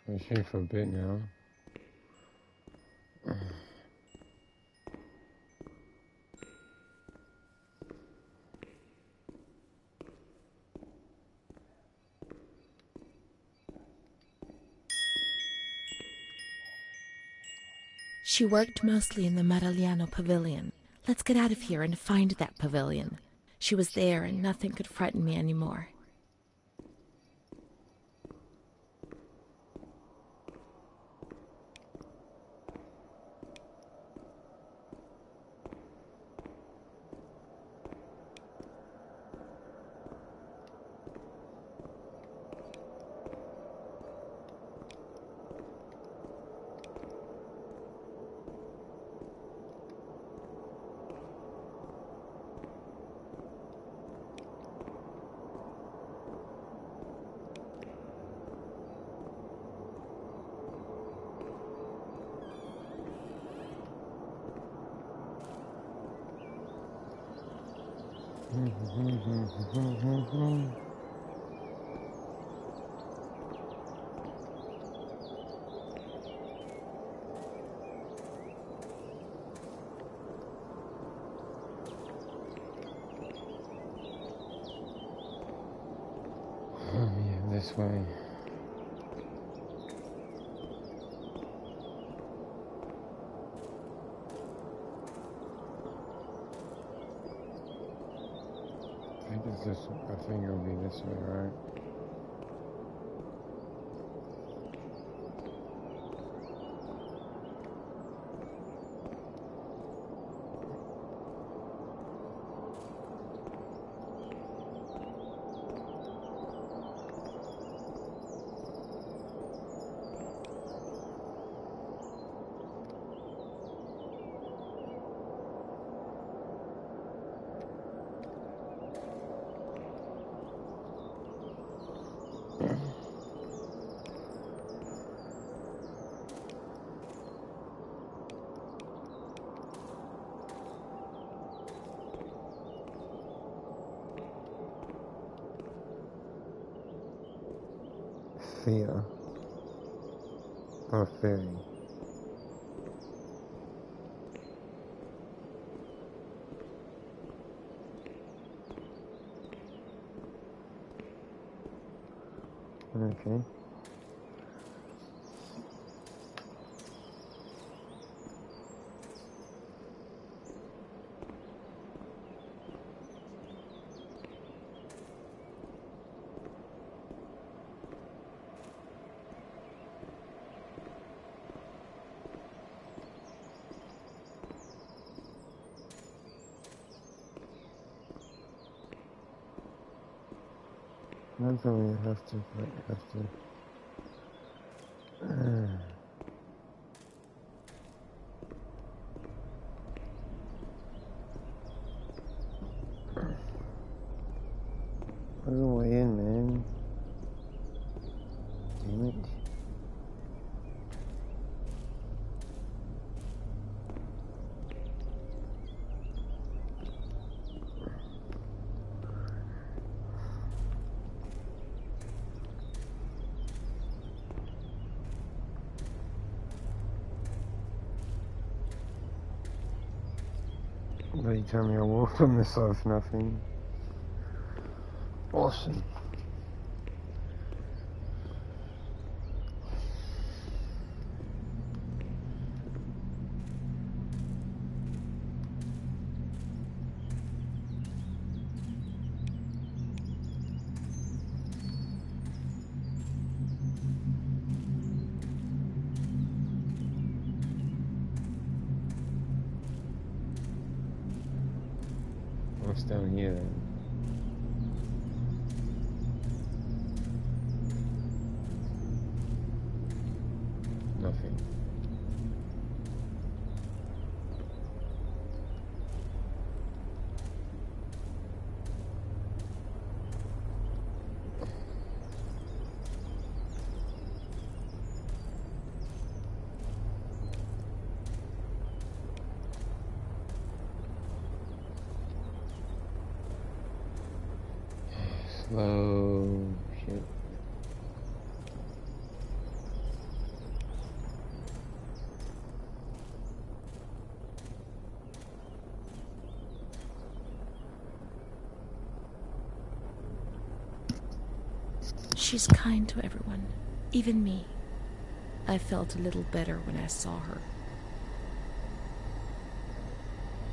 We're here for a bit now. She worked mostly in the Maragliano pavilion. Let's get out of here and find that pavilion. She was there and nothing could frighten me anymore. Yeah, this way. I think it's this. I think it'll be this way, right? Thea. Or Fairy. Okay. That's all we have to. Put it away in, man. Damn it. But you tell me I walked on this side for nothing. Awesome. What's down here then? Nothing. Slow shit. She's kind to everyone, even me. I felt a little better when I saw her.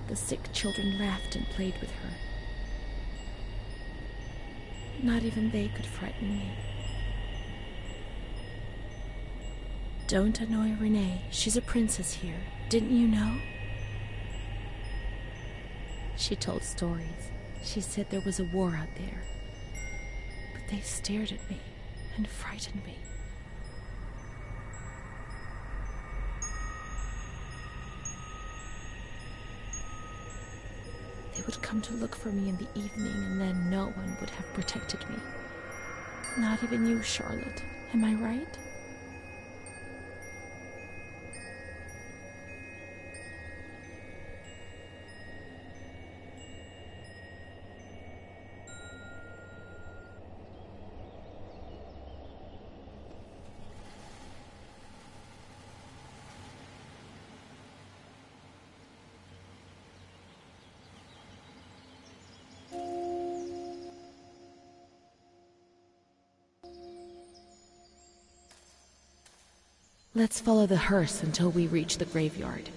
The sick children laughed and played with her. Not even they could frighten me. Don't annoy Renee. She's a princess here. Didn't you know? She told stories. She said there was a war out there. But they stared at me and frightened me. They would come to look for me in the evening, and then no one would have protected me. Not even you, Charlotte. Am I right? Let's follow the hearse until we reach the graveyard.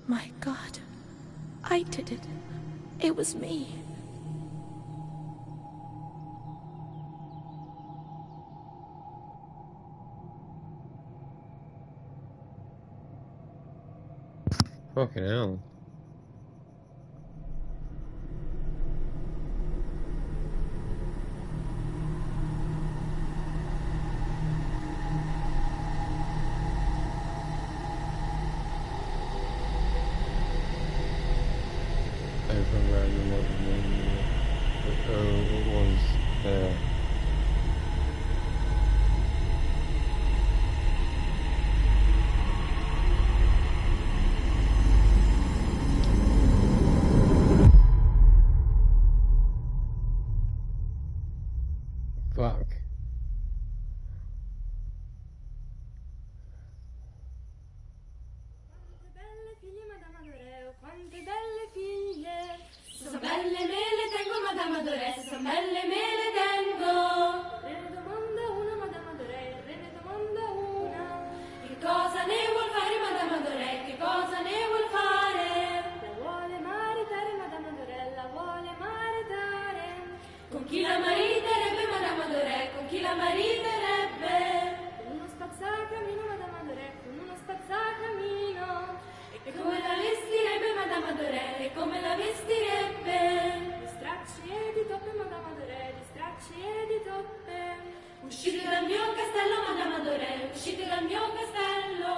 My God. I did it. It was me. Fucking hell. Open random what the name was. Oh, it was there. Fuck. Quante belle figlie, sono belle me le tengo, Madame Adoré, sono belle me le tengo. Re ne domanda una, Madame Adoré, re ne domanda una. Che cosa ne vuol fare, Madame Adoré, che cosa ne vuol fare? La vuole maritare, Madame Adoré, la vuole maritare. Con chi la mariterebbe, Madame Adoré, con chi la mariterebbe? Con uno spazzacamino, Madame Adoré, con uno spazzacamino. E come la vestirebbe Madame Adoré, e come la vestirebbe? Di stracci e di toppe, Madame Adoré, di stracci e di toppe. Uscite dal mio castello, Madame Adoré, uscite dal mio castello.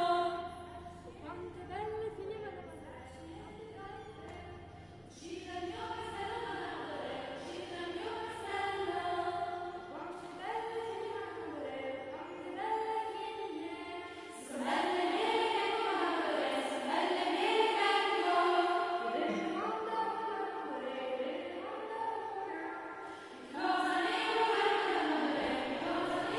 Oh, quante belle figlie, Madame Adoré. Uscite dal mio castello, Madame Adoré, uscite dal mio castello. Quante belle figlie, Madame Adoré, quante belle figlie. Sono belle mele, Madame Adoré, sono belle mele, tengo. Re ne domanda una, Madame Adoré, re ne domanda una. Che cosa ne vuoi fare, Madame Adoré, che cosa ne vuoi fare?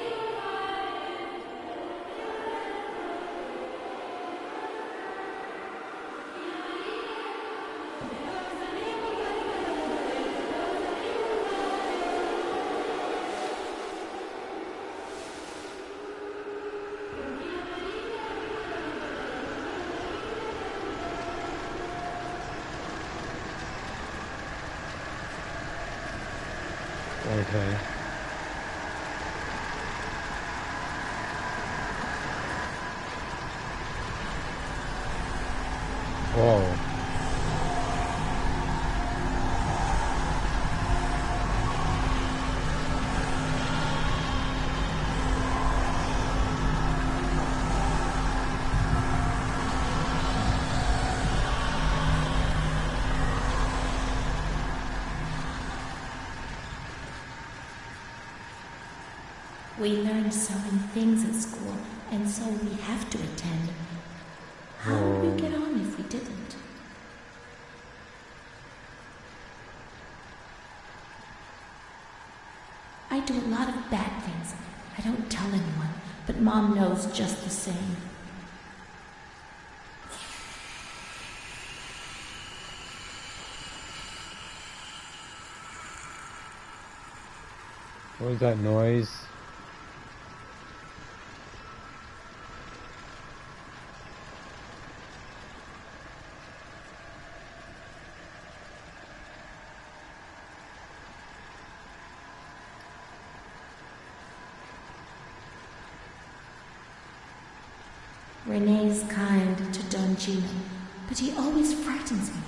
Okay. Whoa. We learn so many things at school, and so we have to attend. How would we get on if we didn't? I do a lot of bad things. I don't tell anyone, but Mom knows just the same. What was that noise? Rene's kind to Don Gino, but he always frightens me.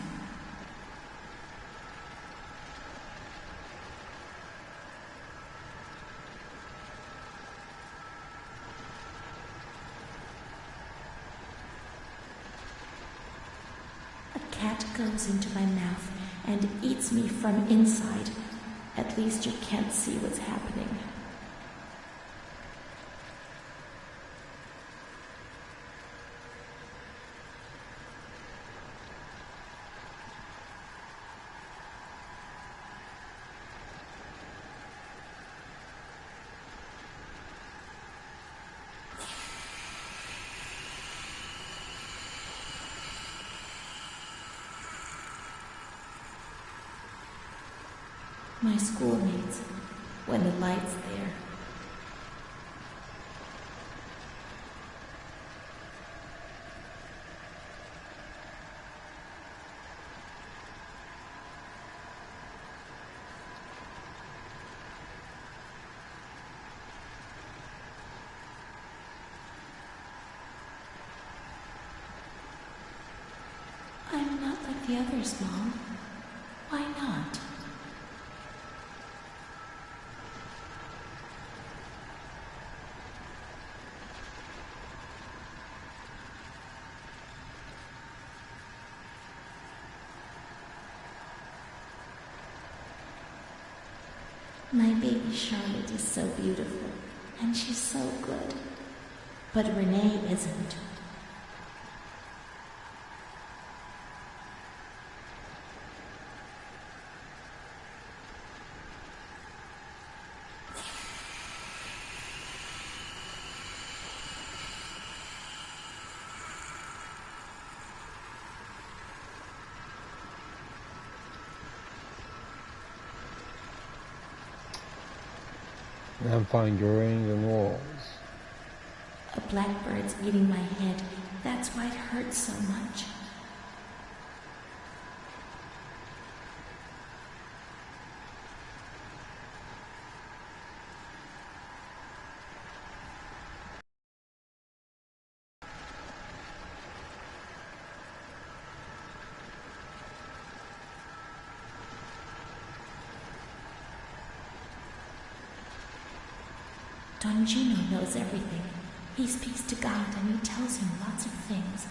A cat goes into my mouth and eats me from inside. At least you can't see what's happening. My schoolmates, when the light's there. the others, Mom. Why not? My baby Charlotte is so beautiful, and she's so good. But Renee isn't. I'm fingering the walls. A blackbird's eating my head. That's why it hurts so much. Don Gino knows everything. He speaks to God and he tells him lots of things.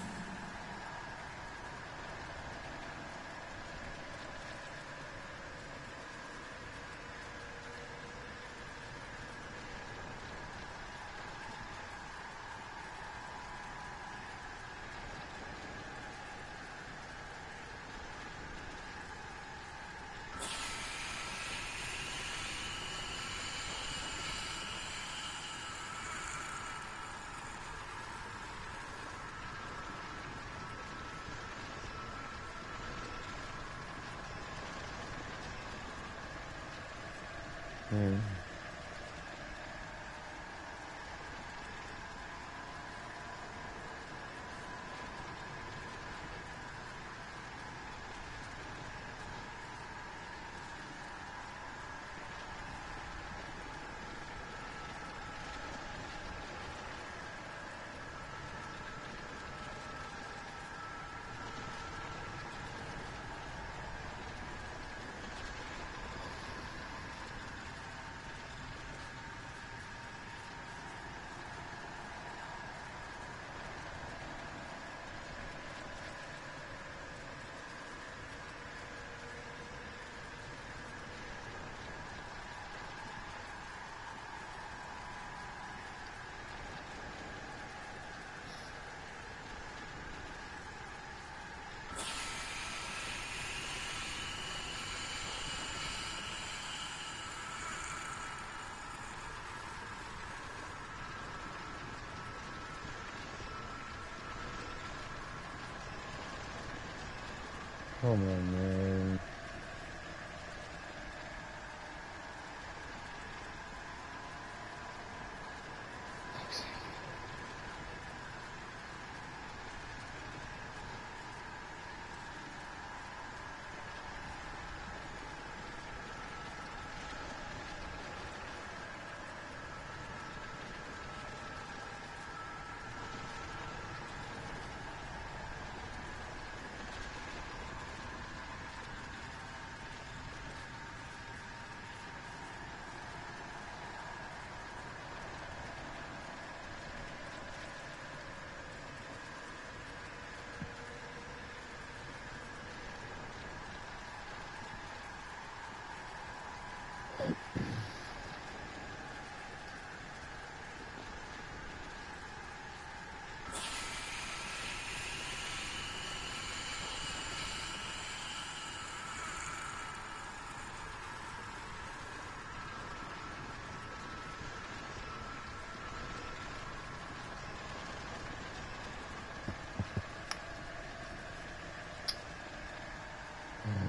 Come on, man.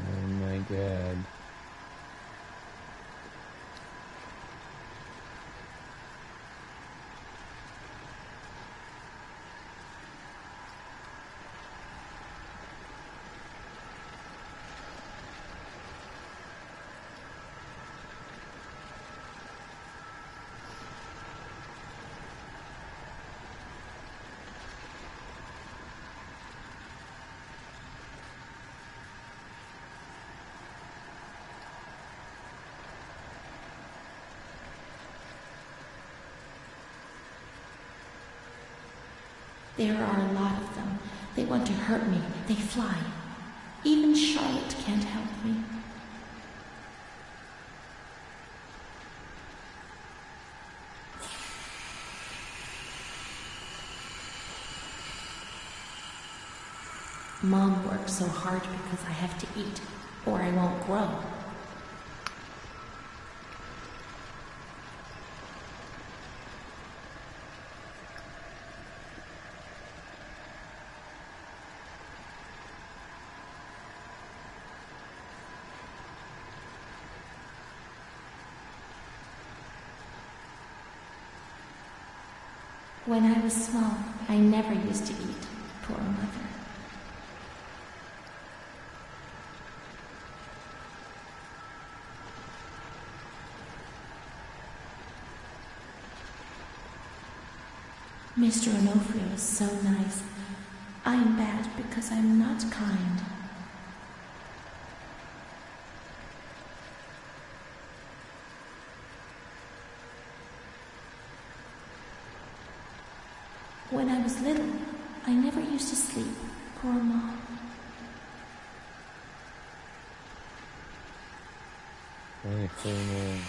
Oh my god. There are a lot of them. They want to hurt me. They fly. Even Charlotte can't help me. Mom works so hard because I have to eat, or I won't grow. When I was small, I never used to eat. Poor mother. Mr. Onofrio is so nice. I'm bad because I'm not kind. When I was little, I never used to sleep. Poor Mom. Come on.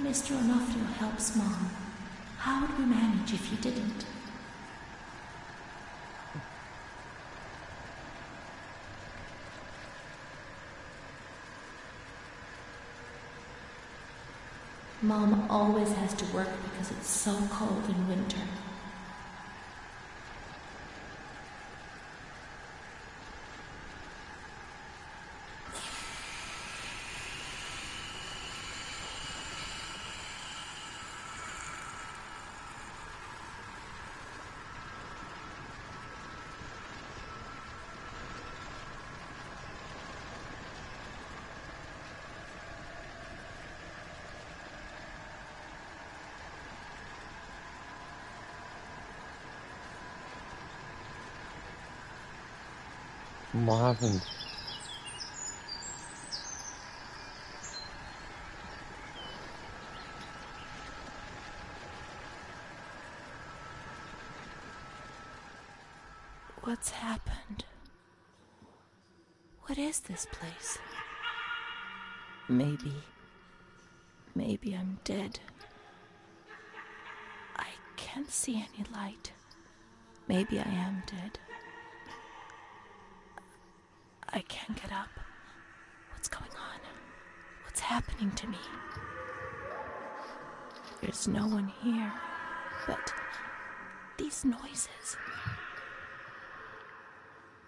Mr. Onofrio helps Mom. How would we manage if you didn't? Mom always has to work because it's so cold in winter. What happened? What's happened? What is this place? Maybe I'm dead. I can't see any light. Maybe I am dead. I can't get up. What's going on? What's happening to me? There's no one here, but these noises.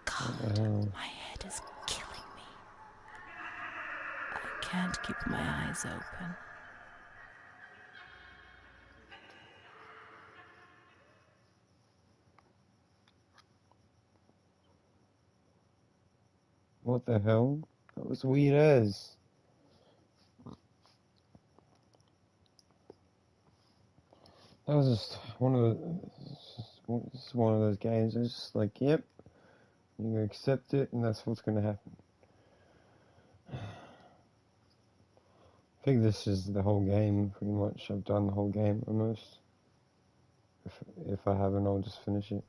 God, my head is killing me. I can't keep my eyes open. What the hell? That was weird as. That was just one of those games. It's just like, yep, you accept it, and that's what's gonna happen. I think this is the whole game, pretty much. I've done the whole game almost. If I haven't, I'll just finish it.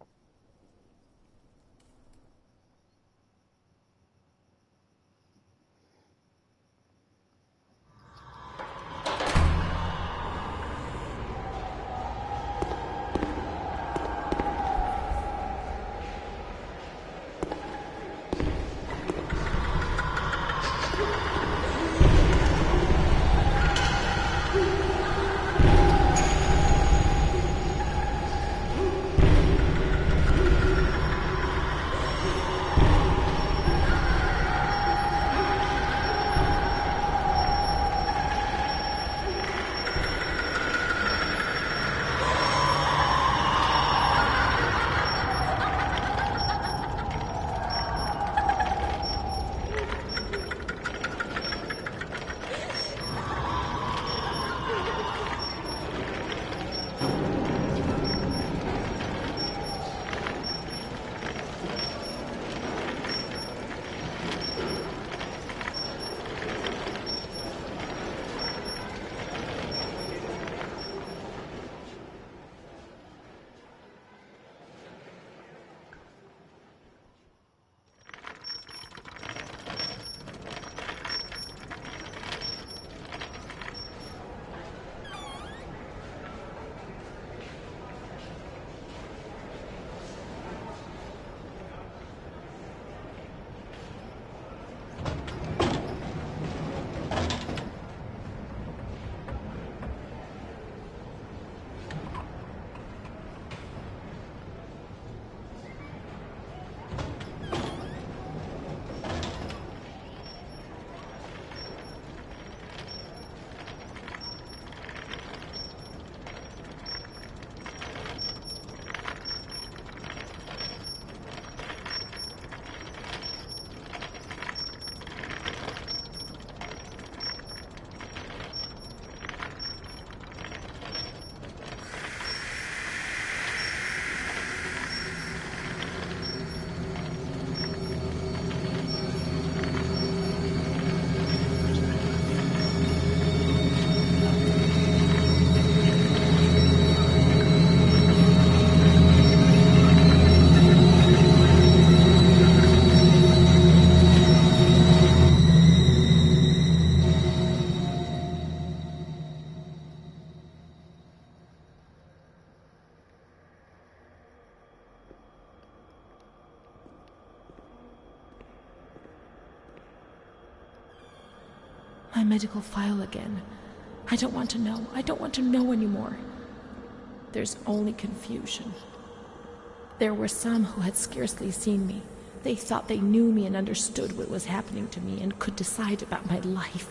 my medical file again. I don't want to know. I don't want to know anymore. There's only confusion. There were some who had scarcely seen me. They thought they knew me and understood what was happening to me and could decide about my life.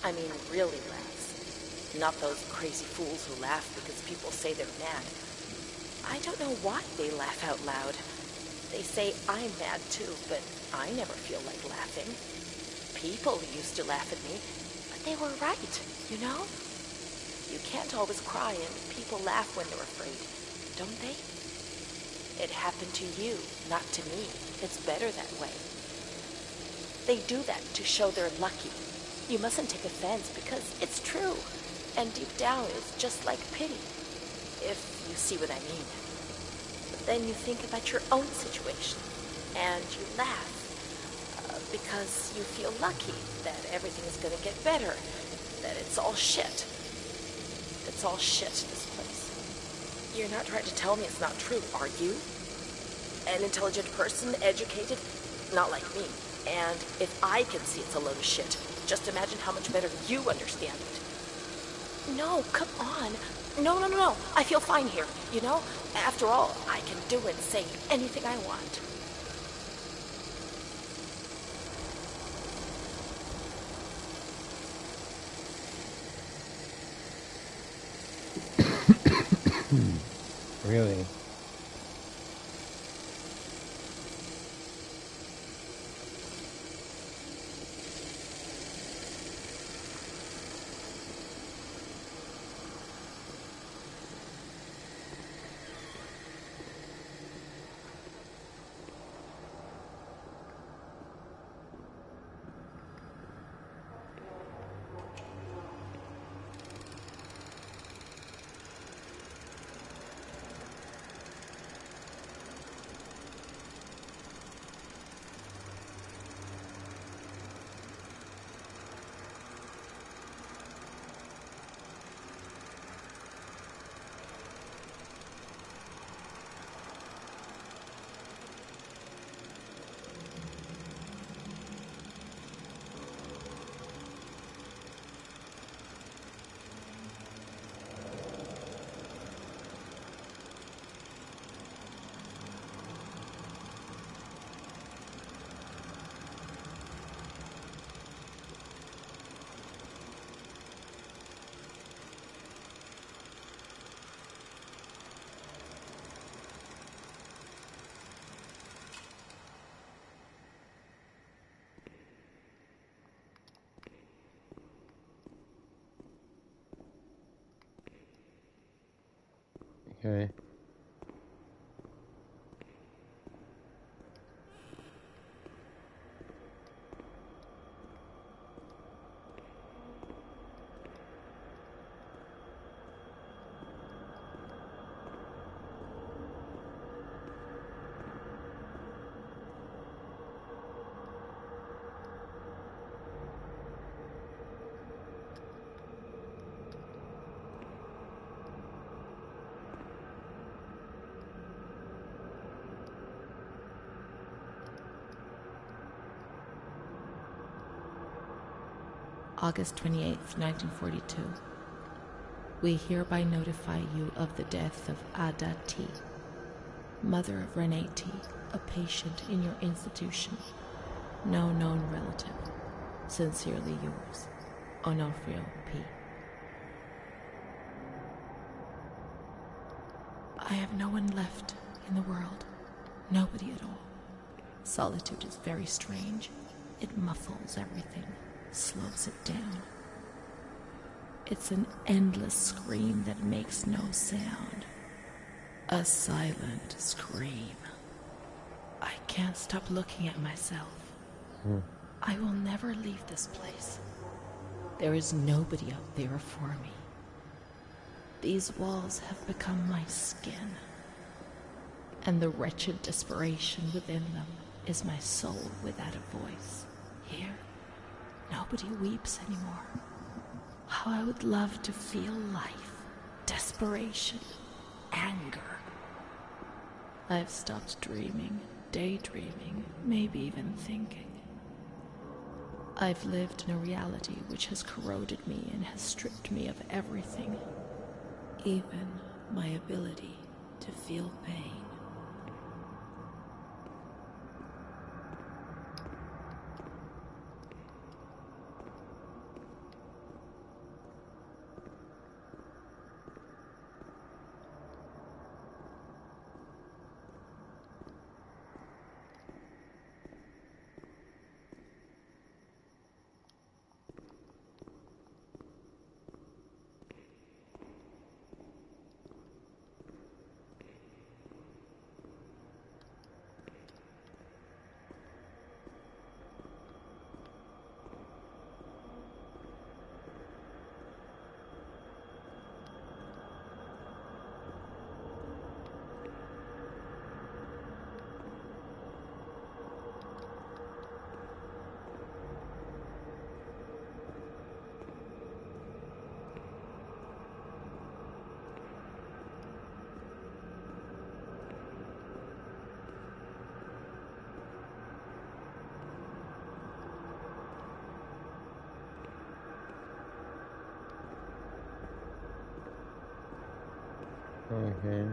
I mean, really laughs. Not those crazy fools who laugh because people say they're mad. I don't know why they laugh out loud. They say I'm mad too, but I never feel like laughing. People used to laugh at me, but they were right, you know? You can't always cry and people laugh when they're afraid, don't they? It happened to you, not to me. It's better that way. They do that to show they're lucky. You mustn't take offense because it's true. And deep down, it's just like pity, if you see what I mean. But then you think about your own situation, and you laugh because you feel lucky that everything is going to get better, that it's all shit. It's all shit, this place. You're not trying to tell me it's not true, are you? An intelligent person, educated, not like me. And if I can see it's a load of shit, just imagine how much better you understand it. No, come on. No. I feel fine here, you know? After all, I can do and say anything I want. Really? Okay. August 28th, 1942. We hereby notify you of the death of Ada T., mother of Renee T., a patient in your institution. No known relative. Sincerely yours, Onofrio P. I have no one left in the world. Nobody at all. Solitude is very strange. It muffles everything, slows it down. It's an endless scream that makes no sound. A silent scream. I can't stop looking at myself. I will never leave this place. There is nobody out there for me. These walls have become my skin, and the wretched desperation within them is my soul without a voice. Here, nobody weeps anymore. How I would love to feel life, desperation, anger. I've stopped dreaming, daydreaming, maybe even thinking. I've lived in a reality which has corroded me and has stripped me of everything, even my ability to feel pain. Okay.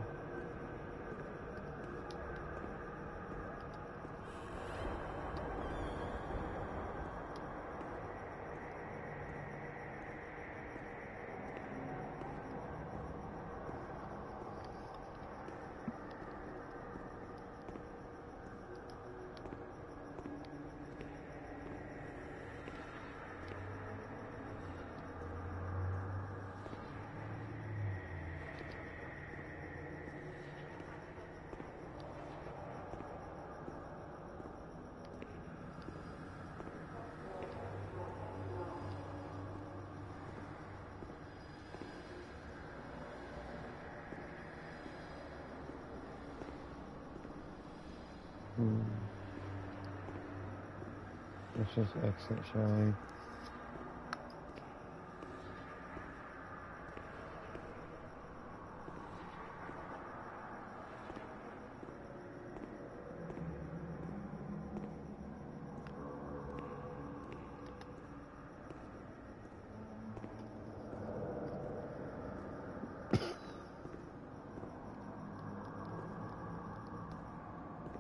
Let's just exit, shall we?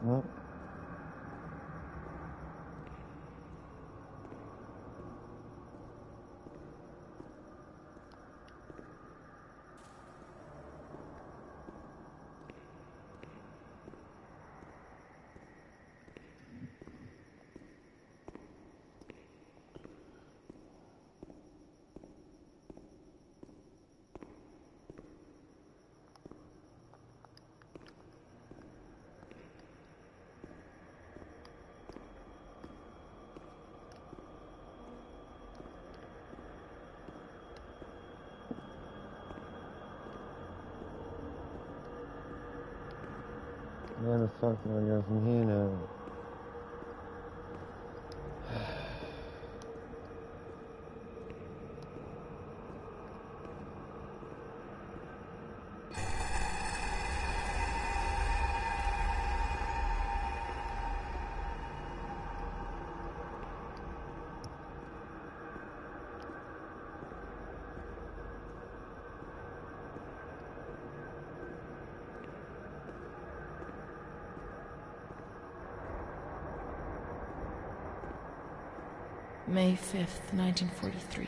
Well, where the fuck do I go from here now? May 5th, 1943.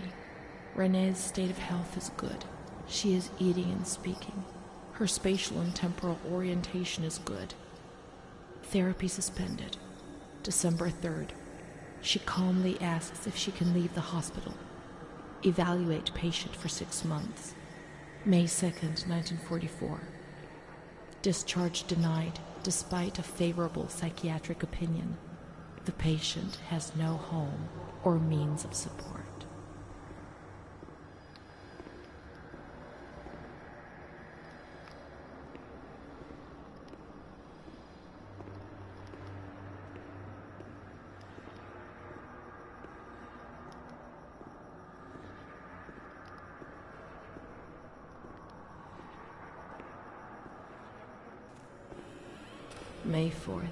Renee's state of health is good. She is eating and speaking. Her spatial and temporal orientation is good. Therapy suspended. December 3rd. She calmly asks if she can leave the hospital. Evaluate patient for 6 months. May 2nd, 1944. Discharge denied despite a favorable psychiatric opinion. The patient has no home or means of support. May 4th.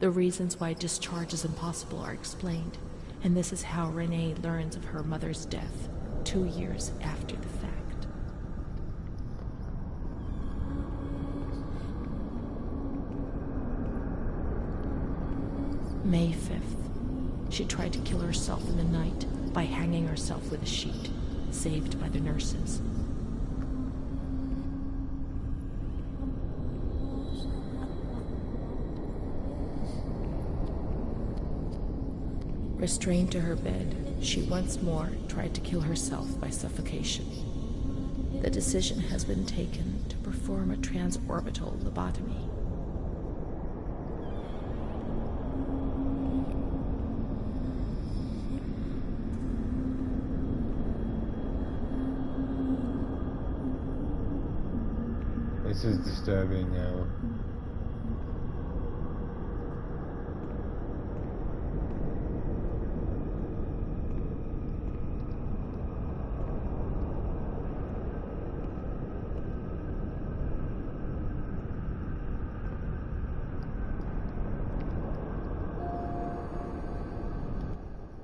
The reasons why discharge is impossible are explained, and this is how Renee learns of her mother's death 2 years after the fact. May 5th. She tried to kill herself in the night by hanging herself with a sheet, saved by the nurses. Restrained to her bed, she once more tried to kill herself by suffocation. The decision has been taken to perform a transorbital lobotomy. This is disturbing now.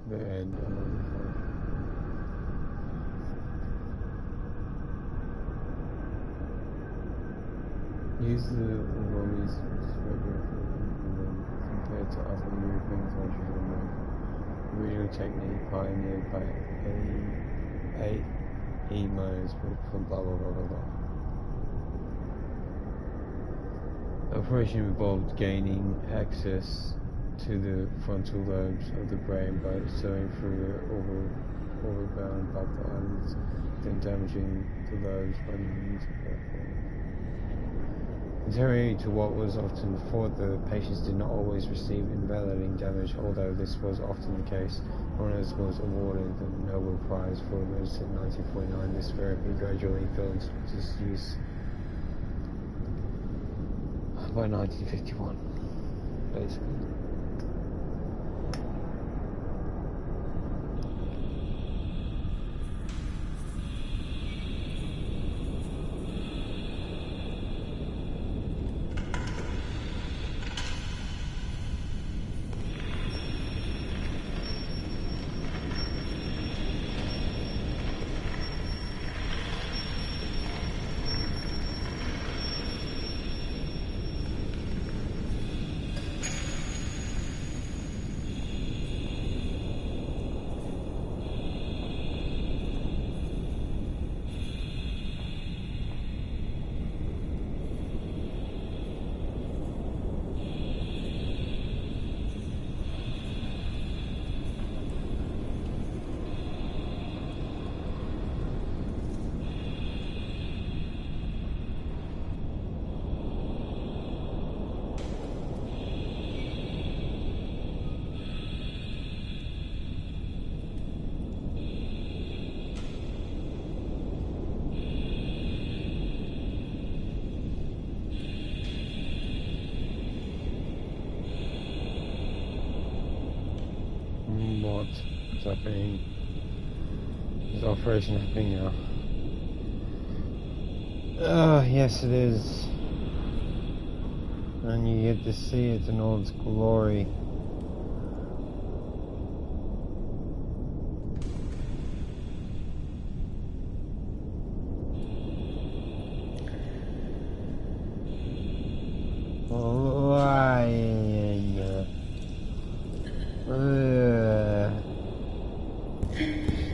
The end. Use the Romies compared to other European countries in America. Original technique pioneered by A. Myers from blah blah blah blah blah. The operation involved gaining access to the frontal lobes of the brain by sewing through the overground buccal islands, then damaging the lobes by means of contrary to what was often thought, the patients did not always receive invalidating damage, although this was often the case. Honors was awarded the Nobel Prize for Medicine in 1949. This therapy gradually fell into disuse by 1951, basically. What's happening? Is operation happening now? Oh, yes it is. And you get to see it in all its glory.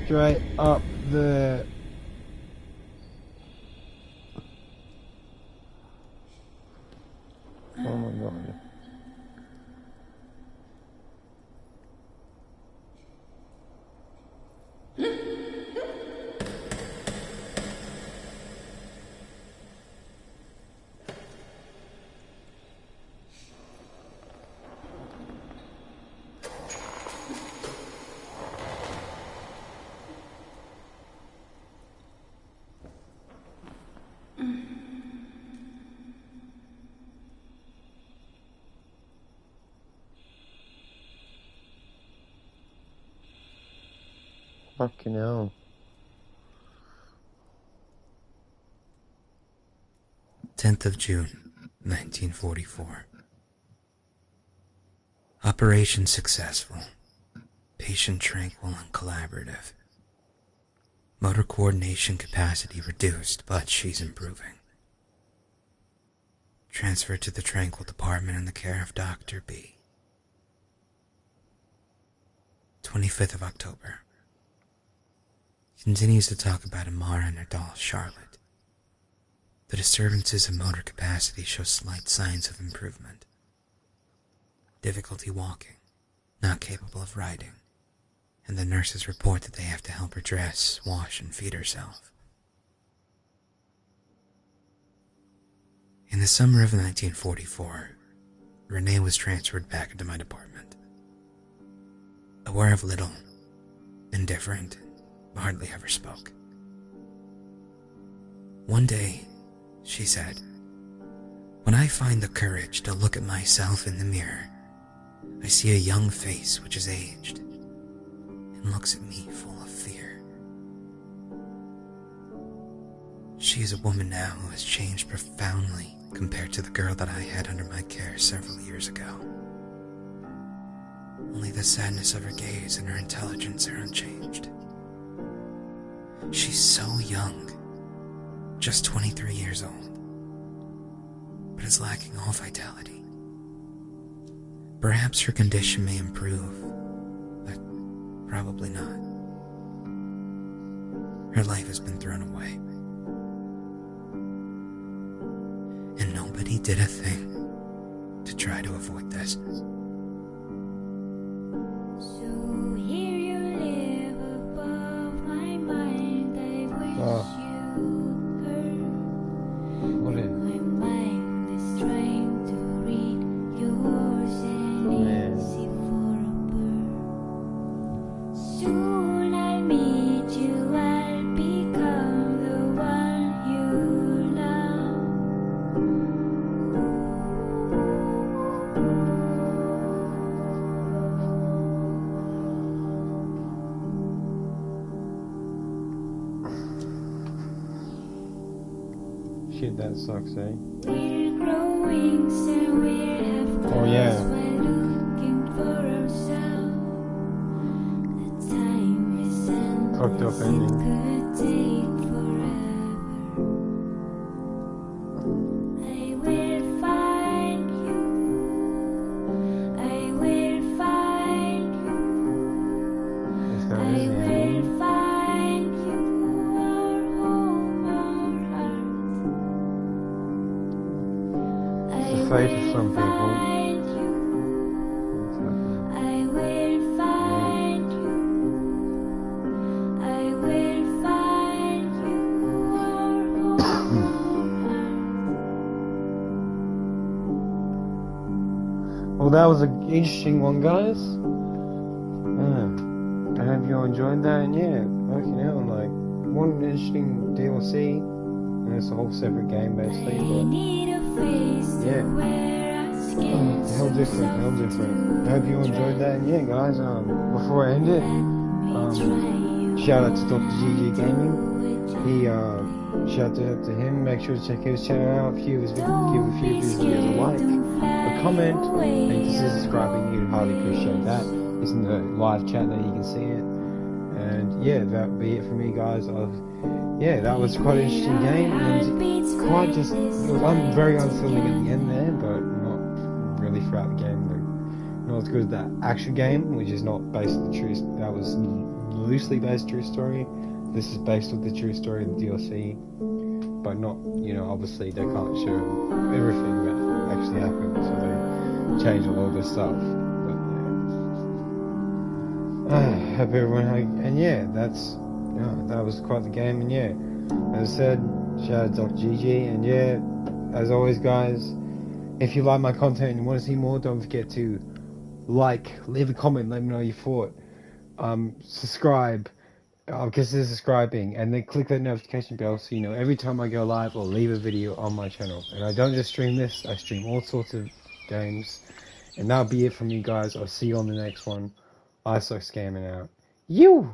Straight up there. Oh my god. Fucking hell. June 1944. Operation successful. Patient tranquil and collaborative. Motor coordination capacity reduced, but she's improving. Transferred to the Tranquil department in the care of Dr. B. 25th of October. Continues to talk about Amara and her doll, Charlotte. The disturbances of motor capacity show slight signs of improvement. Difficulty walking, not capable of riding, and the nurses report that they have to help her dress, wash, and feed herself. In the summer of 1944, Renee was transferred back into my department. Aware of little, indifferent, hardly ever spoke. One day, she said, "When I find the courage to look at myself in the mirror, I see a young face which is aged and looks at me full of fear." She is a woman now who has changed profoundly compared to the girl that I had under my care several years ago. Only the sadness of her gaze and her intelligence are unchanged. She's so young, just 23 years old, but is lacking all vitality. Perhaps her condition may improve, but probably not. Her life has been thrown away, and nobody did a thing to try to avoid this. So here you live above my mind. I wish you heard. What is My mind is trying to read yours and easy for a bird. Soon I'll meet you. I'll become the one you love. shit, that sucks, eh? We're growing, so we'll have Oh, yeah. cause while looking for ourselves. The time is endless, Fucked up ending. it could take forever. I will find you. I will find you. That's how it I is, man. will find you, our home, our heart. It's the fate of some people. Find you. I will find you. I will find you, our home, our heart. Well, that was an interesting one, guys. I hope you all enjoyed that, and yeah, fucking hell, like, what an interesting DLC. And it's a whole separate game, basically, I but need a face to yeah. wear our skin. Hell different, hell different. I hope you all enjoyed that, and yeah, guys, before I end it, shout out to Dr. GG Gaming. He, shout out to him, make sure to check his channel out, give a few of his videos a like, a comment, and consider subscribing. He'd highly appreciate that. It's in the live chat that you can see it. And yeah, that'll be it for me, guys. Yeah, that was quite an interesting game, and quite just, it was very unfilling at the end there, but not really throughout the game. Not as good as that action game, which is not based on the truth. That was loosely based true story. This is based on the true story of the DLC, but not, you know, obviously they can't show everything that actually happened, so they changed a lot of the stuff. But yeah, hope everyone had, and yeah, that's, you know, that was quite the game. And yeah, as I said, shout out Dr. GG, and yeah, as always, guys, if you like my content and you want to see more, don't forget to like, leave a comment, let me know your thought. Subscribe, consider subscribing, and then click that notification bell so you know every time I go live or leave a video on my channel. And I don't just stream this, I stream all sorts of games. And that'll be it from me, guys. I'll see you on the next one. I suck scamming out. You!